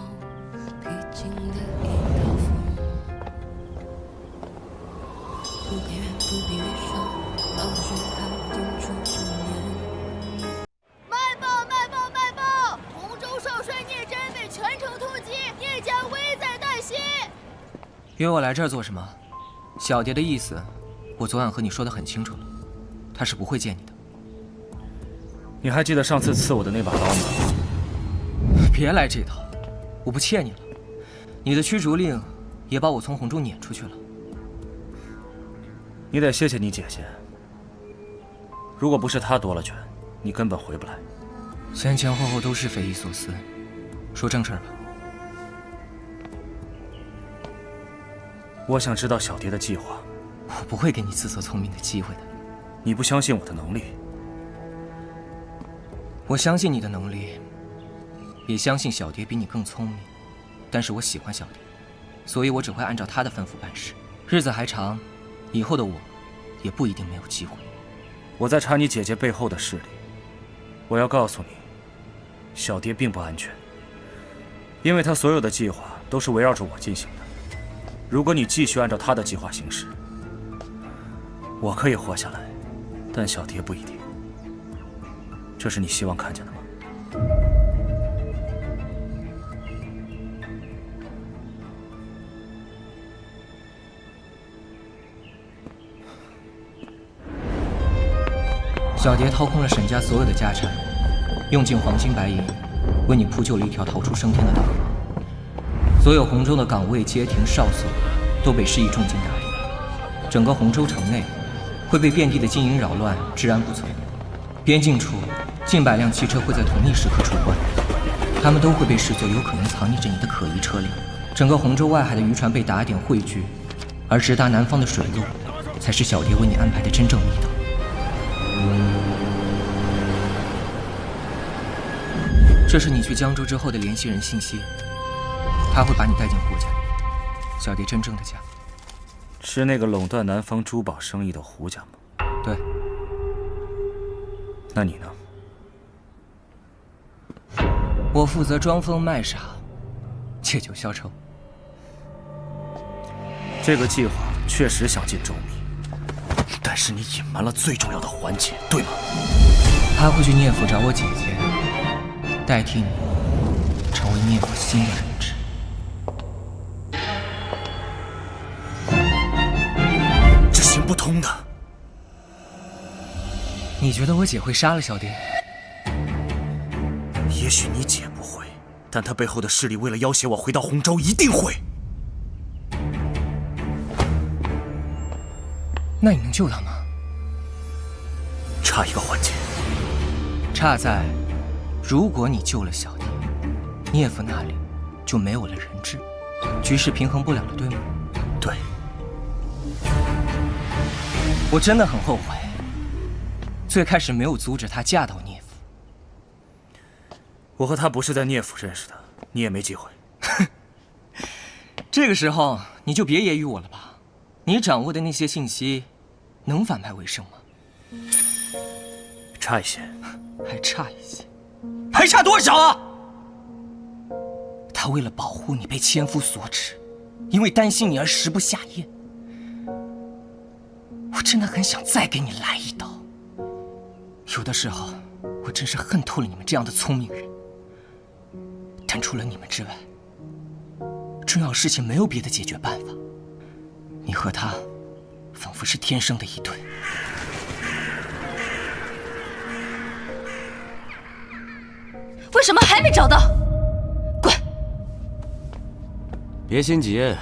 S4: 卖报！卖报！卖报！洪州少帅聂真被全城突击，聂家危在旦夕。
S7: 约我来这儿做什么？小蝶的意思，我昨晚和你说得很清楚了，她是不会见你的。
S3: 你还记得上次刺我的那把刀吗？
S7: 别来这套，我不欠你了。你的驱逐令也把我从洪州撵出去了。
S3: 你得谢谢你姐姐，如果不是她夺了权，你根本回不来。
S7: 前前后后都是匪夷所思，说正事儿吧。
S3: 我想知道小蝶的计划。
S7: 我不会给你自作聪明的机会的。
S3: 你不相信我的能力？
S7: 我相信你的能力，也相信小蝶比你更聪明。但是我喜欢小蝶，所以我只会按照她的吩咐办事。日子还长，以后的我也不一定没有机会。
S3: 我在查你姐姐背后的势力。我要告诉你，小蝶并不安全，因为她所有的计划都是围绕着我进行的。如果你继续按照她的计划行事，我可以活下来，但小蝶不一定。这是你希望看见的吗？
S7: 小蝶掏空了沈家所有的家产，用尽黄金白银，为你铺就了一条逃出升天的道路。所有洪州的岗位、街亭、哨所都被施以重金打理，整个洪州城内会被遍地的金银扰乱，治安不存。边境处近百辆汽车会在同一时刻出关，他们都会被视作有可能藏匿着你的可疑车辆。整个洪州外海的渔船被打点汇聚，而直达南方的水路才是小蝶为你安排的真正密道。这是你去江州之后的联系人信息，他会把你带进胡家，小蝶真正的家。
S3: 是那个垄断南方珠宝生意的胡家吗？
S7: 对。
S3: 那你呢？
S7: 我负责装疯卖傻，借酒消愁。
S3: 这个计划确实想进周密，但是你隐瞒了最重要的环节，对吗？
S7: 他会去聂府找我姐姐，代替你成为聂府新的人质。
S3: 这行不通的。
S7: 你觉得我姐会杀了小蝶？
S3: 也许你姐不会，
S11: 但他背后的势力为了要挟我回到洪州，一定会。
S7: 那你能救他吗？
S11: 差一个环节。
S7: 差在，如果你救了小蝶，聂府那里就没有了人质，局势平衡不了了，对吗？
S11: 对。
S7: 我真的很后悔，最开始没有阻止她嫁到聂府。
S11: 我和他不是在聂府认识的，你也没机会。
S7: 这个时候你就别揶揄我了吧？你掌握的那些信息，能反败为胜吗？
S11: 差一些。
S7: 还差一些？还差多少啊？他为了保护你被千夫所指，因为担心你而食不下咽。我真的很想再给你来一刀。有的时候，我真是恨透了你们这样的聪明人。但除了你们之外，重要事情没有别的解决办法。你和他，仿佛是天生的一对。
S13: 为什么还没找到？滚！
S9: 别心急，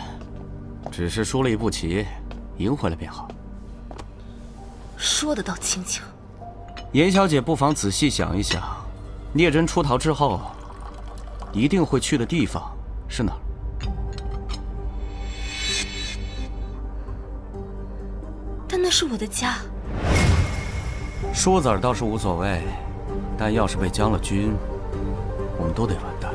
S9: 只是输了一步棋，赢回来便好。
S13: 说得倒轻巧。
S9: 严小姐不妨仔细想一想，聂真出逃之后，一定会去的地方是哪儿？
S13: 但那是我的家。
S9: 输子儿倒是无所谓，但要是被将了军，我们都得完蛋。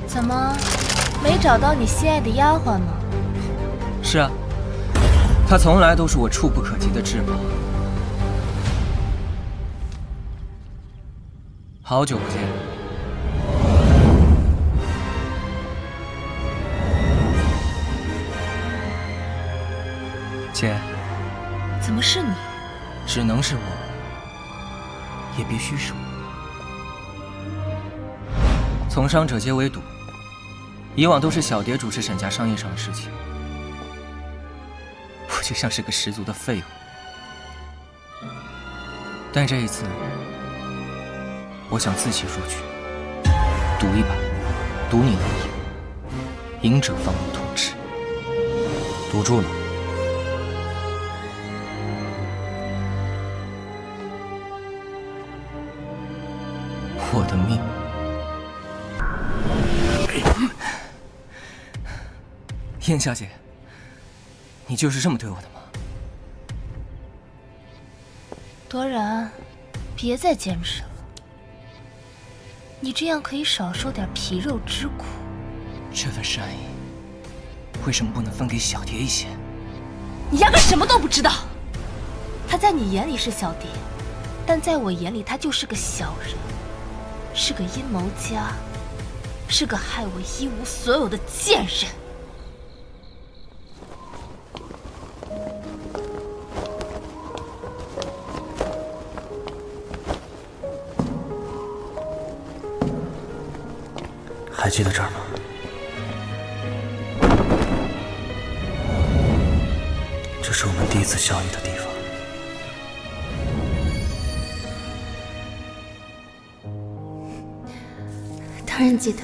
S13: 怎么，没找到你心爱的丫鬟吗？
S7: 是啊，她从来都是我触不可及的至宝。好久不见，姐。
S13: 怎么是你？
S7: 只能是我，也必须是我。从商者皆为赌，以往都是小蝶主持沈家商业上的事情，我就像是个十足的废物。但这一次，我想自己入局，赌一把，赌你能赢，赢者方能统治。
S11: 赌注呢？
S7: 我的命。燕小姐，你就是这么对我的吗？
S13: 多然，别再坚持了。你这样可以少受点皮肉之苦。
S7: 这份善意，为什么不能分给小蝶一些？
S13: 你压根什么都不知道。她在你眼里是小蝶，但在我眼里，她就是个小人，是个阴谋家，是个害我一无所有的贱人。
S11: 还记得这儿吗？这是我们第一次相遇的地方。
S5: 当然记得。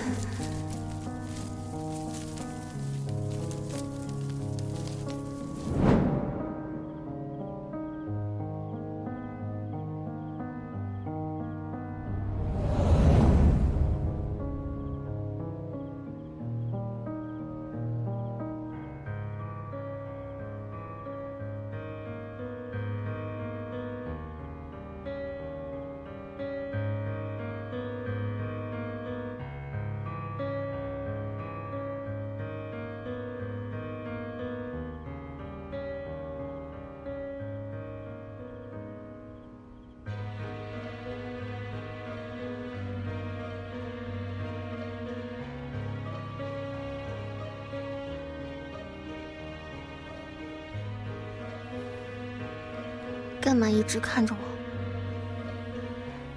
S5: 干嘛一直看着我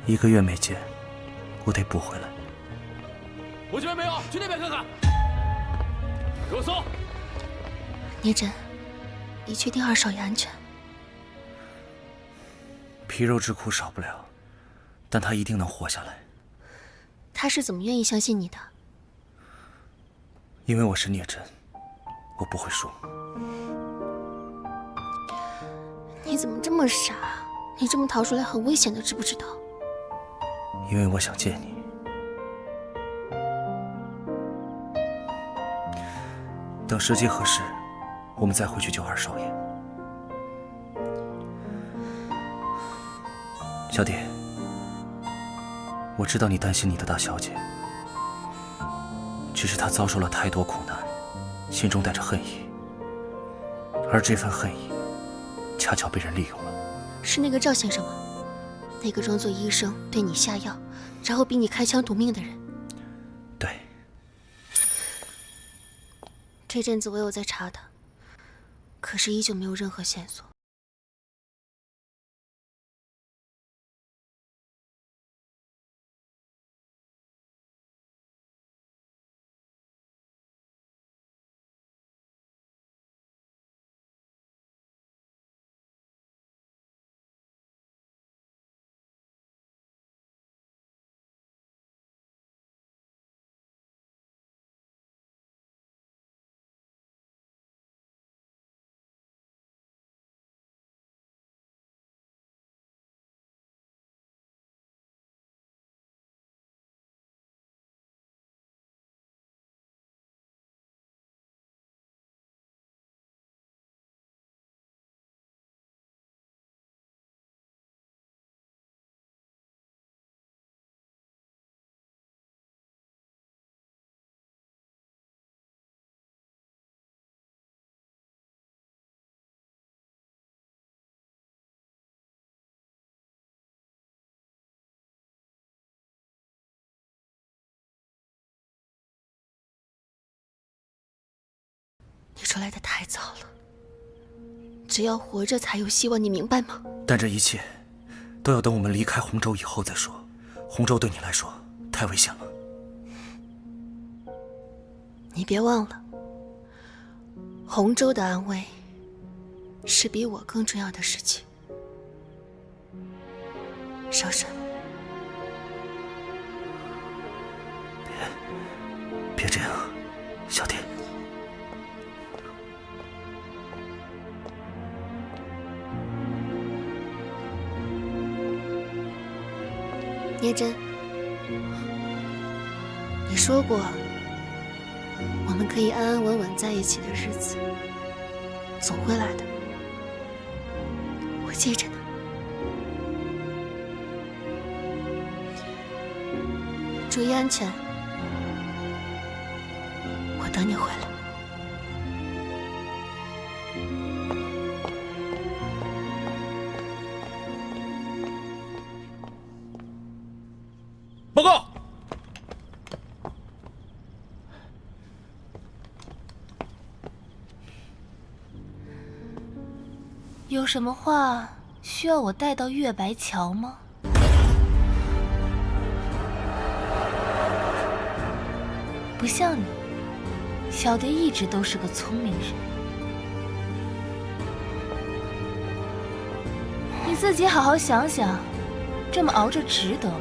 S11: ？1个月没见，我得补回来。
S8: 我这边没有，去那边看看。给我搜！
S5: 聂真，你确定2少爷安全？
S11: 皮肉之苦少不了，但他一定能活下来。
S5: 他是怎么愿意相信你的？
S11: 因为我是聂真，我不会输。
S5: 你怎么这么傻？你这么逃出来很危险的，知不知道？
S11: 因为我想见你。等时机合适，我们再回去救2少爷。小蝶，我知道你担心你的大小姐，只是她遭受了太多苦难，心中带着恨意，而这份恨意恰巧被人利用了。
S5: 是那个赵先生吗？那个装作医生对你下药，然后逼你开枪夺命的人。
S11: 对。
S5: 这阵子我有在查他，可是依旧没有任何线索。你出来的太早了，只要活着才有希望，你明白吗？
S11: 但这一切都要等我们离开洪州以后再说。洪州对你来说太危险了。
S5: 你别忘了，洪州的安危是比我更重要的事情。少神，
S11: 别这样，小蝶。
S5: 聂真，你说过，我们可以安安稳稳在一起的日子总会来的，我记着呢。注意安全，我等你回来。
S8: 报告。
S13: 有什么话需要我带到月白桥吗？不像你，小蝶一直都是个聪明人。你自己好好想想，这么熬着值得吗？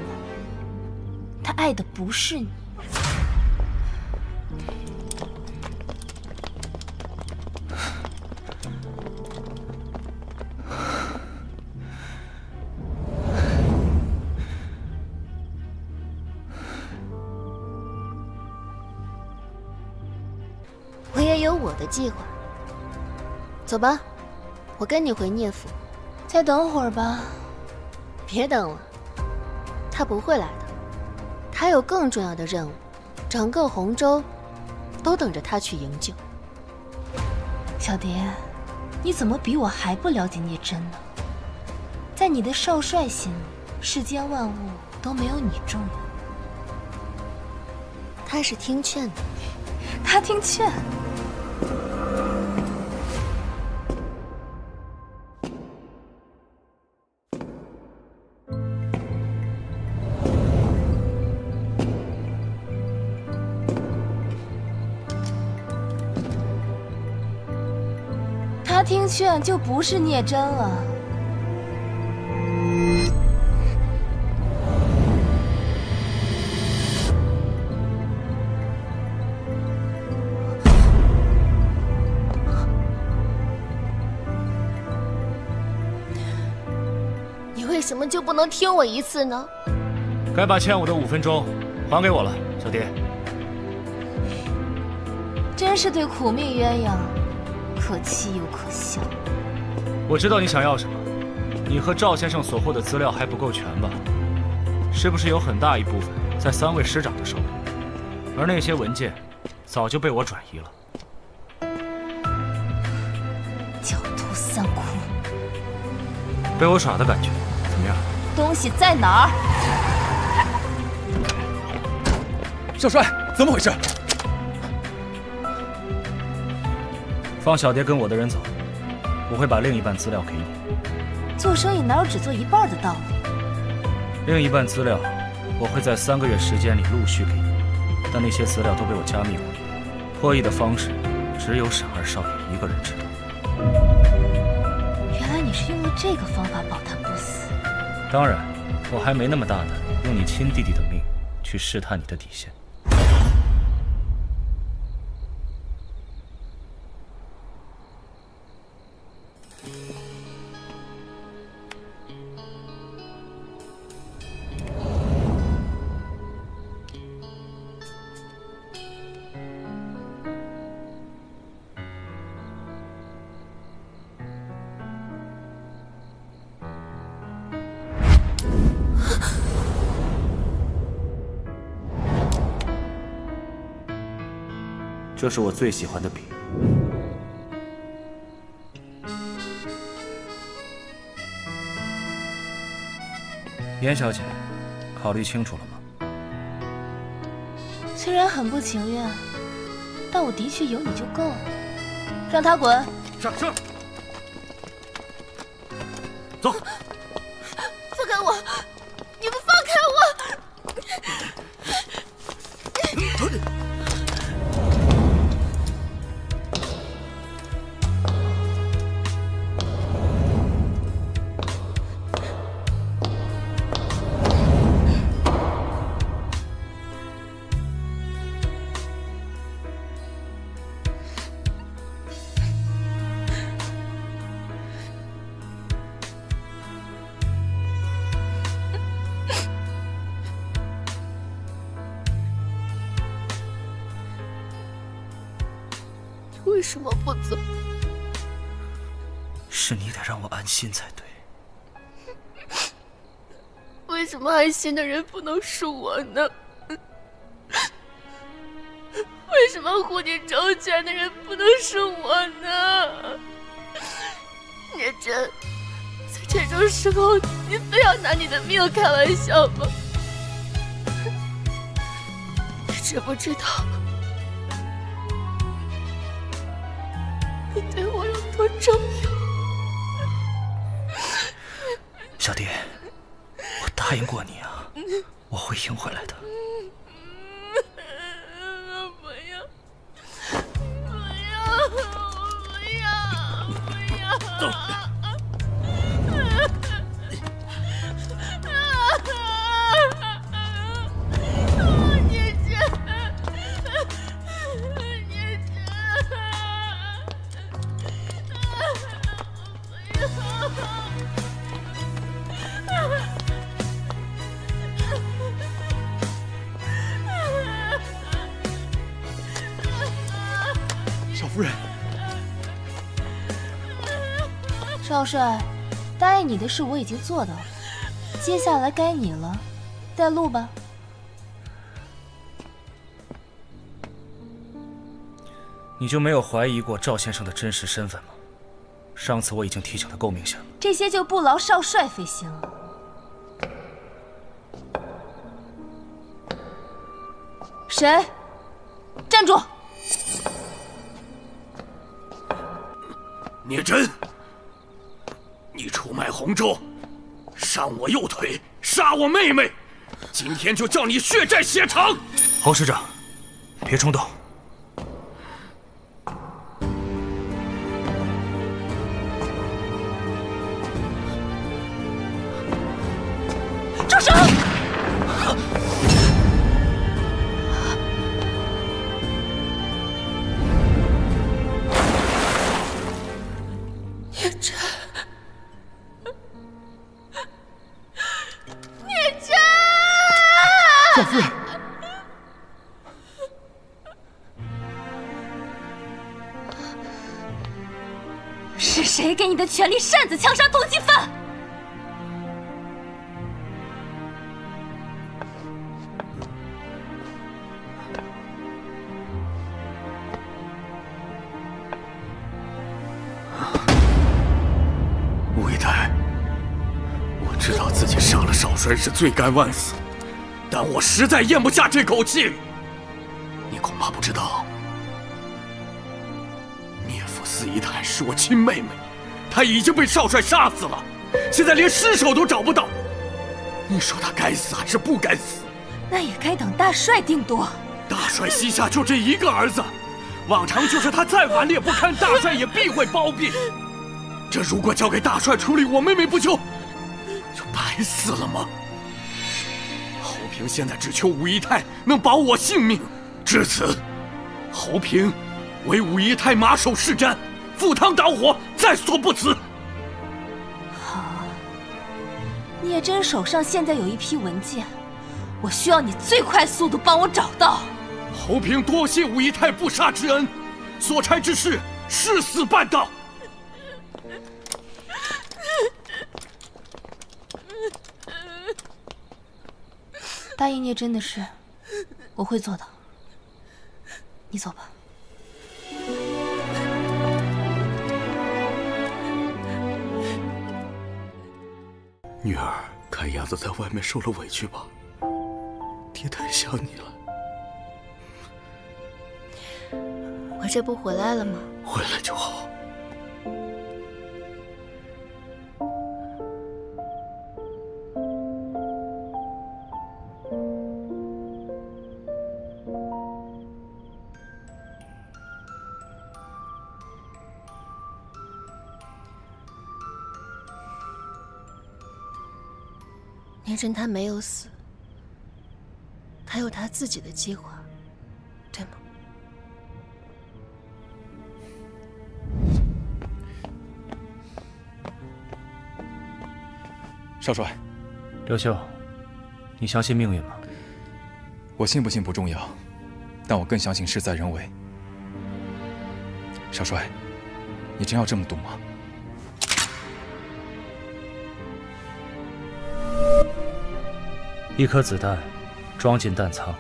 S13: 他爱的不是你。
S5: 我也有我的计划。走吧，我跟你回聂府。
S13: 再等会儿吧。
S5: 别等了，他不会来的。他有更重要的任务，整个洪州都等着他去营救。
S13: 小蝶，你怎么比我还不了解聂真呢？在你的少帅心里，世间万物都没有你重要。
S5: 他是听劝的。
S13: 他听劝？他听劝就不是聂真了。
S6: 你为什么就不能听我一次呢？
S14: 该把欠我的5分钟还给我了，小蝶。
S13: 真是对苦命鸳鸯可气又可笑。
S14: 我知道你想要什么，你和赵先生所获的资料还不够全吧？是不是有很大一部分在3位师长的手里？而那些文件早就被我转移了。
S13: 狡兔三窟，
S14: 被我耍的感觉怎么样？
S13: 东西在哪儿？
S2: 少帅，怎么回事？
S3: 放小蝶跟我的人走，我会把另一半资料给你。
S13: 做生意哪有只做一半的道理？
S3: 另一半资料，我会在3个月时间里陆续给你，但那些资料都被我加密过，破译的方式只有沈二少爷一个人知道。
S13: 原来你是用了这个方法保他不死。
S3: 当然，我还没那么大胆，用你亲弟弟的命去试探你的底线。这是我最喜欢的笔。严小姐，考虑清楚了吗？
S13: 虽然很不情愿，但我的确有你就够了。让他滚！
S12: 是。走。
S6: 放开我！你们放开我！为什么不走？
S11: 是你得让我安心才对。
S6: 为什么安心的人不能是我呢？为什么护你周全的人不能是我呢？聂真，在这种时候，你非要拿你的命开玩笑吗？你知不知道？你对我有多重要？
S11: 小蝶，我答应过你啊，我会赢回来的。
S6: 不要！不要！走！聂真，
S2: 少夫人，
S13: 少帅，答应你的事我已经做到了，接下来该你了，带路吧。
S3: 你就没有怀疑过赵先生的真实身份吗？上次我已经提醒得够明显了。
S13: 这些就不劳少帅费心了。谁？站住！
S12: 聂真，你出卖洪州，伤我右腿，杀我妹妹，今天就叫你血债血偿！
S11: 侯师长，别冲动。
S6: 是谁给你的权力擅自枪杀通缉犯？
S1: 吴一泰，我知道自己杀了少帅是罪该万死，但我实在咽不下这口气。你恐怕不知道，聂府四姨太是我亲妹妹，她已经被少帅杀死了，现在连尸首都找不到。你说她该死还是不该死？
S6: 那也该等大帅定夺。
S1: 大帅膝下就这一个儿子，往常就是他再顽劣不堪，大帅也必会包庇。这如果交给大帅处理，我妹妹不就白死了吗？侯平现在只求武姨太能保我性命，至此，侯平为武姨太马首是瞻，赴汤蹈火，在所不辞。
S6: 好，聂真手上现在有一批文件，我需要你最快速度帮我找到。
S1: 侯平多谢武姨太不杀之恩，所差之事誓死办到。
S6: 答应聂真的事，我会做到。你走吧。
S1: 女儿，看样子在外面受了委屈吧？爹太想你了。
S5: 我这不回来了吗？
S1: 回来就好。
S5: 聂真他没有死，他有他自己的计划，对吗？
S2: 少帅，
S3: 刘秀，你相信命运吗？
S2: 我信不信不重要，但我更相信事在人为。少帅，你真要这么赌吗？
S3: 一颗子弹装进弹仓，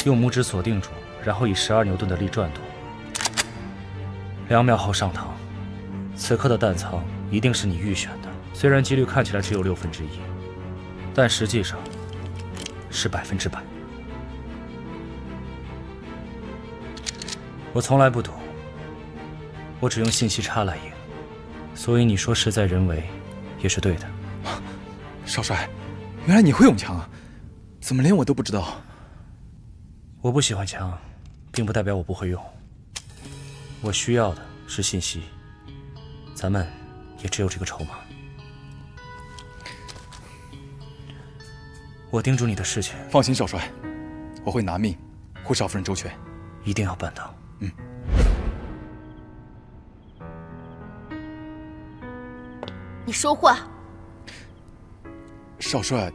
S3: 用拇指锁定住，然后以12牛顿的力转动。2秒后上膛。此刻的弹仓一定是你预选的，虽然几率看起来只有1/6，但实际上是100%。我从来不赌，我只用信息差来赢，所以你说事在人为，也是对的。
S2: 少帅，原来你会用枪啊！怎么连我都不知道？
S3: 我不喜欢枪，并不代表我不会用。我需要的是信息，咱们也只有这个筹码。我叮嘱你的事情，
S2: 放心，少帅，我会拿命护少夫人周全，
S3: 一定要办到。
S5: 你说话。
S2: 少帅，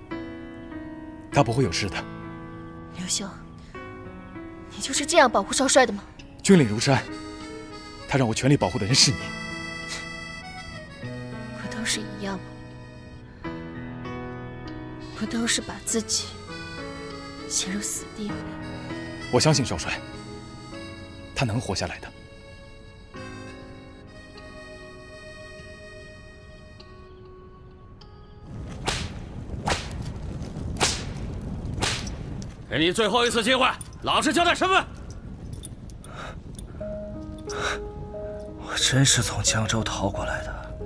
S2: 他不会有事的。
S5: 刘秀，你就是这样保护少帅的吗？
S2: 军令如山，他让我全力保护的人是你。
S5: 不都是一样吗？不都是把自己陷入死地吗？
S2: 我相信少帅，他能活下来的。
S9: 给你最后一次机会，老实交代身份。
S3: 我真是从江州逃过来的。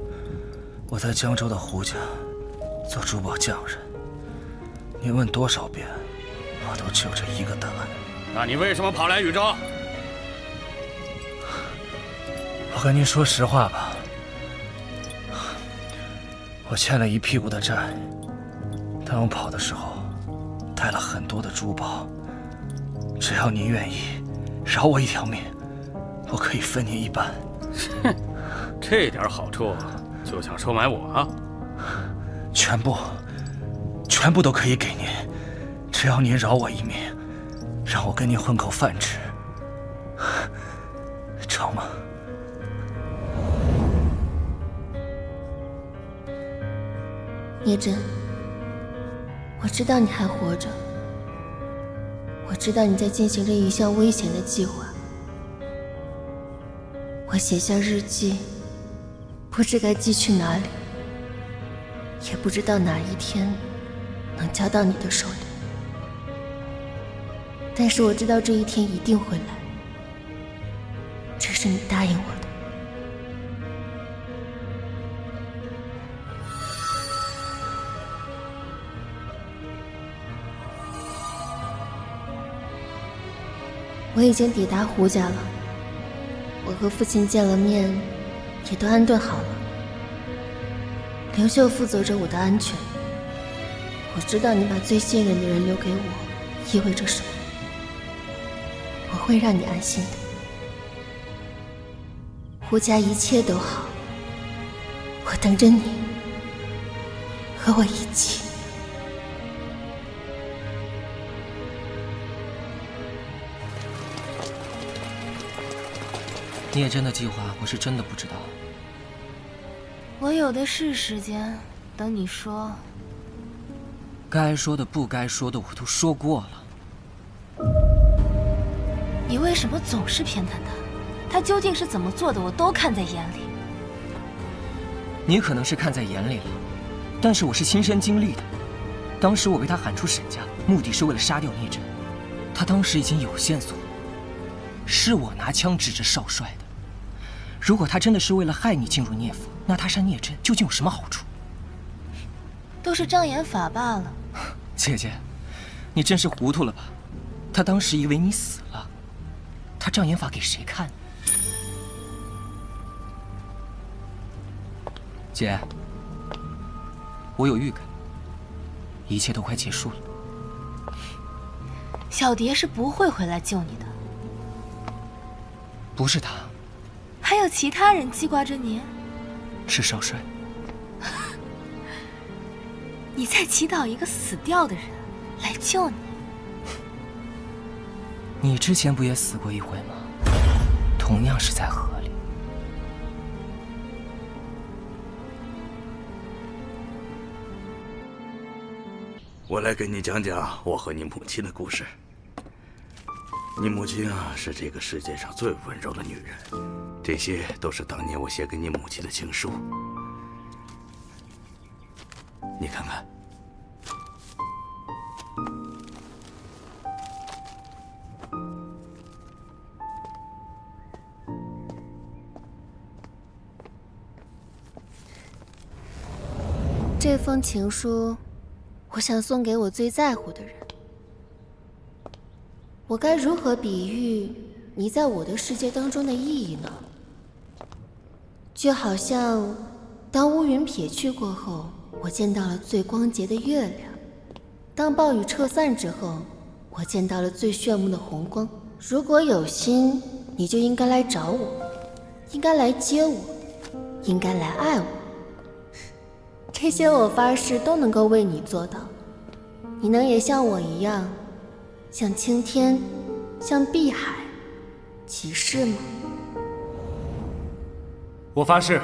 S3: 我在江州的胡家做珠宝匠人。你问多少遍，我都只有这一个答案。
S9: 那你为什么跑来禹州？
S3: 我跟您说实话吧，我欠了一屁股的债，但我跑的时候带了很多的珠宝。只要您愿意饶我一条命，我可以分您一半。
S9: 哼，这点好处就想收买我啊？
S3: 全部都可以给您，只要您饶我一命，让我跟您混口饭吃，成吗？
S5: 聂真，我知道你还活着，我知道你在进行着一项危险的计划。我写下日记，不知该寄去哪里，也不知道哪一天能交到你的手里。但是我知道这一天一定会来，这是你答应我的。我已经抵达胡家了，我和父亲见了面，也都安顿好了。刘秀负责着我的安全，我知道你把最信任的人留给我，意味着什么。我会让你安心的。胡家一切都好，我等着你和我一起。
S7: 聂真的计划，我是真的不知道。
S13: 我有的是时间，等你说。
S7: 该说的、不该说的，我都说过了。
S13: 你为什么总是偏袒他？他究竟是怎么做的，我都看在眼里。
S7: 你可能是看在眼里了，但是我是亲身经历的。当时我被他喊出沈家，目的是为了杀掉聂真。他当时已经有线索，是我拿枪指着少帅的。如果他真的是为了害你进入聂府，那他杀聂真究竟有什么好处？
S13: 都是障眼法罢了。
S7: 姐姐，你真是糊涂了吧？他当时以为你死了，他障眼法给谁看？姐，我有预感，一切都快结束了。
S13: 小蝶是不会回来救你的。
S7: 不是他，
S13: 还有其他人记挂着你？
S7: 是少帅。
S13: 你在祈祷一个死掉的人来救你？
S7: 你之前不也死过一回吗？同样是在河里。
S1: 我来给你讲讲我和你母亲的故事。你母亲啊，是这个世界上最温柔的女人，这些都是当年我写给你母亲的情书。你看看，
S5: 这封情书，我想送给我最在乎的人。我该如何比喻你在我的世界当中的意义呢？就好像，当乌云撇去过后，我见到了最光洁的月亮；当暴雨撤散之后，我见到了最炫目的红光。如果有心，你就应该来找我，应该来接我，应该来爱我。这些我发誓都能够为你做到。你能也像我一样，像青天，像碧海，起誓吗？
S14: 我发誓。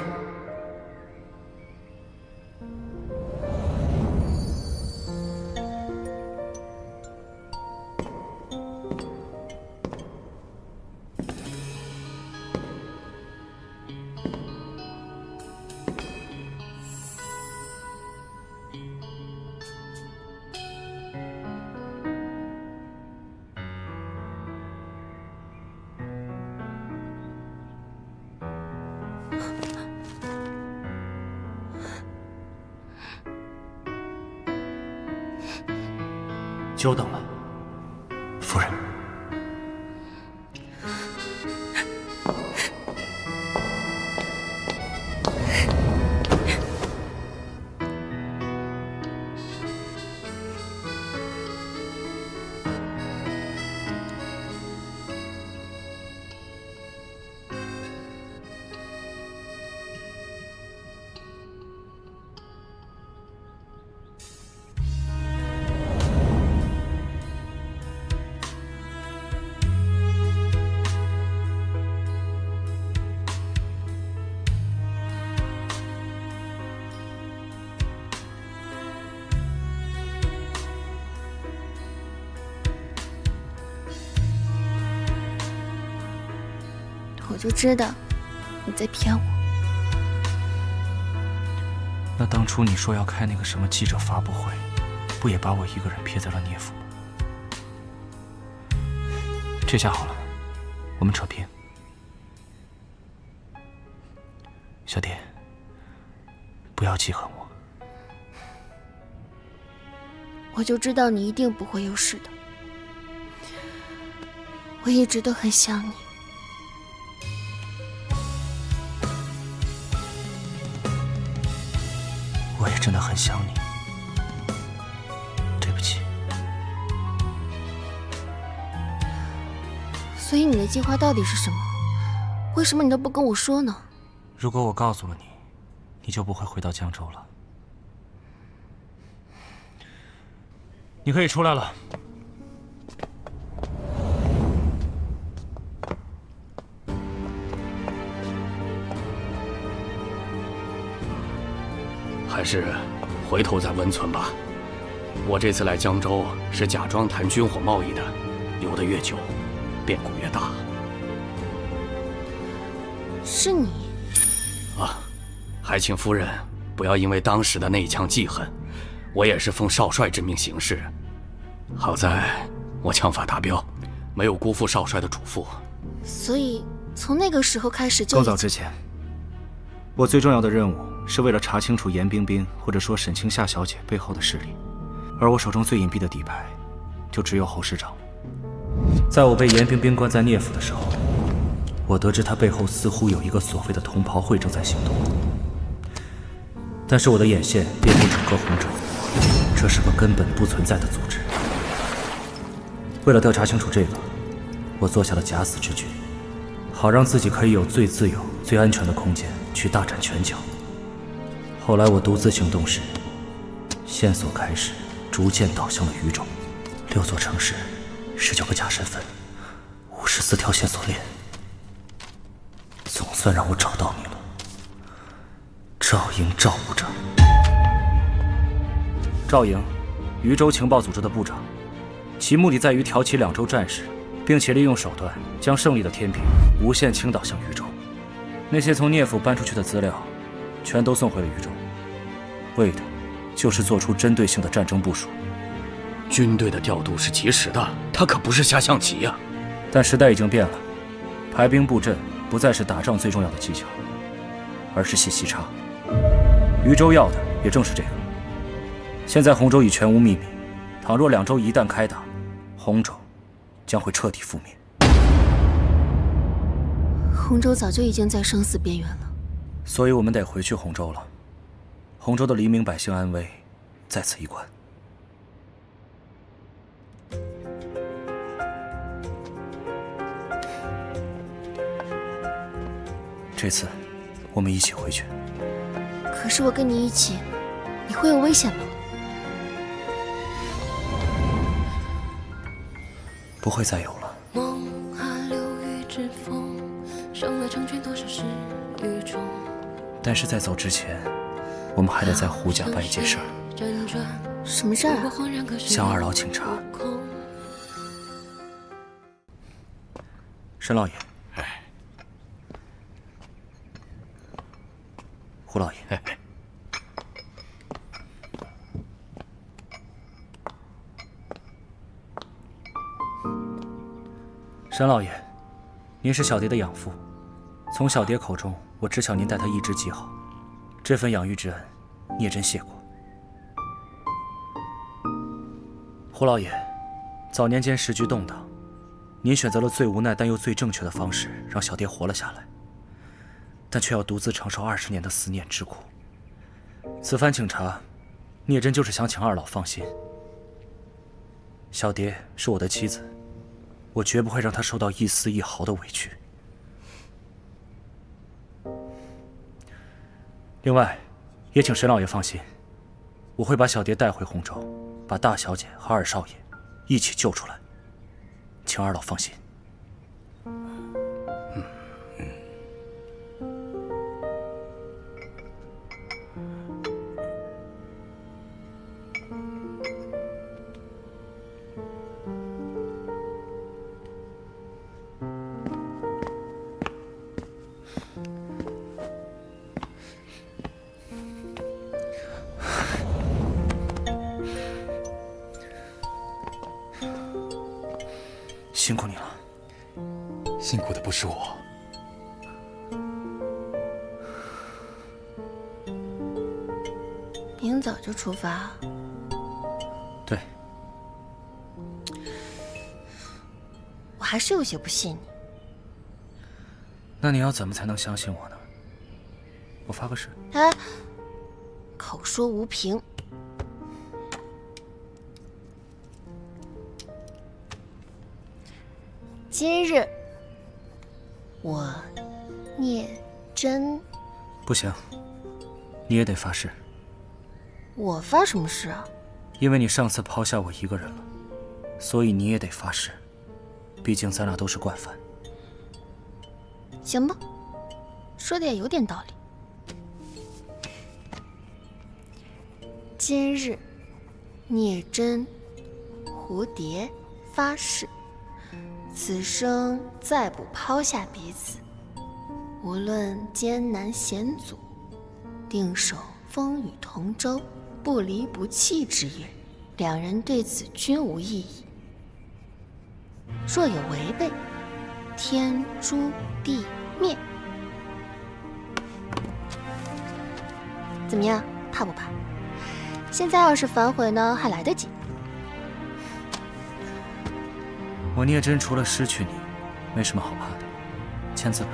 S14: 久等了，
S11: 夫人。
S5: 就知道你在骗我。
S14: 那当初你说要开那个什么记者发布会，不也把我一个人撇在了聂府吗？这下好了，我们扯平。小蝶，不要记恨我。
S5: 我就知道你一定不会有事的。我一直都很想你。
S14: 我也真的很想你，对不起。
S5: 所以你的计划到底是什么？为什么你都不跟我说呢？
S14: 如果我告诉了你，你就不会回到江州了。你可以出来了。
S9: 还是回头再温存吧。我这次来江州是假装谈军火贸易的，留得越久，变故越大。
S5: 是你
S9: 啊，还请夫人不要因为当时的那一腔记恨，我也是奉少帅之命行事。好在我枪法达标，没有辜负少帅的嘱咐。
S5: 所以从那个时候开始就……
S14: 更早之前，我最重要的任务是为了查清楚严冰冰或者说沈清夏小姐背后的势力，而我手中最隐蔽的底牌，就只有侯师长。在我被严冰冰关在聂府的时候，我得知她背后似乎有一个所谓的同袍会正在行动，但是我的眼线遍布整个洪州，这是个根本不存在的组织。为了调查清楚这个，我做下了假死之举，好让自己可以有最自由、最安全的空间去大展拳脚。后来我独自行动时，线索开始逐渐导向了渝州，6座城市，19个假身份，54条线索链，总算让我找到你了，赵营赵部长。赵营，渝州情报组织的部长，其目的在于挑起2州战事，并且利用手段将胜利的天平无限倾倒向渝州。那些从聂府搬出去的资料，全都送回了渝州，为的就是做出针对性的战争部署。
S9: 军队的调度是及时的，他可不是下象棋呀。
S14: 但时代已经变了，排兵布阵不再是打仗最重要的技巧，而是细细差。渝州要的也正是这个。现在洪州已全无秘密，倘若2州一旦开打，洪州将会彻底覆灭。
S5: 洪州早就已经在生死边缘了，
S14: 所以我们得回去洪州了。洪州的黎民百姓安危在此一关。这次我们一起回去。
S5: 可是我跟你一起，你会有危险吗？
S14: 不会再有了。
S10: 梦啊，流雨之风，生了成全多少事与众。
S14: 但是在走之前，我们还得在胡家办一件事儿。
S5: 什么事儿啊？
S14: 向二老请茶。沈老爷。胡老爷。沈老爷，您是小蝶的养父，从小蝶口中我知晓您待她一直极好，这份养育之恩，聂真谢过。胡老爷，早年间时局动荡，您选择了最无奈但又最正确的方式，让小蝶活了下来，但却要独自承受20年的思念之苦。此番请茶，聂真就是想请二老放心。小蝶是我的妻子，我绝不会让她受到一丝一毫的委屈。另外，也请沈老爷放心，我会把小蝶带回洪州，把大小姐和二少爷一起救出来，请二老放心。辛苦你了。
S2: 辛苦的不是我。
S5: 明早就出发？
S14: 对。
S5: 我还是有些不信你。
S14: 那你要怎么才能相信我呢？我发个誓。
S5: 哎，口说无凭。今日，我聂真。
S14: 不行，你也得发誓。
S5: 我发什么誓啊？
S14: 因为你上次抛下我一个人了，所以你也得发誓。毕竟咱俩都是惯犯。
S5: 行吧，说的也有点道理。今日，聂真、蝴蝶发誓，此生再不抛下彼此，无论艰难险阻，定守风雨同舟，不离不弃之约。两人对此均无异议。若有违背，天诛地灭。怎么样，怕不怕？现在要是反悔呢，还来得及。
S14: 我聂真除了失去你，没什么好怕的。签字吧。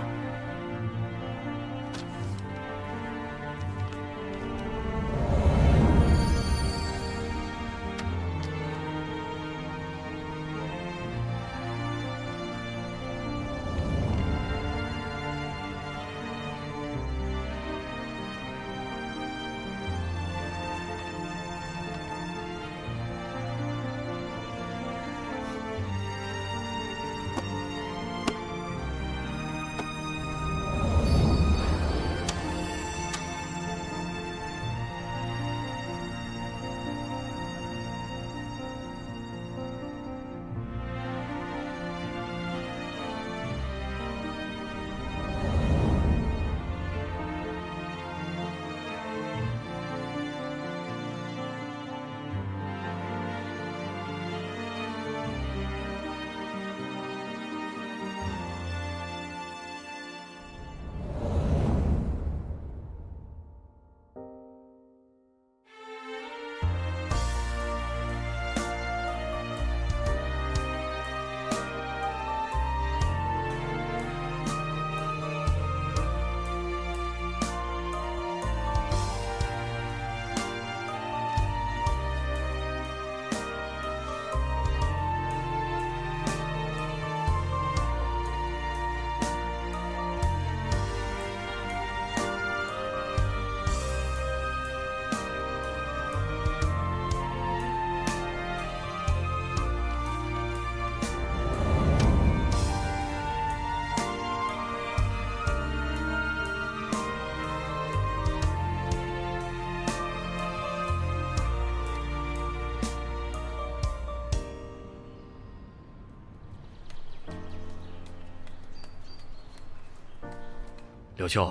S9: 柳秀，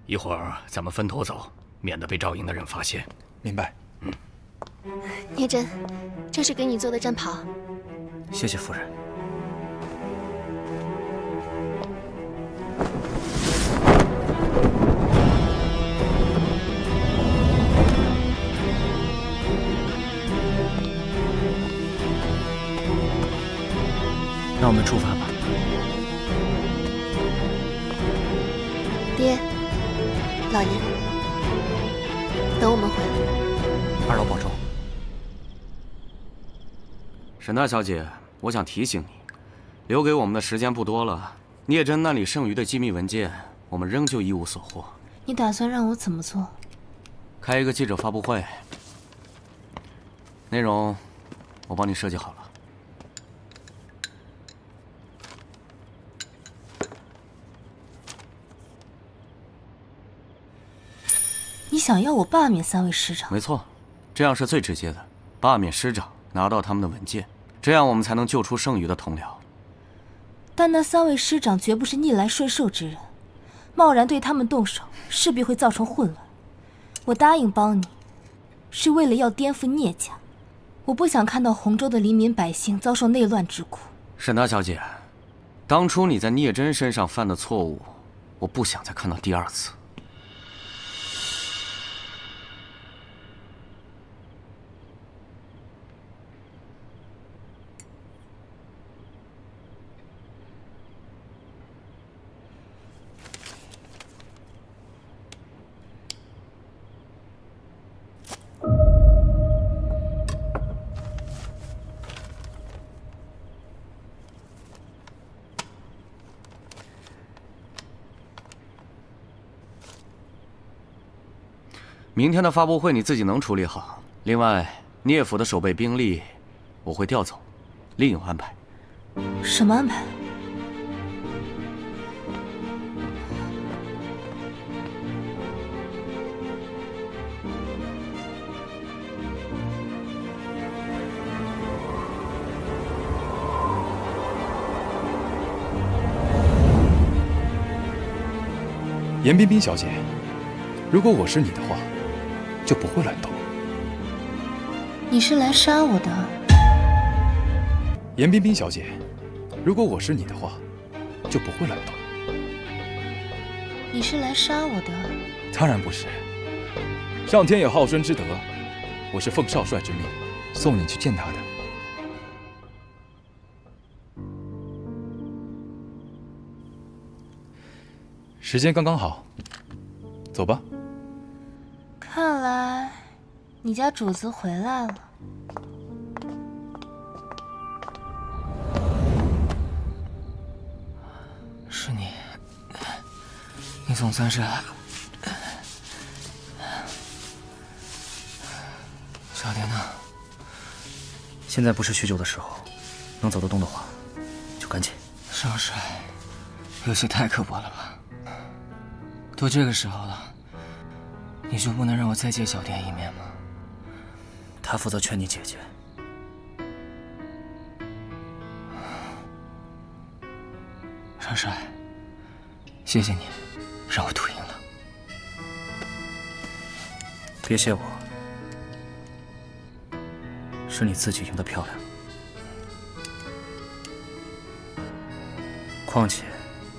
S9: 一会儿咱们分头走，免得被赵营的人发现。
S2: 明白。
S5: 聂真，这是给你做的战袍。
S14: 谢谢夫人。那我们出发吧。
S5: 爹，老爷，等我们回来。
S14: 二老保重。
S9: 沈大小姐，我想提醒你，留给我们的时间不多了。聂真那里剩余的机密文件，我们仍旧一无所获。
S6: 你打算让我怎么做？
S9: 开一个记者发布会，内容我帮你设计好了。
S6: 你想要我罢免3位师长？
S9: 没错，这样是最直接的，罢免师长，拿到他们的文件，这样我们才能救出剩余的同僚。
S6: 但那3位师长绝不是逆来顺受之人，贸然对他们动手，势必会造成混乱。我答应帮你，是为了要颠覆聂家。我不想看到洪州的黎民百姓遭受内乱之苦，
S9: 沈大小姐，当初你在聂真身上犯的错误，我不想再看到第二次。明天的发布会你自己能处理好。另外，聂府的守备兵力我会调走，另有安排。
S13: 什么安排？
S2: 严彬彬小姐，如果我是你的话，就不会乱动。
S13: 你是来杀我的？
S2: 严彬彬小姐，如果我是你的话，就不会乱动。
S13: 你是来杀我的？
S2: 当然不是。上天有好生之德，我是奉少帅之命送你去见他的。时间刚刚好，走吧。
S13: 看来你家主子回来了。
S7: 是你，你总算是……小蝶呢？
S3: 现在不是酗酒的时候，能走得动的话，就赶紧。
S7: 少帅，有些太刻薄了吧？都这个时候了，你就不能让我再见小蝶一面吗？
S3: 他负责劝你姐姐。
S7: 少帅，谢谢你，让我赌赢了。
S3: 别谢我，是你自己赢得漂亮。况且，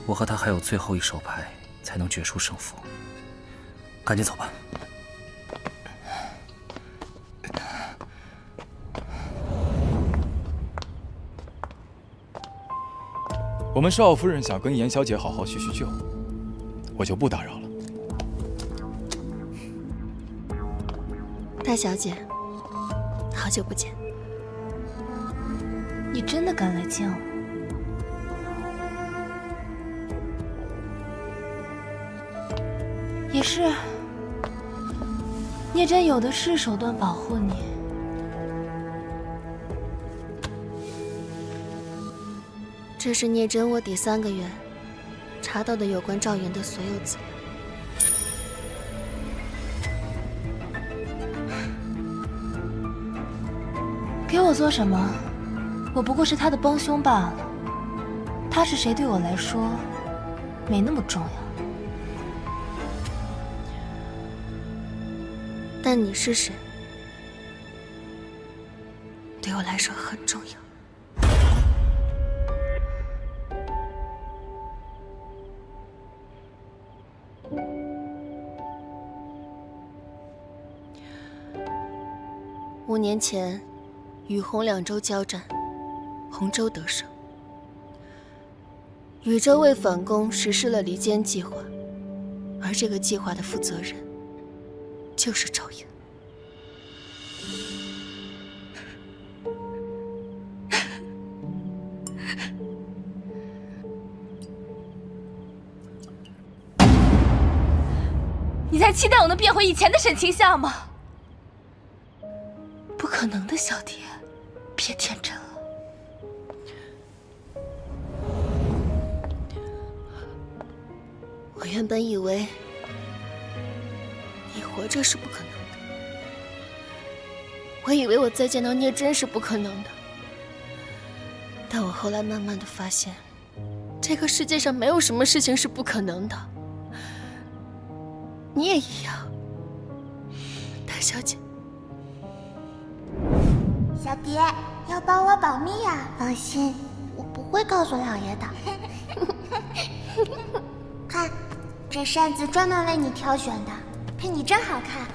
S3: 我和他还有最后一手牌，才能决出胜负。赶紧走吧。
S2: 我们少夫人想跟严小姐好好叙叙旧，我就不打扰了。
S5: 大小姐，好久不见。
S13: 你真的敢来见我？也是，聂真有的是手段保护你。
S5: 这是聂真卧底3个月查到的有关赵岩的所有资料。
S13: 给我做什么？我不过是他的帮凶罢了。他是谁对我来说没那么重要。
S5: 但你是谁，对我来说很重要。5年前，与洪两州交战，洪州得胜。禹州为反攻实施了离间计划，而这个计划的负责人就是赵岩。
S13: 你在期待我能变回以前的沈清夏吗？
S5: 不可能的，小蝶，别天真了。我原本以为你活着是不可能的，我以为我再见到聂真是不可能的，但我后来慢慢的发现，这个世界上没有什么事情是不可能的。你也一样，大小姐。
S15: 小蝶，要帮我保密呀！放心，我不会告诉老爷的。看，这扇子专门为你挑选的，配你真好看。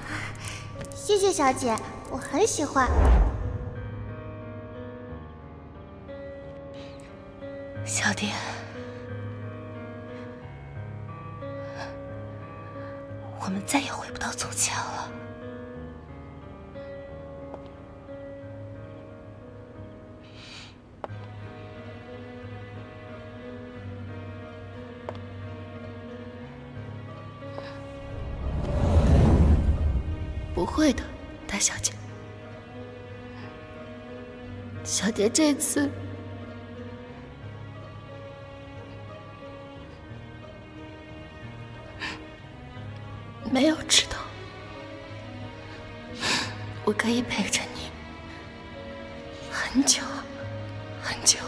S15: 谢谢小姐，我很喜欢。
S5: 小蝶，我们再也回不到从前了。不会的，大小姐。小蝶这次没有迟到，我可以陪着你很久很久。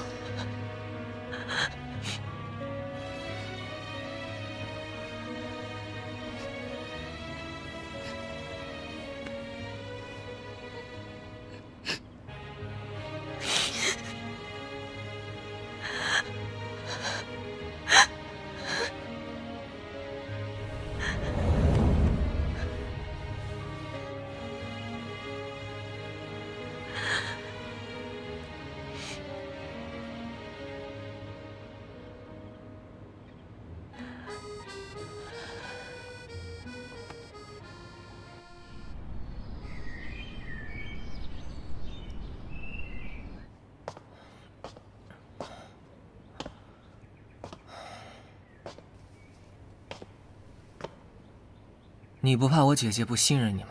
S7: 你不怕我姐姐不信任你们？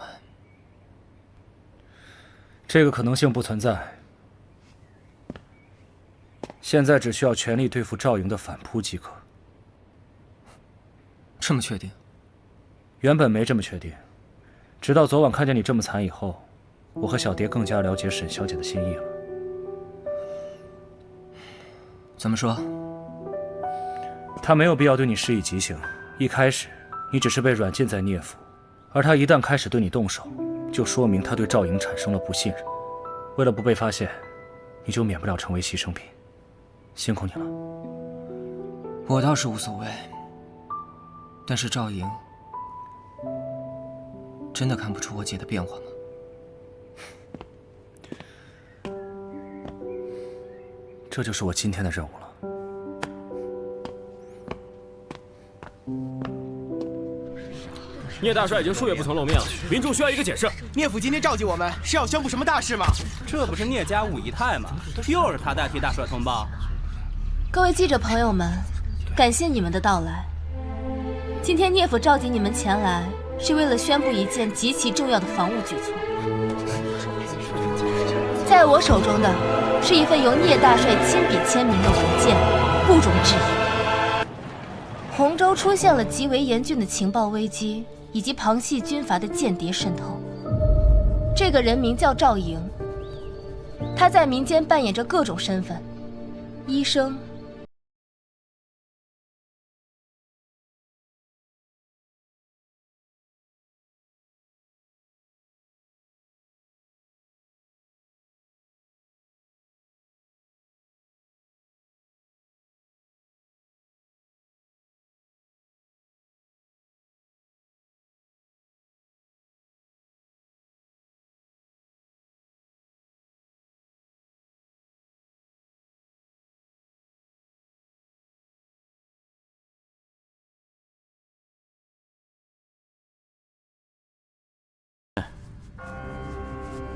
S14: 这个可能性不存在。现在只需要全力对付赵莹的反扑即可。
S7: 这么确定？
S14: 原本没这么确定，直到昨晚看见你这么惨以后，我和小蝶更加了解沈小姐的心意了。
S7: 怎么说？
S14: 她没有必要对你施以极刑。一开始，你只是被软禁在聂府，而她一旦开始对你动手，就说明她对赵莹产生了不信任。为了不被发现，你就免不了成为牺牲品。辛苦你了。
S7: 我倒是无所谓，但是赵莹真的看不出我姐的变化吗？
S14: 这就是我今天的任务了。
S8: 聂大帅已经数月不曾露面了，民众需要一个解释。
S16: 聂府今天召集我们，是要宣布什么大事吗？
S17: 这不是聂家武仪泰吗？又是他代替大帅通报。
S13: 各位记者朋友们，感谢你们的到来。今天聂府召集你们前来，是为了宣布一件极其重要的防务举措。在我手中的是一份由聂大帅亲笔签名的文件，不容置疑。洪州出现了极为严峻的情报危机，以及旁系军阀的间谍渗透。这个人名叫赵莹，他在民间扮演着各种身份：医生、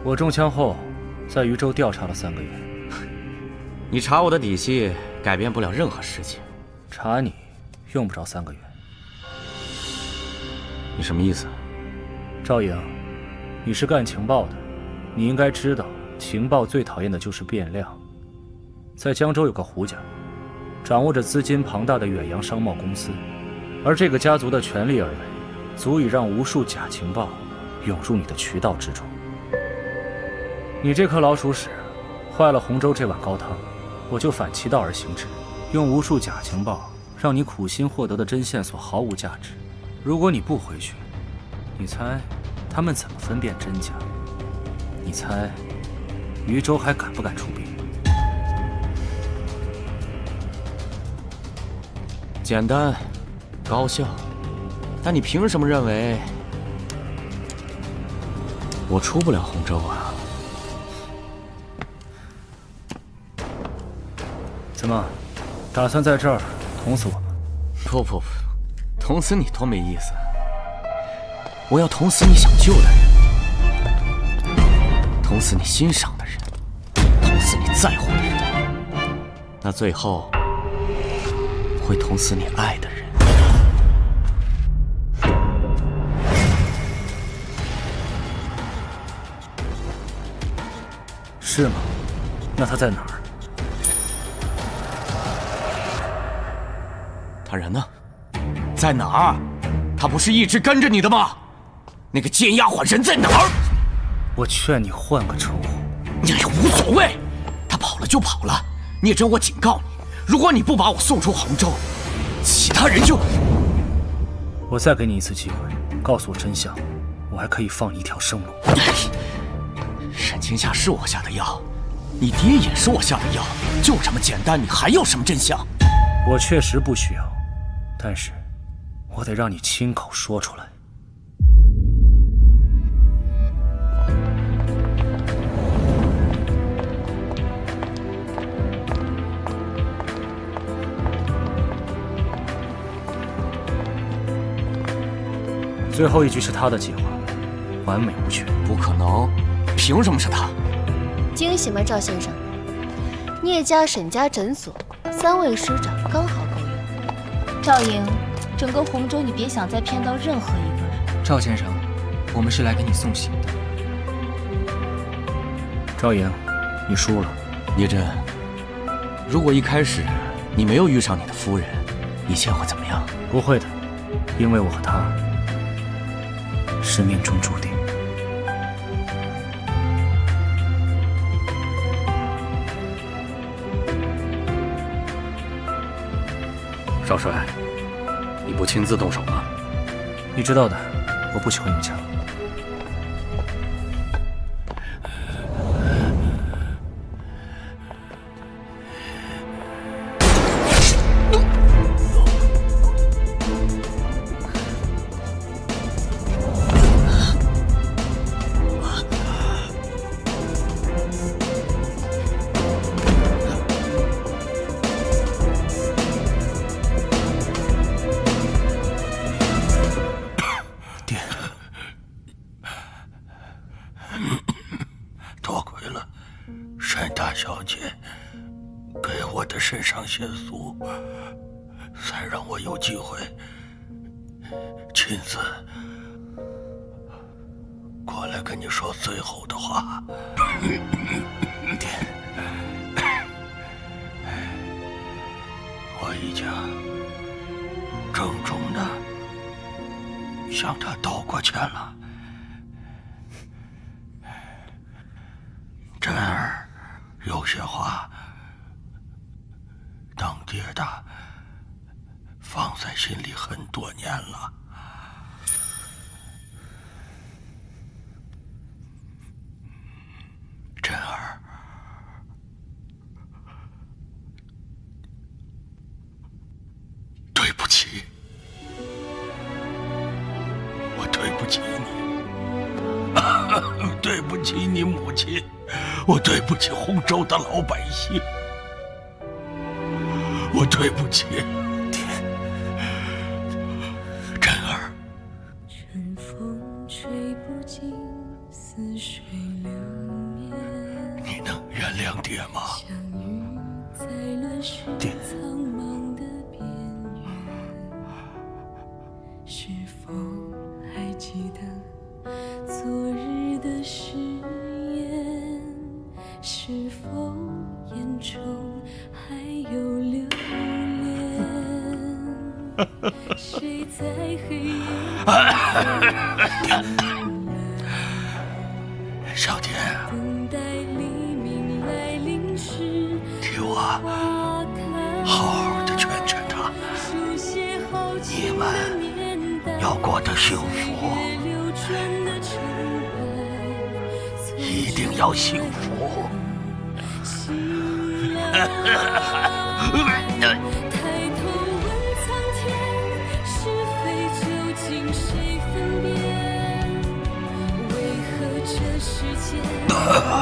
S14: 我中枪后，在渝州调查了3个月。
S9: 你查我的底细，改变不了任何事情。
S14: 查你，用不着3个月。
S9: 你什么意思？
S14: 赵莹，你是干情报的，你应该知道，情报最讨厌的就是变量。在江州有个胡家，掌握着资金庞大的远洋商贸公司，而这个家族的权力而为，足以让无数假情报涌入你的渠道之中。你这颗老鼠屎坏了洪州这碗高汤，我就反其道而行之，用无数假情报让你苦心获得的真线索毫无价值。如果你不回去，你猜他们怎么分辨真假？你猜渝州还敢不敢出兵？
S9: 简单，高效，但你凭什么认为我出不了洪州啊？
S14: 怎么，打算在这儿捅死我吗？
S9: 不，捅死你多没意思。我要捅死你想救的人，捅死你欣赏的人，捅死你在乎的人，那最后会捅死你爱的人。
S14: 是吗？那他在哪儿？
S9: 他人呢？在哪儿？他不是一直跟着你的吗？那个奸丫鬟人在哪儿？
S14: 我劝你换个称呼。
S9: 你也无所谓，他跑了就跑了。聂真，我警告你，如果你不把我送出洪州，其他人就……
S14: 我再给你一次机会，告诉我真相，我还可以放你一条生路。
S9: 沈清夏是我下的药，你爹也是我下的药，就这么简单，你还要什么真相？
S14: 我确实不需要，但是我得让你亲口说出来。最后一局是他的计划，完美无缺。
S9: 不可能，凭什么是他？
S5: 惊喜吗，赵先生？聂家、沈家诊所3位师长刚好够用。
S13: 赵莹，整个洪州你别想再骗到任何一个人。
S7: 赵先生，我们是来给你送行的。
S14: 赵莹，你输了。
S9: 聂真，如果一开始你没有遇上你的夫人，一切会怎么样？
S14: 不会的，因为我和她是命中注定。
S9: 少帅，你不亲自动手吗？
S14: 你知道的，我不喜欢用枪。
S12: 肾上腺素，才让我有机会亲自过来跟你说最后的话。爹，我已经郑重的向他道过歉了。真儿，有些话当爹的放在心里很多年了。真儿，对不起，我对不起你，对不起你母亲，我对不起洪州的老百姓。我对不起，爹，真儿。
S10: 春风吹不尽，似水流年。
S12: 你能原谅爹吗？
S10: 相遇在乱世苍茫的边缘。是否还记得昨日的誓言？是否眼中还有留谁在黑夜
S12: 小姐，
S10: 等待黎明来临时，
S12: 替我好好的劝劝他，你们要过得幸福，一定要幸福。
S10: 抬头问苍
S12: 啊！